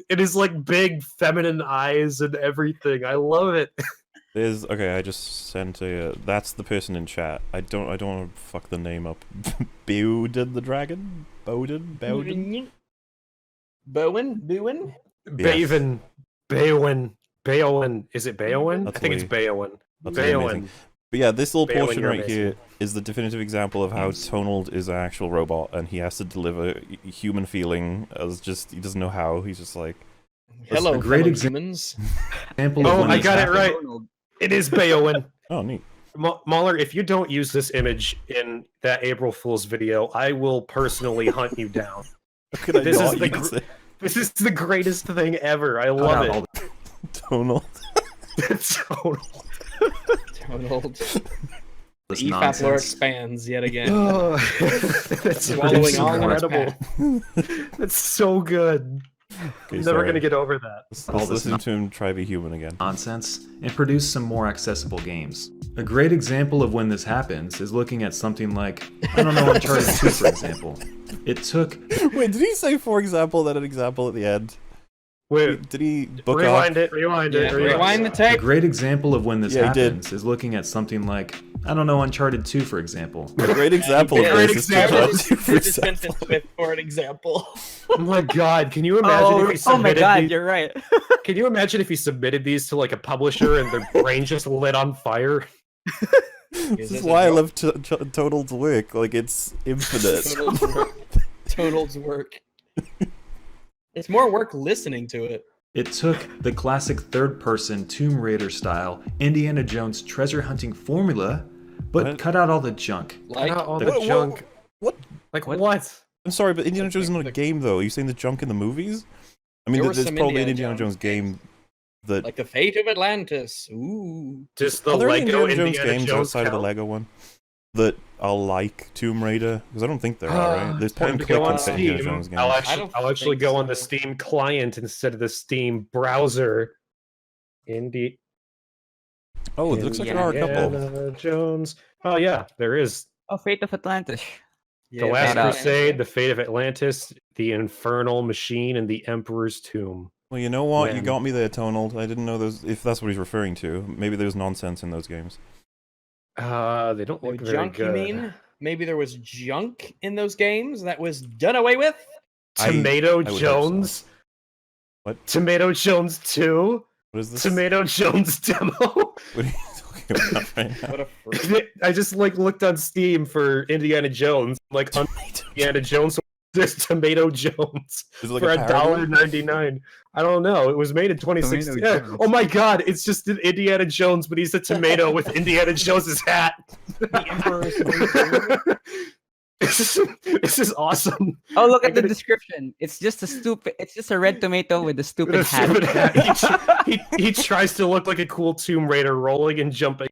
It is like big feminine eyes and everything. I love it. There's I just sent that's the person in chat. I don't want to fuck the name up. Bowden the dragon? Bowden? Bowen. Baven. Baowen. Is it Baowen? That's I think it's Lee. Baowen. That's really Baowen. amazing. But yeah, this little Baowen, portion you're right amazing. here is the definitive example of how Tonald is an actual robot, and he has to deliver human feeling as just he doesn't know how. He's just like, Hello, a great fellow humans. Example of Oh, when I this got it happened. right. It is Baowen. oh neat. Mahler, if you don't use this image in that April Fool's video, I will personally hunt you down. How could I This not is the use it? This is the greatest thing ever. I love All it. Tonal. Total. Tonald. The this EFAP lore nonsense. expands yet again. Oh, that's Swallowing all in its incredible. That's so good. Okay, I'm never sorry. gonna get over that. Let's All this listen to him try to be human again. Nonsense and produce some more accessible games. A great example of when this happens is looking at something like, I don't know, Uncharted 2 for example. It took Wait, did he say for example then an example at the end? Wait, Did he book rewind up? it. Rewind Yeah, it. rewind the a tape. great example of when this Yeah, he did. happens is looking at something like, I don't know, Uncharted 2 for example. A great example Yeah, of great this is example. Uncharted 2 for This example. sentence with for an example. Oh my god! Can you imagine if he Oh my submitted god, these? you're right. Can you imagine if he submitted these to like a publisher and their brain just lit on fire? This is why I love Tonal's work. Like, it's infinite. Tonald's work. It's more work listening to it. It took the classic third-person Tomb Raider style Indiana Jones treasure hunting formula, but What? cut out all the junk. Like, Not all the- the junk. What? Like What? what? I'm sorry, but Indiana Jones is not a the- game, though. Are you saying the junk in the movies? I mean, There were there's some probably an Indiana Indiana Jones Jones game that. like the fate of Atlantis. Ooh. Just the Are there any Lego Indiana Jones games Jones outside of the count? Lego one that are like Tomb Raider? Because I don't think there are, right? There's point Time and to go click on in set Indiana Steam. Jones games. I'll actually think go on the so. Steam client instead of the Steam browser. Indeed. Oh, it looks like there are a couple. Indiana Jones. Oh yeah, there is. Oh, Fate of Atlantis. The Last that out. Crusade, The Fate of Atlantis, The Infernal Machine, and The Emperor's Tomb. Well, you know what? You When- got me there, Tonal. I didn't know those. If that's what he's referring to, maybe there's nonsense in those games. They don't Oh, look very junk, good. you mean? Maybe there was junk in those games that was done away with? Tomato I would hope so. Jones. What? Tomato Jones 2. What is this? Tomato Jones demo. What are you talking about right now? What a freak. I just looked on Steam for Indiana Jones, Indiana Jones. There's Tomato Jones Is it like for a parody? $1.99. I don't know. It was made in 2016. Tomato Jones. Oh my god! It's just an Indiana Jones, but he's a tomato with Indiana Jones's hat. The Emperor's This is awesome. Oh, look I'm at the gonna- description. It's just a red tomato with a With stupid a hat. stupid hat. He tries to look like a cool Tomb Raider, rolling and jumping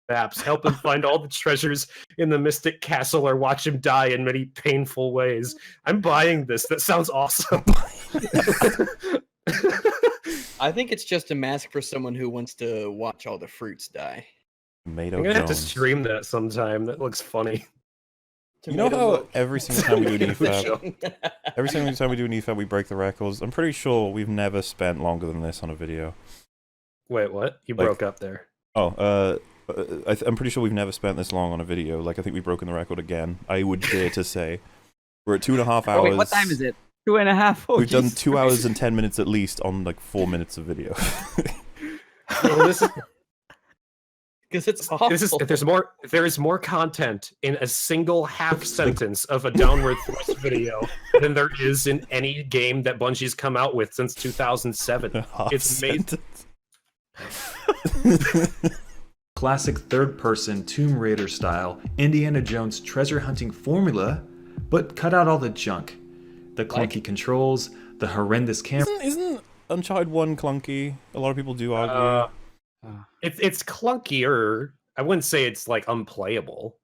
maps, help him find all the treasures in the Mystic Castle, or watch him die in many painful ways. I'm buying this. That sounds awesome. I think it's just a mask for someone who wants to watch all the fruits die. Tomato I'm gonna have to Jones. stream that sometime. That looks funny. You know Tomato how milk. every single time we do an Tomato EFAP, every single time we do an EFAP, we break the records. I'm pretty sure we've never spent longer than this on a video. Wait, what? You Like- broke up there. Oh, I'm pretty sure we've never spent this long on a video. Like, I think we've broken the record again. I would dare to say we're at 2.5 hours. Oh, wait, what time is it? 2.5. Oh, We've done Jesus 2 Christ. hours and 10 minutes at least on like 4 minutes of video. Well, this is, Because it's awful. there is more content in a single half sentence of a downward thrust video than there is in any game that Bungie's come out with since 2007. Half It's made- sentence. Classic third-person Tomb Raider style Indiana Jones treasure hunting formula, but cut out all the junk. The clunky controls, the horrendous camera. Isn't Uncharted 1 clunky? A lot of people do argue. It's clunkier. I wouldn't say it's like unplayable.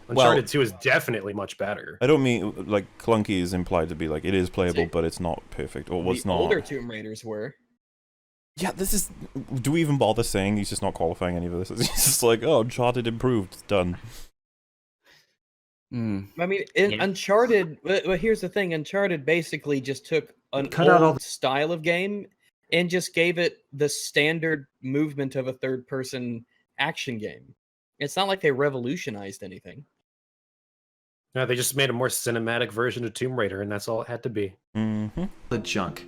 Well- Uncharted 2 is definitely much better. I don't mean like clunky is implied to be like it is playable, See, but it's not perfect or was the not. older Tomb Raiders were. Yeah, this is. Do we even bother saying he's just not qualifying any of this? He's just like, oh, Uncharted improved, it's done. Mm. I mean, in Yeah. Uncharted. Well, here's the thing: Uncharted basically just took an Cut out all old the- style of game and just gave it the standard movement of a third-person action game. It's not like they revolutionized anything. No, they just made a more cinematic version of Tomb Raider, and that's all it had to be. Mm-hmm. The junk,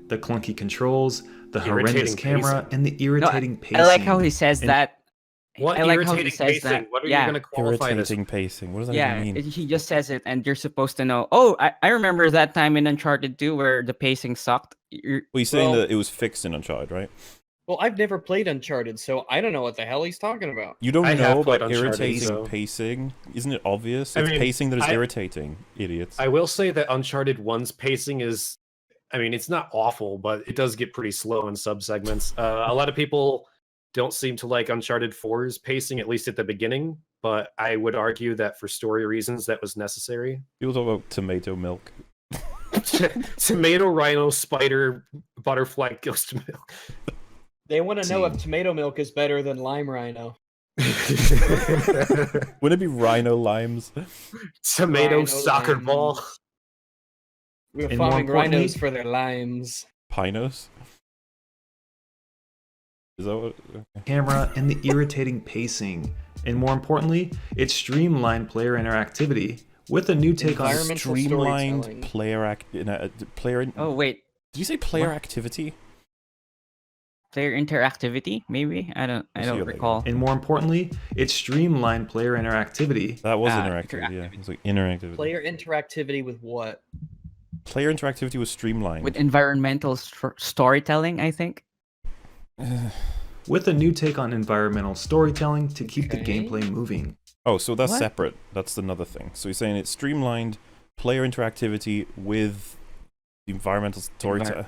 the clunky controls, the Irritating horrendous camera, pacing. and the irritating pacing. I like how he says And- that. What I like how he irritating says pacing? that. What are Yeah. you going to qualify this? Irritating pacing. What does that Yeah, even mean? he just says it, and you're supposed to know. Oh, I remember that time in Uncharted 2 where the pacing sucked. Well, he's saying Well- that it was fixed in Uncharted, right? Well, I've never played Uncharted, so I don't know what the hell he's talking about. You don't I have know played about Uncharted, irritating so- pacing? Isn't it obvious? I It's mean, pacing that is I- irritating, idiots. I will say that Uncharted 1's pacing is, I mean, it's not awful, but it does get pretty slow in subsegments. A lot of people don't seem to like Uncharted 4's pacing, at least at the beginning, but I would argue that for story reasons that was necessary. People talk about tomato milk. Tomato, rhino, spider, butterfly, ghost milk. They want to know if See. tomato milk is better than lime rhino. Wouldn't it be rhino limes? Tomato Rhino soccer limes. ball. We're And more farming importantly- rhinos for their limes. Pinos? Is that what? Okay. camera, and the irritating pacing. And more importantly, its streamlined player interactivity with a new take on Environmental Streamlined storytelling. player. Oh wait, Did you say player What? activity? player interactivity? Maybe I don't Let's see what they recall. and more importantly, its streamlined player interactivity. That was Ah, interactive. Yeah, interactivity. it was like interactivity. Player interactivity with what? Player interactivity was streamlined. With environmental storytelling, I think. with a new take on environmental storytelling to keep the Okay. gameplay moving. Oh, so that's What? separate. That's another thing. So you're saying it's streamlined player interactivity with the environmental storytelling.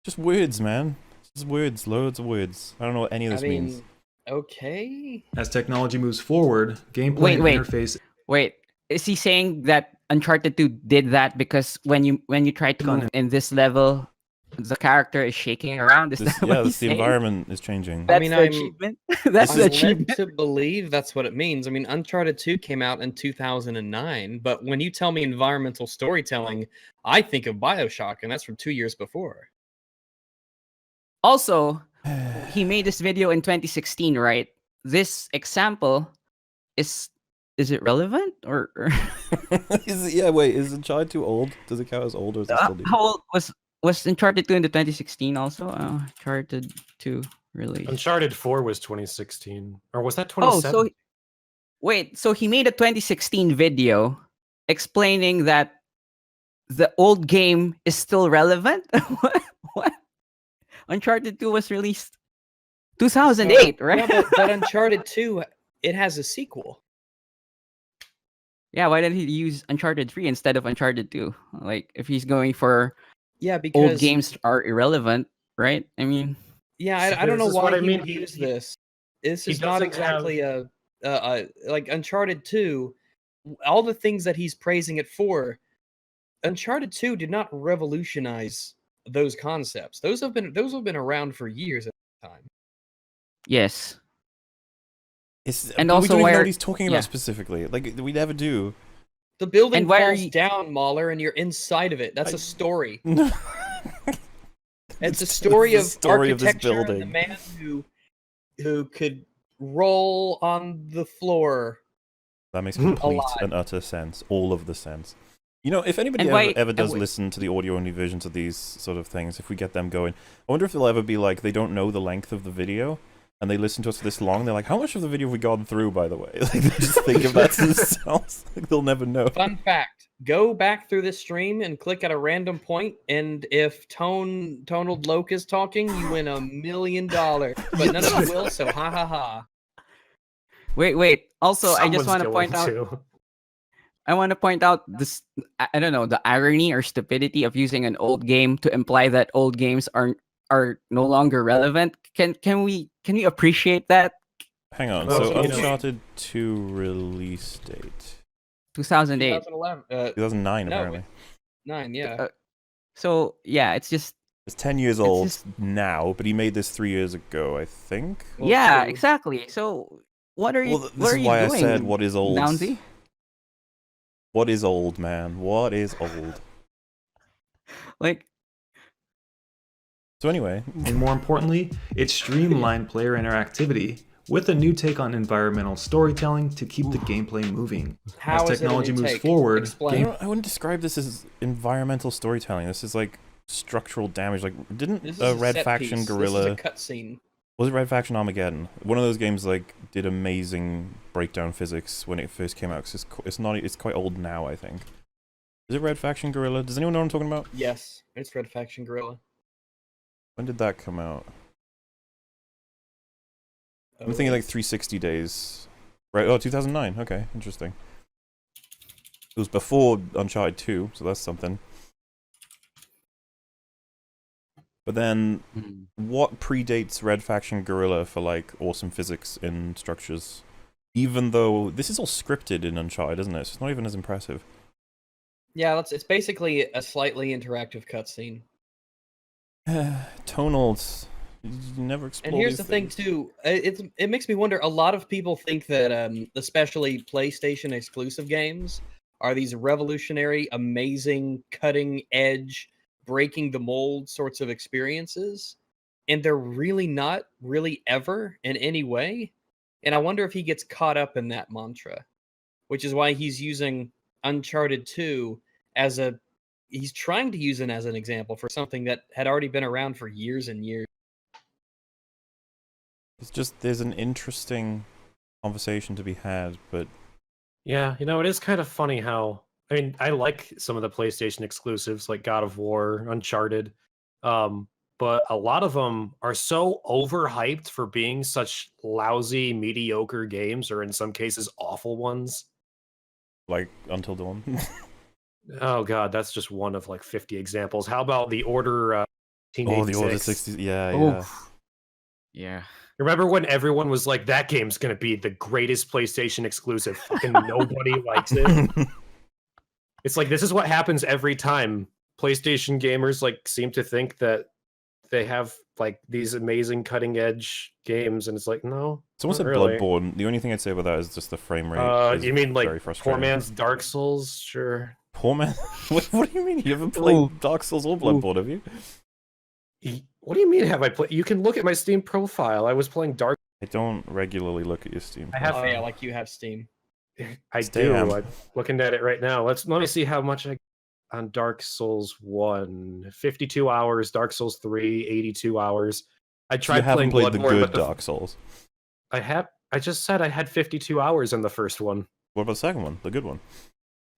Just words, man. Just words, loads of words. I don't know what any of I this mean, means. okay. As technology moves forward, gameplay Wait, and wait. interface Wait, is he saying that Uncharted 2 did that because when you try to Got move it. in this level, the character is shaking around? Is This, that yeah, what this, he's the saying? environment is changing. That's mean, the I'm- achievement. That's I'm the led achievement. to believe that's what it means. I mean, Uncharted 2 came out in 2009, but when you tell me environmental storytelling, I think of BioShock, and that's from 2 years before. Also, he made this video in 2016, right? This example is it relevant or Is Uncharted too old? Does it count as old, or is it still new? how old was Uncharted 2 in the 2016 also? Uncharted 2 release. Uncharted 4 was 2016, or was that Oh, 27? so he made a 2016 video explaining that the old game is still relevant. What? Uncharted 2 was released 2008, right? Yeah, but Uncharted 2, it has a sequel. Yeah, why didn't he use Uncharted 3 instead of Uncharted 2? Like, if he's going for Yeah, old because games are irrelevant, right? I mean, yeah, So I don't know this is why what I he mean, would he- use he- this. This he is not doesn't exactly like Uncharted 2. All the things that he's praising it for, Uncharted 2 did not revolutionize those concepts. Those have been around for years at the time. yes. But And we also don't even know where- what he's talking yeah. about specifically. Like, we never do. The building And why are falls you- down, Mahler, and you're inside of it. That's I- a story. it's It's a story the of story of this architecture and the building. man who could roll on the floor. That makes complete Alive. and utter sense. All of the sense. You know, if anybody And ever, why- ever and does wait- listen to the audio-only versions of these sort of things, if we get them going, I wonder if they'll ever be like, they don't know the length of the video, and they listen to us for this long, they're like, how much of the video have we gone through, by the way? Like, they just think of that to themselves. Like, they'll never know. Fun fact: go back through this stream and click at a random point, and if Tonald Loke is talking, you win $1 million. But none of you will, so ha ha ha. Wait. Also, I just Someone's want to going point out. to. I want to point out this. I don't know, the irony or stupidity of using an old game to imply that old games are no longer relevant. Can we appreciate that? Hang on, Well, so you know- Uncharted 2 release date? 2008. 2011, 2009, No, apparently. 9, yeah. So yeah, it's just It's 10 years it's old just- now, but he made this 3 years ago, I think. Well, yeah, true. exactly. So what are you? Well, this what are is you why doing, I said, what is old? Downsy? What is old, man? What is old? Like, So anyway, and more importantly, it streamlined player interactivity with a new take on environmental storytelling to keep the gameplay moving. How As is it a technology new moves take? forward, Explain. I wouldn't describe this as environmental storytelling. This is like structural damage. Like, didn't This is a Red set Faction piece. Guerrilla... This is a cutscene. Was it Red Faction Armageddon? One of those games like did amazing breakdown physics when it first came out. 'Cause it's quite old now, I think. Is it Red Faction Guerrilla? Does anyone know what I'm talking about? Yes, it's Red Faction Guerrilla. When did that come out? I'm thinking like 360 days. Right, oh, 2009. Okay, interesting. It was before Uncharted 2, so that's something. But then, what predates Red Faction Guerrilla for like awesome physics in structures? Even though this is all scripted in Uncharted, isn't it? So it's not even as impressive. Yeah, it's basically a slightly interactive cutscene. Tonals, you never explore. And here's these the thing things. too. It makes me wonder. A lot of people think that especially PlayStation exclusive games are these revolutionary, amazing, cutting edge, breaking the mold sorts of experiences, and they're really not really ever in any way. And I wonder if he gets caught up in that mantra, which is why he's using Uncharted 2 as a he's trying to use it as an example for something that had already been around for years and years. It's just there's an interesting conversation to be had, but Yeah, you know, it is kind of funny how I mean, I like some of the PlayStation exclusives like God of War, Uncharted. But but a lot of them are so overhyped for being such lousy, mediocre games, or in some cases, awful ones. Like Until Dawn. Oh god, that's just one of like 50 examples. How about the Order? The Order 60s. Yeah, Oh. yeah. Yeah. Remember when everyone was like, "That game's gonna be the greatest PlayStation exclusive"? Fucking nobody likes it. It's like this is what happens every time. PlayStation gamers like seem to think that they have like these amazing cutting edge games, and it's like, no, It's almost not like really. Bloodborne. The only thing I'd say about that is just the frame rate. Is You mean very like frustrating. poor man's Dark Souls? Sure. Poor man? What do you mean? You haven't played Dark Souls or Bloodborne, have you? What do you mean? Have I played? You can look at my Steam profile. I was playing Dark. I don't regularly look at your Steam. I have- Oh yeah, like you have Steam. I Damn. do. I'm looking at it right now. Let me see how much I on Dark Souls 1. 52 hours. Dark Souls 3, 82 hours. I So tried you haven't playing played the Bloodborne, good but Dark Souls. I just said I had 52 hours in the first one. What about the second one? The good one?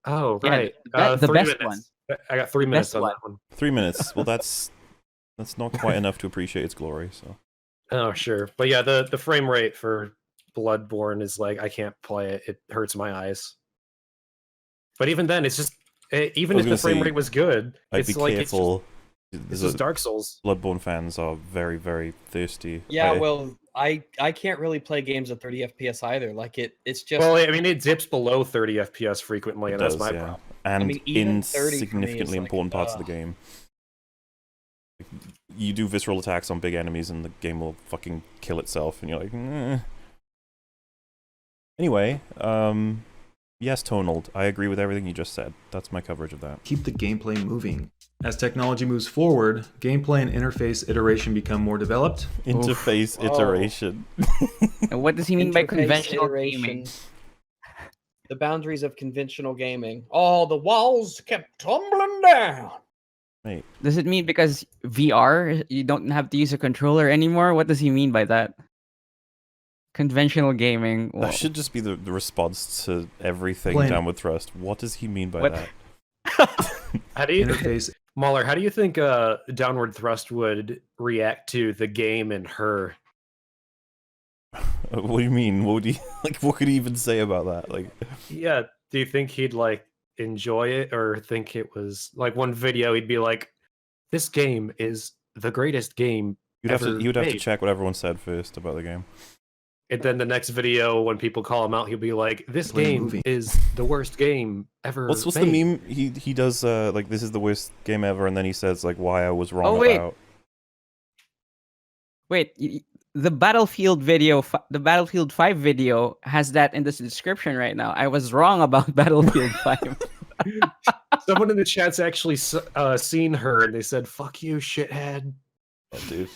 Oh, Yeah, right. the 3 best minutes. I got 3 minutes Best on one. that one. 3 minutes. Well, that's not quite enough to appreciate its glory. So Oh, sure. But yeah, the frame rate for Bloodborne is like, I can't play it. It hurts my eyes. But even then, it's just, even I if was the frame gonna say, rate was good, I'd it's be like, careful. it's just Dark Souls. Bloodborne fans are very, very thirsty. Yeah, I- well, I can't really play games at 30 FPS either. Like it's just Well, I mean, it dips below 30 FPS frequently, It and that's does, my yeah. problem. And mean, even in 30 for me is significantly like, important parts of the ugh. game. You do visceral attacks on big enemies and the game will fucking kill itself and you're like, eh. Anyway, yes, Tonald, I agree with everything you just said. That's my coverage of that. Keep the gameplay moving. As technology moves forward, gameplay and interface iteration become more developed. Interface Oh. iteration. And what does he mean by interface conventional iteration. gaming? The boundaries of conventional gaming. Oh, the walls kept tumbling down. Mate, Does it mean because VR you don't have to use a controller anymore? What does he mean by that? Conventional gaming. Well, that should just be the response to everything Plain- Downward Thrust. What does he mean by What? that? How do you, Interface Mahler, how do you think Downward Thrust would react to the game and her? What do you mean? What would he like? What could he even say about that? Like, Yeah, do you think he'd like enjoy it, or think it was like one video he'd be like, "This game is the greatest game you'd have ever to made." check what everyone said first about the game. And then the next video, when people call him out, he'll be like, "This Play game movie. is the worst game ever." What's made." the meme? He does like, this is the worst game ever, and then he says like why I was wrong Oh, wait. about. wait, the Battlefield video, the Battlefield 5 video has that in the description right now. I was wrong about Battlefield 5. Someone in the chat's actually seen her, and they said, "Fuck you, shithead." Oh, dude.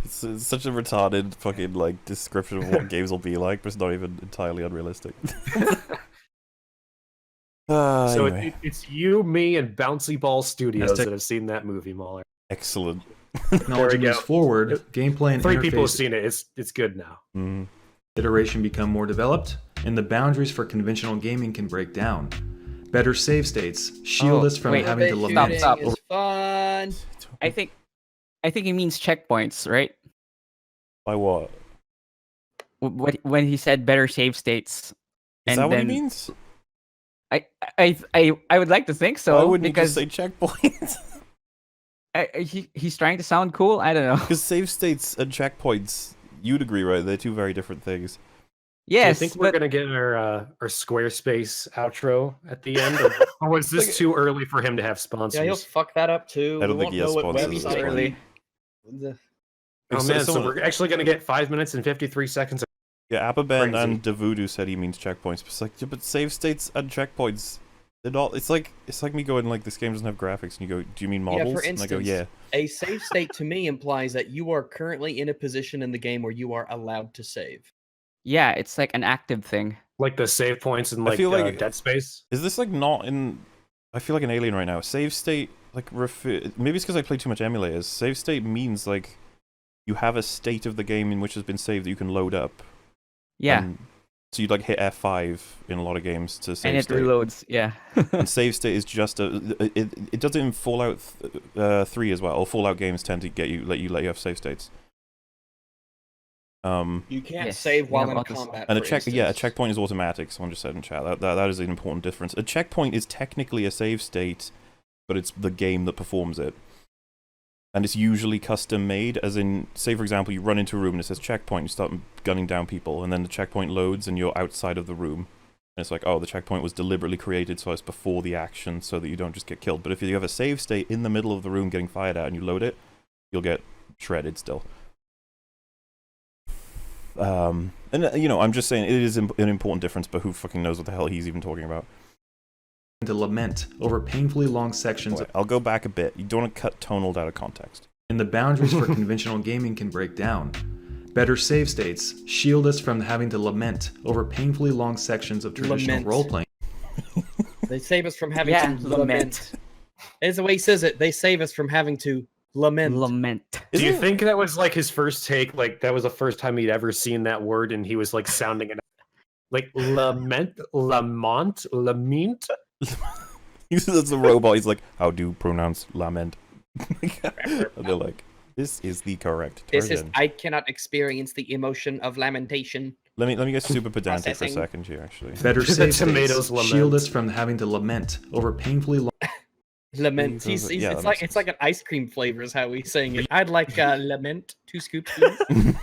It's such a retarded fucking like description of what games will be like, but it's not even entirely unrealistic. So Anyway. it's you, me, and Bouncy Ball Studios tech- that have seen that movie, Mahler. Excellent. technology There we moves go. forward, gameplay and 3 people have interface seen it. It's good now. Mm. iteration become more developed, and the boundaries for conventional gaming can break down. Better save states shield Oh, us from wait. having to Interface lament. shooting Stop. is fun. I think he means checkpoints, right? By what? When he said better save states. Is And that what he then- means? I would like to think so. Why wouldn't because he just say checkpoints? he's trying to sound cool. I don't know. Because save states and checkpoints, you'd agree, right? They're two very different things. Yes, Do you think we're but gonna get our Squarespace outro at the end, or was this too early for him to have sponsors? Yeah, he'll fuck that up too. I don't We think he won't has know what sponsors at this website point. the- Oh So- man, so someone- we're actually gonna get 5 minutes and 53 seconds. Yeah, Apaben Crazy. and Devoodoo said he means checkpoints, but it's like, yeah, but save states and checkpoints, they're not. It's like me going like, this game doesn't have graphics, and you go, do you mean Yeah, models? for And I go, instance, yeah. A save state to me implies that you are currently in a position in the game where you are allowed to save. yeah, it's like an active thing. Like the save points in I feel like- Dead Space. Is this like not in? I feel like an alien right now. Save state like maybe it's because I play too much emulators. Save state means like you have a state of the game in which has been saved that you can load up. Yeah, And So you'd like hit F5 in a lot of games to save And it state. reloads, yeah. And save state is just it does it in Fallout 3 as well. Or Fallout games tend to let you have save states. You can't Yes, save we while have in autos- combat. And for a instance. checkpoint is automatic. Someone just said in chat that is an important difference. A checkpoint is technically a save state, but it's the game that performs it. And it's usually custom made, as in, say for example, you run into a room and it says checkpoint, you start gunning down people, and then the checkpoint loads and you're outside of the room. And it's like, oh, the checkpoint was deliberately created so it's before the action so that you don't just get killed. But if you have a save state in the middle of the room getting fired at and you load it, you'll get shredded still. And, I'm just saying, it is an important difference, but who fucking knows what the hell he's even talking about. To lament over painfully long sections I'll go back a bit. You don't want to cut tonal out of context. and the boundaries for conventional gaming can break down. Better save states shield us from having to lament over painfully long sections of traditional Lament. role-playing. They save us from having Yeah, to lament. lament. It's the way he says it. They save us from having to lament. Lament. Do you think that was like his first take? Like that was the first time he'd ever seen that word, and he was like sounding it like lament, lamont, lament. That's a robot. He's like, how do you pronounce lament? And they're like, this is the correct term. This is I cannot experience the emotion of lamentation. Let me get super pedantic for a Processing. second here, actually. Better The save tomatoes states lament. shield us from having to lament over painfully long Lament. Yeah, that It's makes like an ice cream flavor is how he's saying it. I'd like lament 2 scoops. Please.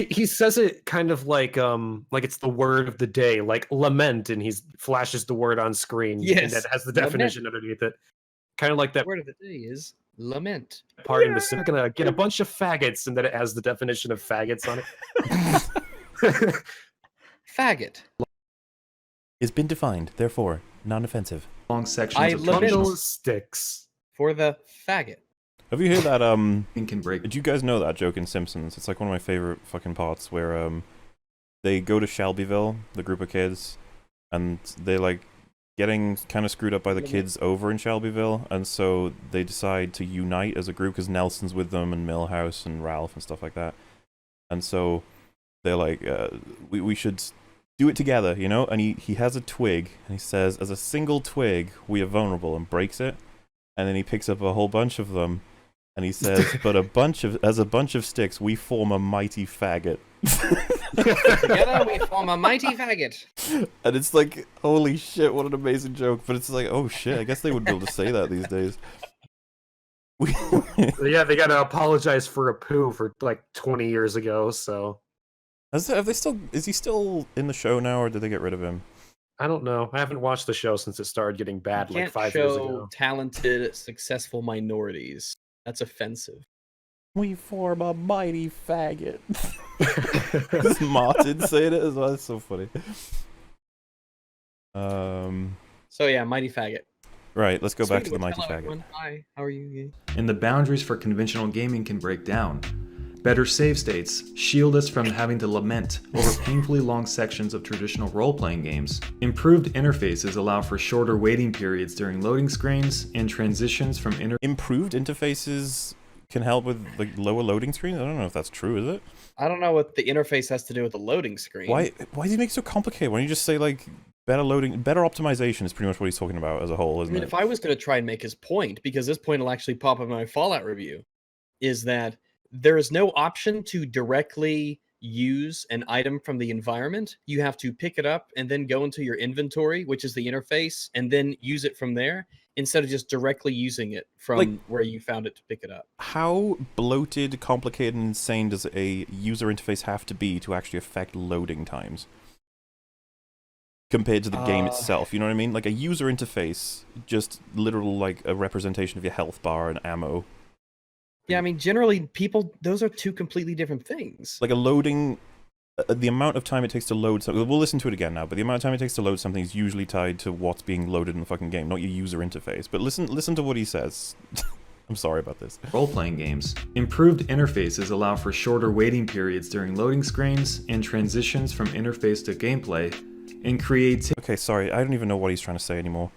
He says it kind of like it's the word of the day, like lament, and he flashes the word on screen, and Yes, that has the lament. definition underneath it. Kind of like that The word of the day is lament. part in the sim. Gonna get a bunch of faggots, and then it has the definition of faggots on it. Faggot. It's been defined, therefore, non-offensive. sections I of lament- traditional Bundle of sticks. For the faggot. Have you heard that, gaming can break did you guys know that joke in Simpsons? It's like one of my favorite fucking parts where, they go to Shelbyville, the group of kids, and they're like getting kind of screwed up by the kids over in Shelbyville, and so they decide to unite as a group because Nelson's with them and Milhouse and Ralph and stuff like that. And so they're like, we should do it together, you know? And he has a twig, and he says, as a single twig, we are vulnerable, and breaks it. And then he picks up a whole bunch of them, and he says, but as a bunch of sticks, we form a mighty faggot. Together we form a mighty faggot. And it's like, holy shit, what an amazing joke. But it's like, oh shit, I guess they would be able to say that these days. Yeah, they gotta apologize for a poo for like 20 years ago. So Is he still in the show now, or did they get rid of him? I don't know. I haven't watched the show since it started getting bad, You like can't 5 years show ago. talented, successful minorities. That's offensive. We form a mighty faggot. This Martin saying it as well. It's so funny. So yeah, mighty faggot. Right, let's go back to the Speaking mighty of- hello, faggot. everyone. Hi, how are you? and the boundaries for conventional gaming can break down. Better save states shield us from having to lament over painfully long sections of traditional role-playing games. Improved interfaces allow for shorter waiting periods during loading screens and transitions from Improved interfaces can help with like lower loading screens? I don't know if that's true, is it? I don't know what the interface has to do with the loading screen. Why does he make it so complicated? Why don't you just say like better optimization is pretty much what he's talking about as a whole, I isn't mean, it? if I was going to try and make his point, because this point will actually pop up in my Fallout review, is that there is no option to directly use an item from the environment. You have to pick it up and then go into your inventory, which is the interface, and then use it from there, instead of just directly using it from Like- where you found it to pick it up. How bloated, complicated, and insane does a user interface have to be to actually affect loading times? Compared to the game itself, you know what I mean? Like a user interface, just literal like a representation of your health bar and ammo. Yeah, I mean, generally, those are two completely different things. Like a loading, the amount of time it takes to load something, we'll listen to it again now, but the amount of time it takes to load something is usually tied to what's being loaded in the fucking game, not your user interface. But listen to what he says. I'm sorry about this. role-playing games. Improved interfaces allow for shorter waiting periods during loading screens and transitions from interface to gameplay, and creativity. Okay, sorry, I don't even know what he's trying to say anymore.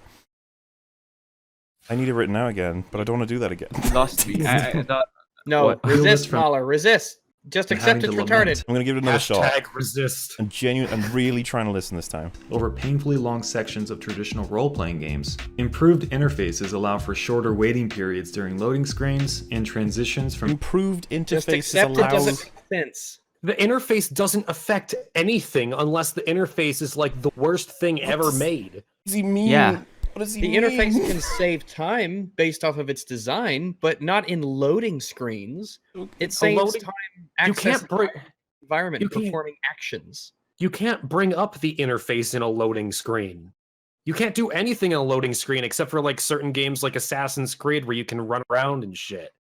I need it written out again, but I don't want to do that again. Lost me. I thought, No, What? resist, From- Mahler, resist. Just and accept having it's to lament retarded. I'm gonna give it another shot. Hashtag resist. I'm really trying to listen this time. over painfully long sections of traditional role-playing games. Improved interfaces allow for shorter waiting periods during loading screens and transitions from Improved Just interfaces accept it allows. doesn't make sense. The interface doesn't affect anything unless the interface is like the worst thing ever made. What does he mean? Yeah. What does he The mean? interface can save time based off of its design, but not in loading screens. It saves loading- time You accessing can't bring the environment you and can't- performing actions. you can't bring up the interface in a loading screen. You can't do anything in a loading screen except for like certain games like Assassin's Creed where you can run around and shit.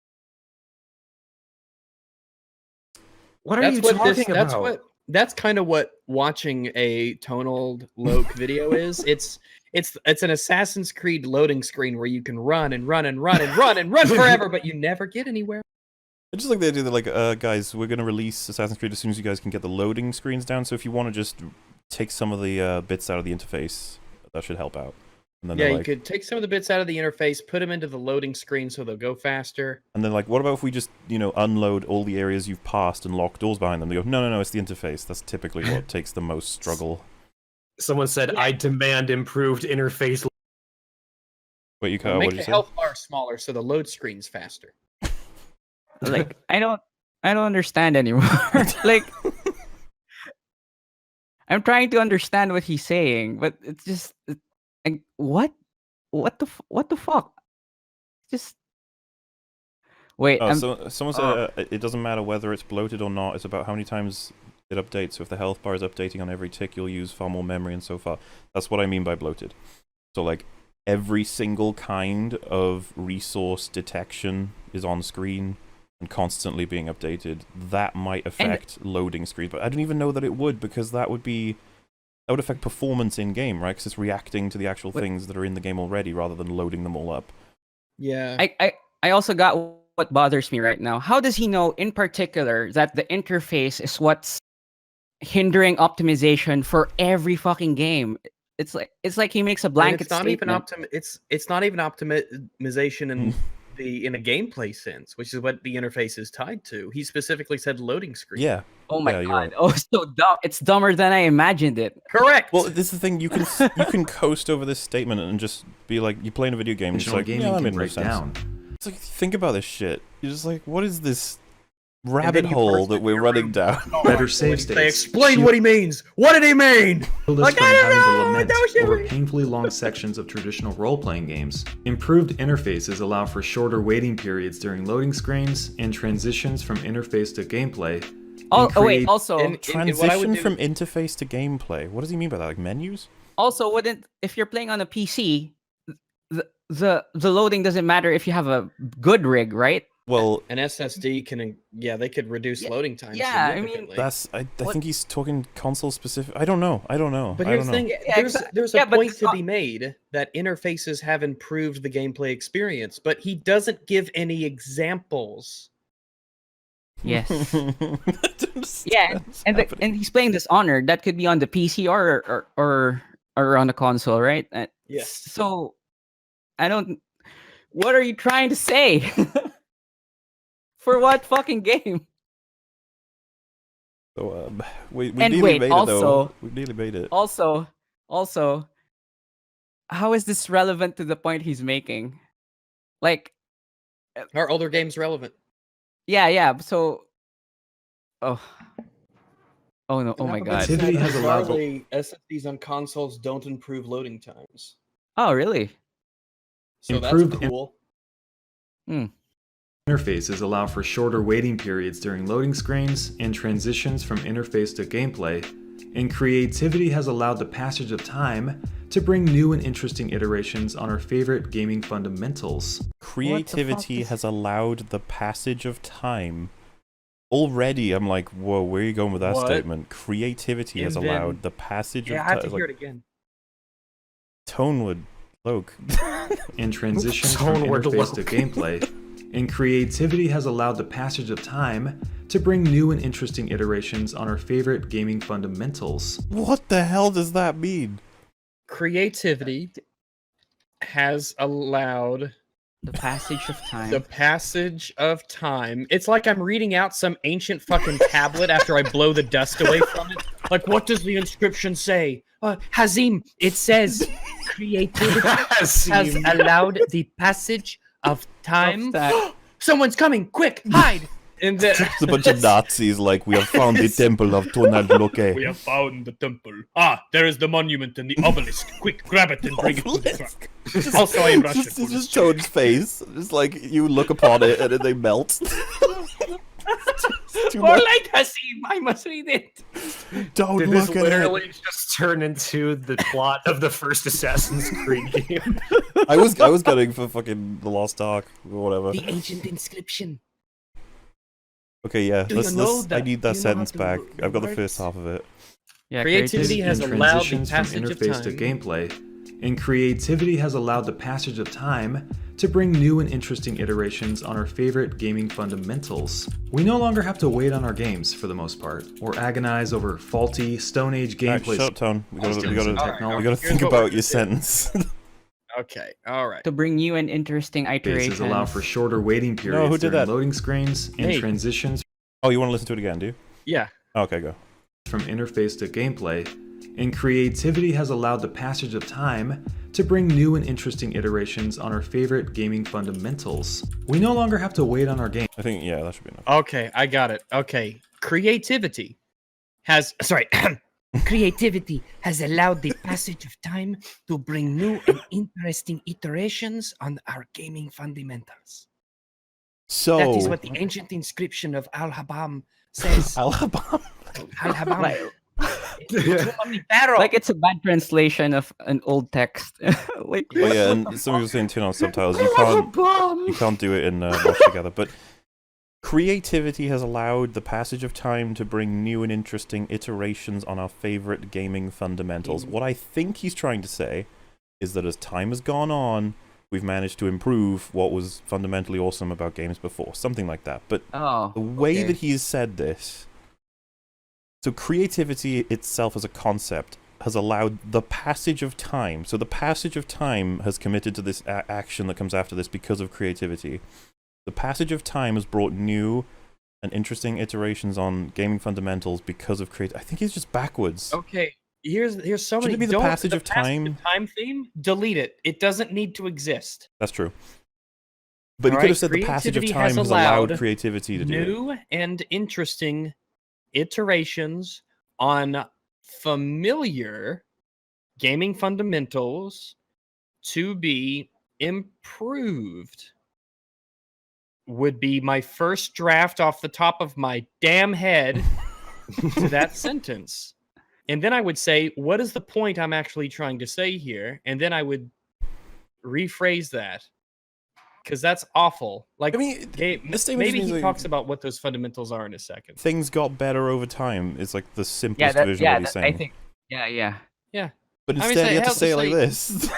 What are you talking about? That's kind of what watching a tonal Loke video is. It's an Assassin's Creed loading screen where you can run and run and run and run and run forever, but you never get anywhere. I just like the idea that, like, guys, we're gonna release Assassin's Creed as soon as you guys can get the loading screens down. So if you want to just take some of the bits out of the interface, that should help out. And then Yeah, they're you like, could take some of the bits out of the interface, put them into the loading screen so they'll go faster. and then like, what about if we just, unload all the areas you've passed and lock doors behind them? They go, no, it's the interface. That's typically what takes the most struggle. Someone said, I demand improved interface. Wait, you cut out, Make what did the you say? health bar smaller so the load screen's faster. Like I don't understand anymore. Like I'm trying to understand what he's saying, but it's just like, what the fuck? Just wait. Oh, so someone said it doesn't matter whether it's bloated or not. It's about how many times it updates. So if the health bar is updating on every tick, you'll use far more memory and so far. That's what I mean by bloated. So like every single kind of resource detection is on screen and constantly being updated. That might affect loading screens, but I don't even know that it would, because that would affect performance in game, right? Because it's reacting to the actual things that are in the game already rather than loading them all up. Yeah. I also got what bothers me right now. How does he know in particular that the interface is what's hindering optimization for every fucking game? It's like he makes a And blanket it's not statement. even it's not even optimization in a gameplay sense, which is what the interface is tied to. He specifically said loading screen. Yeah. Oh my Yeah, you're god! right. Oh, so dumb. It's dumber than I imagined it. Correct. Well, this is the thing. You can coast over this statement and just be like, you're playing a video game. And just conventional like, gaming yeah, that can made no break sense. down. It's like, think about this shit. You're just like, what is this then rabbit you hole burst that into we're your running room. down? Better save They states. explain what he means. What did he mean? Shield us Like, from I don't having know to what lament that was over doing. painfully long sections of traditional role-playing games. Improved interfaces allow for shorter waiting periods during loading screens and transitions from interface to gameplay. Oh, and oh wait. create- Also, And what I would Transition do- from interface to gameplay. What does he mean by that? Like menus? also, wouldn't if you're playing on a PC, the loading doesn't matter if you have a good rig, right? Well, An SSD can, they could reduce Yeah, loading times. yeah, I mean, significantly. I think he's talking console specific. I don't know. But I here's don't the know. thing: Yeah, there's yeah, a but point it's to not- be made that interfaces have improved the gameplay experience, but he doesn't give any examples. Yes. I don't understand Yeah, what's and happening. and he's playing Dishonored. That could be on the PC or on the console, right? Yes. So I don't. What are you trying to say? For what fucking game? So, we And nearly wait, made it though. also- We nearly made it. Also, how is this relevant to the point he's making? Like, Are older games relevant? yeah. So, oh no, oh my god. Activity has allowed- Apparently, SSDs on consoles don't improve loading times. Oh really? So Improved that's cool. Interfaces allow for shorter waiting periods during loading screens and transitions from interface to gameplay, and creativity has allowed the passage of time to bring new and interesting iterations on our favorite gaming fundamentals. Creativity is- has allowed the passage of time. Already, I'm like, whoa, where are you going with that What? statement? Creativity has Invent- allowed the passage Yeah, of I have time. to hear it again. Tonewood, Loke. And transitions from Onward interface to Loke. gameplay, and creativity has allowed the passage of time to bring new and interesting iterations on our favorite gaming fundamentals. What the hell does that mean? Creativity has allowed The passage of time. The passage of time. It's like I'm reading out some ancient fucking tablet after I blow the dust away from it. Like, what does the inscription say? Hazim, it says, creativity has allowed the passage of time. Someone's coming, quick, hide! And then, It's a bunch of Nazis like, we have found the temple of Tonal Loke. we have found the temple. There is the monument and the obelisk. Quick, grab it and bring it to the truck. Also, I'm Russian. It's just Toad's face. It's like you look upon it and then they melt. Too More much. like Hasim, I must read it. Don't Did this look at literally it. just turn into the plot of the first Assassin's Creed game? I was going for fucking the Lost Ark or whatever. The ancient inscription. Okay, yeah. Do you know I that- need that do you know sentence how back. to I've got the words? first half of it. Yeah, Creativity has and allowed the transitions from passage of interface to time. gameplay, and creativity has allowed the passage of time to bring new and interesting iterations on our favorite gaming fundamentals. We no longer have to wait on our games, for the most part, or agonize over faulty Stone Age Alright, gameplay shut up, Tone. We gotta systems and Alright, technology. we gotta Here's think what we're about gonna your do. sentence. Okay, alright. To bring new and interesting iterations. Bases allow for shorter waiting periods who did during that? loading screens and Me. transitions Oh, you want to listen to it again, do you? Yeah. Okay, go. from interface to gameplay, and creativity has allowed the passage of time to bring new and interesting iterations on our favorite gaming fundamentals. We no longer have to wait on our game. I think, yeah, that should be enough. Okay, I got it. Okay. Creativity has creativity has allowed the passage of time to bring new and interesting iterations on our gaming fundamentals. So, That is what the ancient inscription of Al-Habam says. Alabama. Al-Habam. Like, On the barrel. like it's a bad translation of an old text. Like, Oh yeah, and some people saying turn on subtitles. You can't do it in Watch Together. But creativity has allowed the passage of time to bring new and interesting iterations on our favorite gaming fundamentals. What I think he's trying to say is that as time has gone on, we've managed to improve what was fundamentally awesome about games before. Something like that. But oh, the way okay. that he's said this, so creativity itself as a concept has allowed the passage of time. So the passage of time has committed to this action that comes after this because of creativity. The passage of time has brought new and interesting iterations on gaming fundamentals because of I think he's just backwards. Okay, here's so Shouldn't many. it be the don't- passage of time? Time theme. Delete it. It doesn't need to exist. That's true. But he All could right, have said the passage of creativity time has has allowed allowed creativity to do it. New and interesting iterations on familiar gaming fundamentals to be improved. Would be my first draft off the top of my damn head to that sentence. And then I would say, what is the point I'm actually trying to say here? And then I would rephrase that. Because that's awful. Like, I mean, this statement maybe just he means, like, talks about what those fundamentals are in a second. things got better over time. It's like the yeah, simplest version of what he's saying. I think, yeah. But I mean, instead, so you have to help say it to like say- this.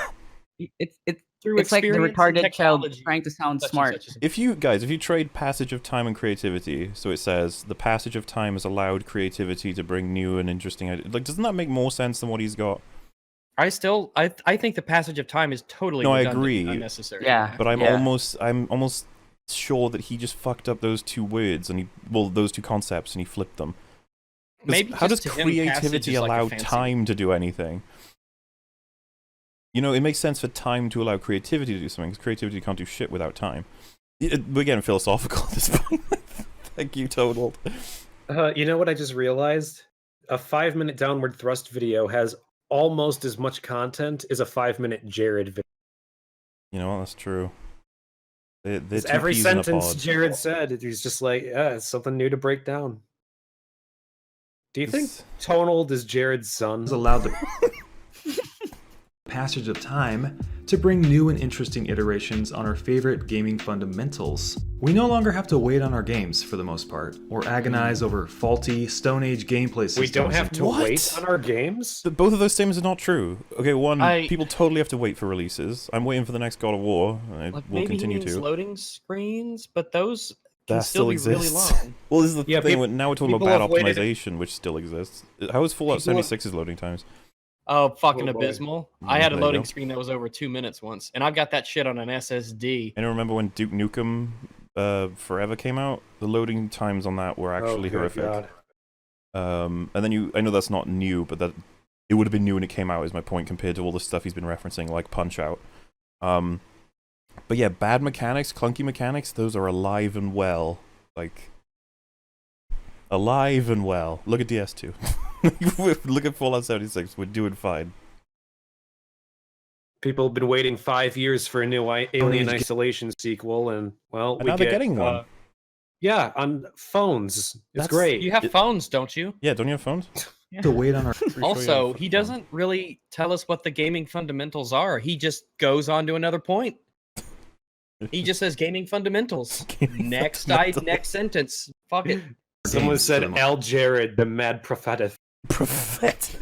Through It's like the experience and retarded child technology, trying to sound such and smart. such and- If you trade passage of time and creativity, so it says the passage of time has allowed creativity to bring new and interesting ideas. Like, doesn't that make more sense than what he's got? I think the passage of time is totally No, I redundant agree. and unnecessary. Yeah. But I'm Yeah. almost sure that he just fucked up those two words and those two concepts and he flipped them. 'Cause Maybe how does just to him, passage creativity is like a allow fancy- time to do anything? You know, it makes sense for time to allow creativity to do something, because creativity can't do shit without time. We're getting philosophical at this point. Thank you, Total. You know what I just realized? A 5-minute downward thrust video has almost as much content as a 5-minute Jared video. You know what? That's true. They're 'Cause two every peas in a sentence pod. Jared said, he's just like, yeah, it's something new to break down. Do you think It's- Tonald is Jared's son? Has allowed the passage of time to bring new and interesting iterations on our favorite gaming fundamentals. We no longer have to wait on our games, for the most part, or agonize over faulty Stone Age gameplay systems. We don't have and to What? wait on our games? But both of those statements are not true. Okay, one, I- people totally have to wait for releases. I'm waiting for the next God of War. And I Like will maybe continue he means to. loading screens, but those can That still still be really exists. long. Well, this is the Yeah, thing. peop- Now we're talking about people bad have waited- optimization, which still exists. How is Fallout People have- 76's loading times? Oh, fucking Oh, boy. abysmal. I had a There you loading go. screen that was over 2 minutes once, and I've got that shit on an SSD. And I remember when Duke Nukem Forever came out, the loading times on that were actually good horrific. God. And then I know that's not new, but that it would have been new when it came out is my point compared to all the stuff he's been referencing, like Punch-Out. But yeah, bad mechanics, clunky mechanics, those are alive and well. Like, alive and well. Look at DS2. Look at Fallout 76, we're doing fine. People have been waiting 5 years for a new Alien Isolation sequel, and well, And we now get they're getting one. yeah, on phones. It's That's- great. You have phones, don't you? Yeah, don't you have phones? To wait on our Pretty sure you Also, have he phones. doesn't really tell us what the gaming fundamentals are. He just goes on to another point. He just says gaming fundamentals. Gaming Next fundamentals. next sentence. Fuck it. Someone games said for the Al Jared, the mad prophet. Prophet.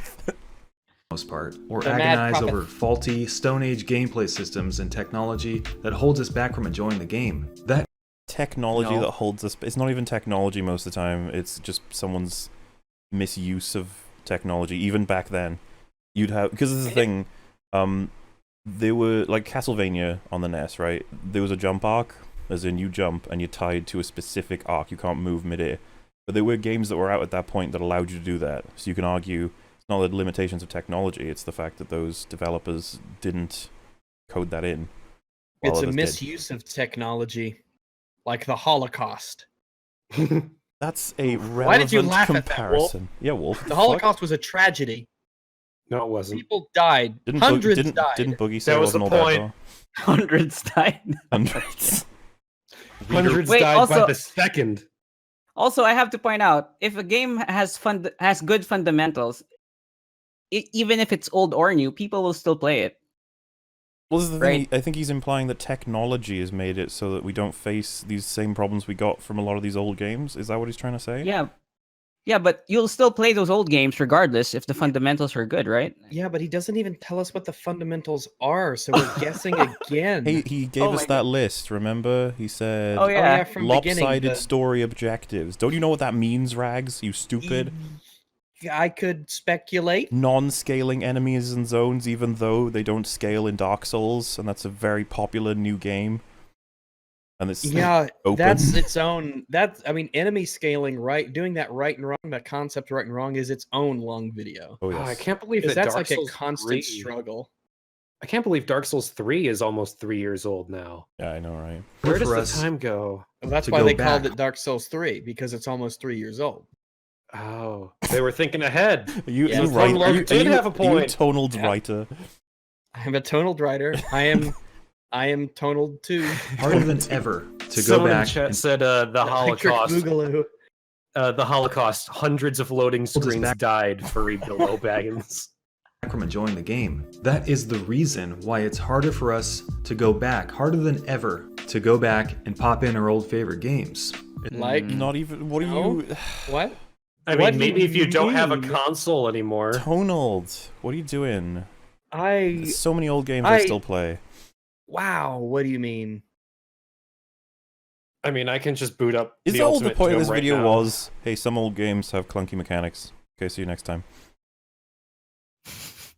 most part, or The mad agonize prophet. over faulty Stone Age gameplay systems and technology that holds us back from enjoying the game. That Technology No. that holds us. It's not even technology most of the time. It's just someone's misuse of technology. Even back then, you'd have, because this is the thing. They were like Castlevania on the NES, right? There was a jump arc, as in you jump and you're tied to a specific arc. You can't move midair. But there were games that were out at that point that allowed you to do that. So you can argue it's not the limitations of technology; it's the fact that those developers didn't code that in. while It's a others did. misuse of technology. Like the Holocaust. That's a relevant Why did you laugh at that, Wolf? comparison. Yeah, Wolf. The Holocaust was a tragedy. No, it wasn't. People died. Didn't Hundreds didn't, died. Didn't Boogie say That it was the wasn't all point. that Hundreds died. though? Hundreds. Hundreds Wait, died by also- the second. Also, I have to point out, if a game has good fundamentals, even if it's old or new, people will still play it. Well, this is the Right. thing. I think he's implying that technology has made it so that we don't face these same problems we got from a lot of these old games. Is that what he's trying to say? Yeah, but you'll still play those old games regardless if the fundamentals are good, right? Yeah, but he doesn't even tell us what the fundamentals are, so we're guessing again. Hey, he gave Oh us my that list. Remember, he said Oh yeah. from beginning. lopsided the- story objectives. Don't you know what that means, Rags? You stupid. I could speculate. Non-scaling enemies and zones, even though they don't scale in Dark Souls, and that's a very popular new game. And it's Yeah, open. that's its own. Enemy scaling, right? Doing that right and wrong. That concept, right and wrong, is its own long video. Oh Oh, I yes. can't believe Because that that's Dark like Souls a constant 3 struggle. I can't believe Dark Souls 3 is almost 3 years old now. Yeah, I know, right? Where for does the us time go? Well, that's to why go they called back. it Dark Souls 3, because it's almost 3 years old. Oh, they were thinking ahead. Are you, Yeah, you From right? Love Are you, did are you, have a are you point. tonal Yeah. writer? I'm a tonal writer. I am tonal too. harder than ever to go Someone in back chat and said the Electric Holocaust. Boogaloo. The Holocaust. Hundreds of loading us screens back. died for rebuild Obagons. from enjoying the game. That is the reason why it's harder for us to go back, harder than ever to go back and pop in our old favorite games. Like Not even. What are No. you? what? I What mean, do maybe you if you don't have a mean? console anymore. Tonaled. What are you doing? I There's so many old games I I- still play. wow. What do you mean? I mean, I can just boot up. Is that all the Ultimate point of Doom this right video now. was? Hey, some old games have clunky mechanics. Okay, see you next time.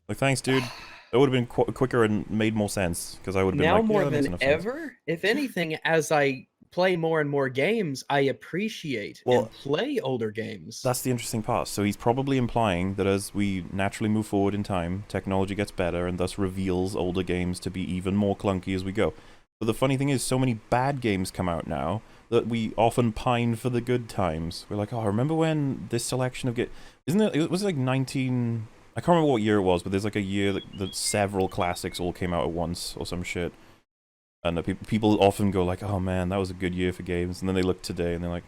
Like, thanks, dude. That would have been quicker and made more sense because I would have been Now like, more yeah, that makes than enough sense. ever? If anything, as I play more and more games, I appreciate Well, and play older games. That's the interesting part. So he's probably implying that as we naturally move forward in time, technology gets better and thus reveals older games to be even more clunky as we go. But the funny thing is, so many bad games come out now that we often pine for the good times. We're like, oh, remember when this selection of was it like 19... I can't remember what year it was, but there's like a year that several classics all came out at once or some shit. And people often go like, oh man, that was a good year for games. And then they look today and they're like,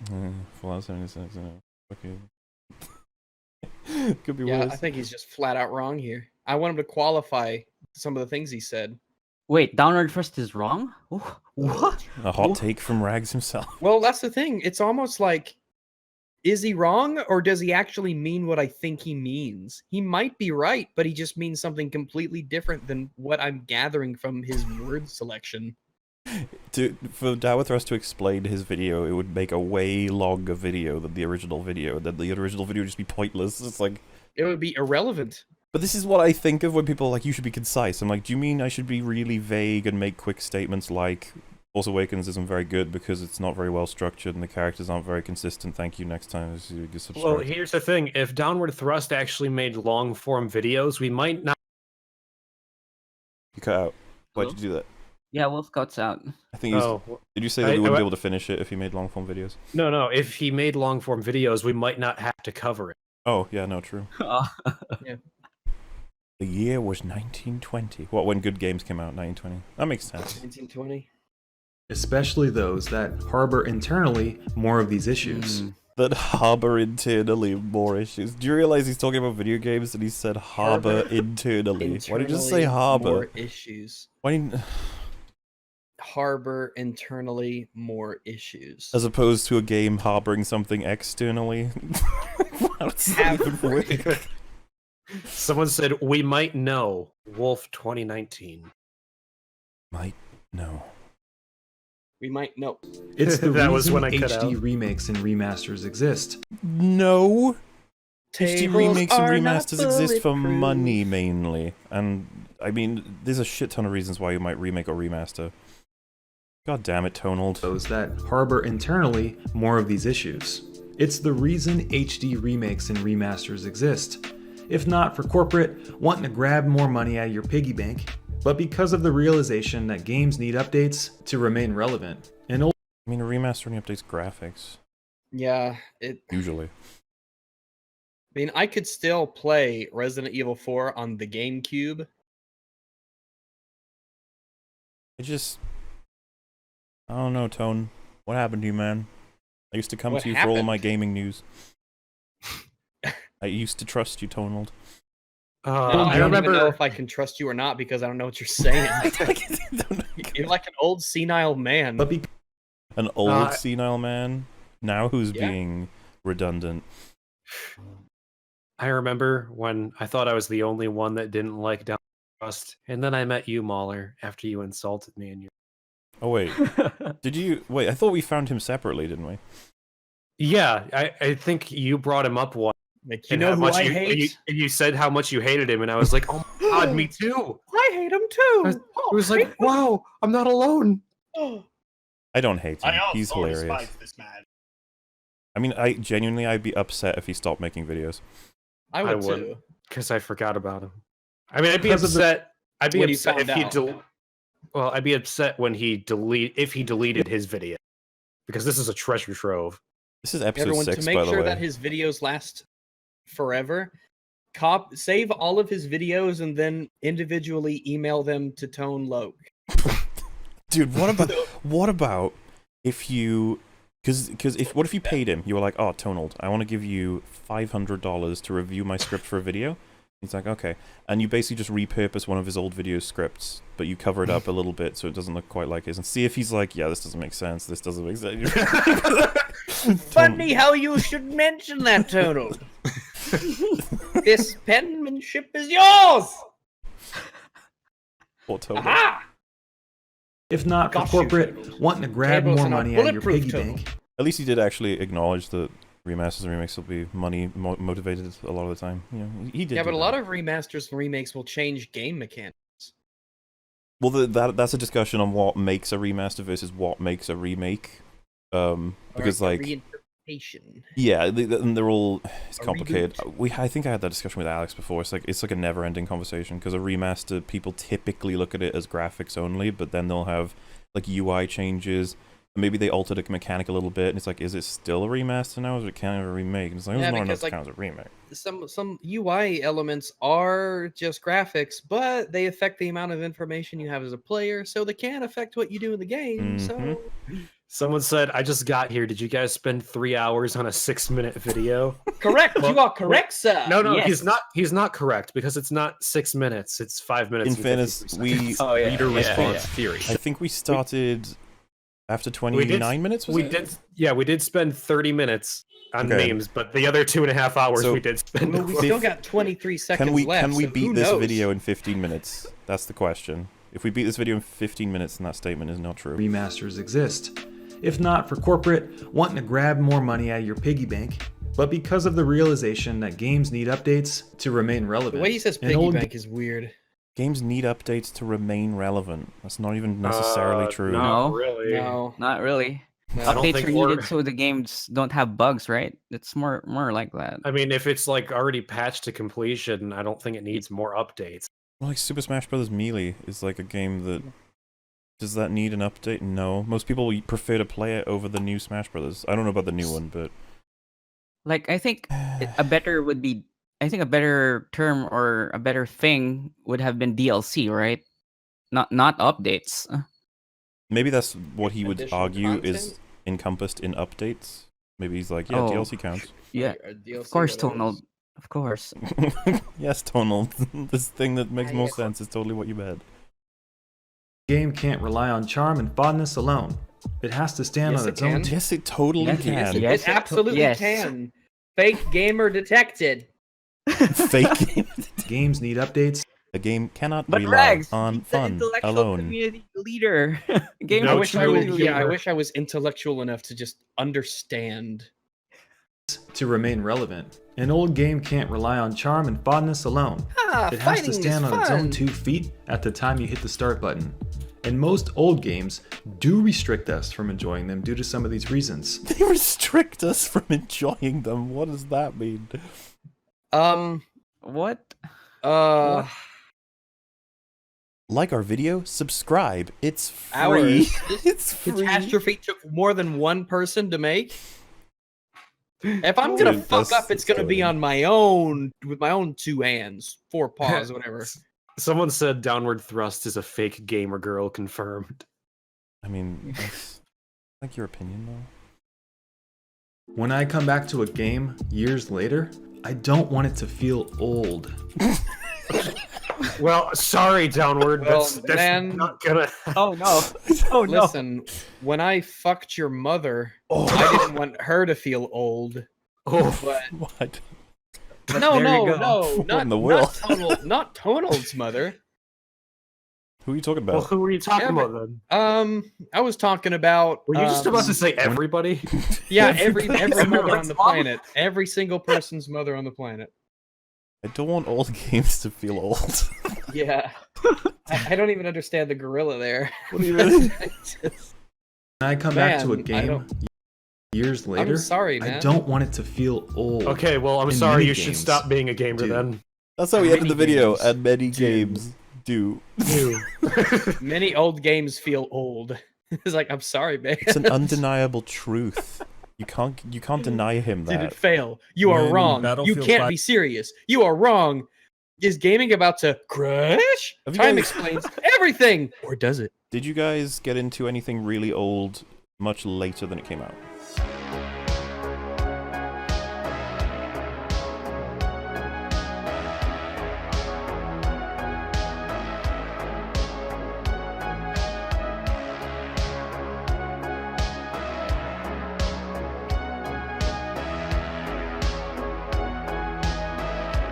Fallout 76, okay. Could be Yeah, worse. I think he's just flat out wrong here. I want him to qualify some of the things he said. Wait, Downward Thrust is wrong? What? A hot take from Rags himself. Well, that's the thing. It's almost like, is he wrong or does he actually mean what I think he means? He might be right, but he just means something completely different than what I'm gathering from his word selection. For Dawathrust to explain his video, it would make a way longer video than the original video. That the original video would just be pointless. It's like, It would be irrelevant. But this is what I think of when people are like, you should be concise. I'm like, do you mean I should be really vague and make quick statements like Force Awakens isn't very good because it's not very well structured and the characters aren't very consistent. Thank you. Next time, subscribe. Well, here's the thing: if Downward Thrust actually made long form videos, we might not. You cut out. Why'd Hello? you do that? Yeah, Wolf cuts out. I think you. Oh, Did you say that we wouldn't be able to finish it if he made long form videos? no. If he made long form videos, we might not have to cover it. Oh yeah, no, true. Yeah. The year was 1920. What, when good games came out? 1920. That makes sense. 1920. Especially those that harbor internally more of these issues. That harbor internally more issues. Do you realize he's talking about video games and he said harbor internally? Why did you just say harbor? More issues. Why didn't... Harbor internally more issues. As opposed to a game harboring something externally? How does that even work? Someone said we might know Wolf 2019. Might no. We might know. It's the That was reason when I cut HD out. remakes and remasters exist. No. HD Tables remakes and are not remasters exist for bulletproof. money mainly, and I mean, there's a shit ton of reasons why you might remake or remaster. God damn it, Tonald. Those that harbor internally more of these issues. It's the reason HD remakes and remasters exist. If not for corporate wanting to grab more money out of your piggy bank, but because of the realization that games need updates to remain relevant. And I mean, a remaster only updates graphics, Yeah, usually. I mean, I could still play Resident Evil 4 on the GameCube. I don't know, Tone. What happened to you, man? I used to come What to you for all of my happened? gaming news. I used to trust you, Tonald. I don't even know if I can trust you or not because I don't know what you're saying. You're like an old senile man. but An old senile man? Now who's Yeah. being redundant? I remember when I thought I was the only one that didn't like Down Trust, and then I met you, Mauler, after you insulted me. And you... Oh, wait. Did you... Wait, I thought we found him separately, didn't we? Yeah, I think you brought him up once. Like, you and know how who much I you, hate? and you said how much you hated him, and I was like, oh my god, me too. I hate him too. It was like, wow, I'm not alone. I don't hate him. I also He's hilarious. despise this man. I mean, I'd be upset if he stopped making videos. I would would. too. Because I forgot about him. I mean, I'd be Because of the- upset. I'd be When you upset if found he out. Well, I'd be upset when he deleted his video, because this is a treasure trove. This is episode Everyone, 6, to make by the sure way. that his videos last forever, save all of his videos and then individually email them to Tone Loke. Dude, what about if you... Because what if you paid him? You were like, oh, Tonald, I want to give you $500 to review my script for a video. He's like, okay. And you basically just repurpose one of his old video scripts, but you cover it up a little bit so it doesn't look quite like his. And see if he's like, yeah, this doesn't make sense. This doesn't make sense. Funny how you should mention that, Tonal. This penmanship is yours. Or Tonald. Aha! if not for Got you, corporate Tables. wanting to grab Tables more and a money out of your bulletproof piggy Total. bank, At least he did actually acknowledge that remasters and remakes will be money motivated a lot of the time. You know, he did. Yeah, do but a that. lot of remasters and remakes will change game mechanics. Well, that's a discussion on what makes a remaster versus what makes a remake. Because Or a like, reinterpretation. yeah, and they're all it's A complicated. reboot. I think I had that discussion with Alex before. It's like a never-ending conversation because a remaster, people typically look at it as graphics only, but then they'll have like UI changes. Maybe they altered a mechanic a little bit, and it's like, is it still a remaster now? Or is it kind of a remake? And it's like, Yeah, it's not enough because, to like, count as a remake. Some UI elements are just graphics, but they affect the amount of information you have as a player, so they can affect what you do in the game. So Someone said, I just got here. Did you guys spend 3 hours on a 6-minute video? correct, you are correct, sir. No, Yes. he's not correct, because it's not 6 minutes, it's 5 minutes. In and fairness, 53 seconds. Oh yeah. Reader yeah, response yeah. theory. I think we started after 29 minutes. Was we it? we did spend 30 minutes on Okay. memes, but the other 2.5 hours So- we did spend. Well, we still got 23 seconds Can we left. can we so beat who this knows? video in 15 minutes? That's the question. If we beat this video in 15 minutes, then that statement is not true. remasters exist. If not for corporate wanting to grab more money out of your piggy bank, but because of the realization that games need updates to remain relevant. The way he says And piggy old bank is weird. Games need updates to remain relevant. That's not even necessarily true. Not No. really. No. Not really. No. I don't Updates think are or- needed so the games don't have bugs, right? It's more like that. I mean, if it's like already patched to completion, I don't think it needs more updates. Well, like Super Smash Bros. Melee is like a game that... Does that need an update? No. Most people prefer to play it over the new Smash Bros. I don't know about the new one, but... Like, I think a better would be... I think a better term or a better thing would have been DLC, right? Not updates. Maybe that's what he would Additional argue is content? encompassed in updates. Maybe he's like, yeah, Oh. DLC counts. Yeah, of course, Tonal. Of course. Yes, Tonal. This thing that makes more yes. sense is totally what you meant. game can't rely on charm and fondness alone. It has to stand Yes, on it its own can. two Yes, it totally Yes, can. yes, It absolutely yes. can. Fake gamer detected. Fake game. Games need updates. A game cannot But rely Rags, on he's the fun intellectual alone. community leader. Game No I wish I true was. Yeah, I gamer. wish I was intellectual enough to just understand. To remain relevant. An old game can't rely on charm and fondness alone. It has to stand on its own 2 feet at the time you hit the start button. And most old games do restrict us from enjoying them due to some of these reasons. They restrict us from enjoying them. What does that mean? What? Uh, Like our video, subscribe. It's free. Hours. It's free. Catastrophe took more than one person to make. If I'm Dude, gonna fuck that's up, it's gonna be silly. on my own, with my own 2 hands, 4 paws, whatever. Someone said downward thrust is a fake gamer girl confirmed. I mean, that's like your opinion, though. When I come back to a game years later, I don't want it to feel old. Well, sorry, downward. Well, that's man. not gonna. Oh no! Oh no! Listen, when I fucked your mother, Oh, I didn't want her to feel old. Oh, But what? no, there you no, go. no, What not, in the world? not Tonal's mother. Who are you talking well, about? who were you talking Yeah, about then? I was talking about. Were you just about to say everybody? Yeah, every Everybody's mother on the mom? planet, every single person's mother on the planet. I don't want old games to feel old. Yeah, I don't even understand the gorilla there. What do you mean? When I come back to a Man, I game don't- years later, I'm sorry, man. I don't want it to feel old. Okay, well, I'm In sorry. many You should games, stop being a gamer dude. then. That's how we ended the Many video, games and many do. games do. Ew. Many old games feel old. It's like, I'm sorry, man. It's an undeniable truth. You can't deny him Did that. it fail? You are When wrong. You Battlefield can't 5 be serious. You are wrong. Is gaming about to crash? Have you Time guys- explains everything. Or does it? Did you guys get into anything really old much later than it came out?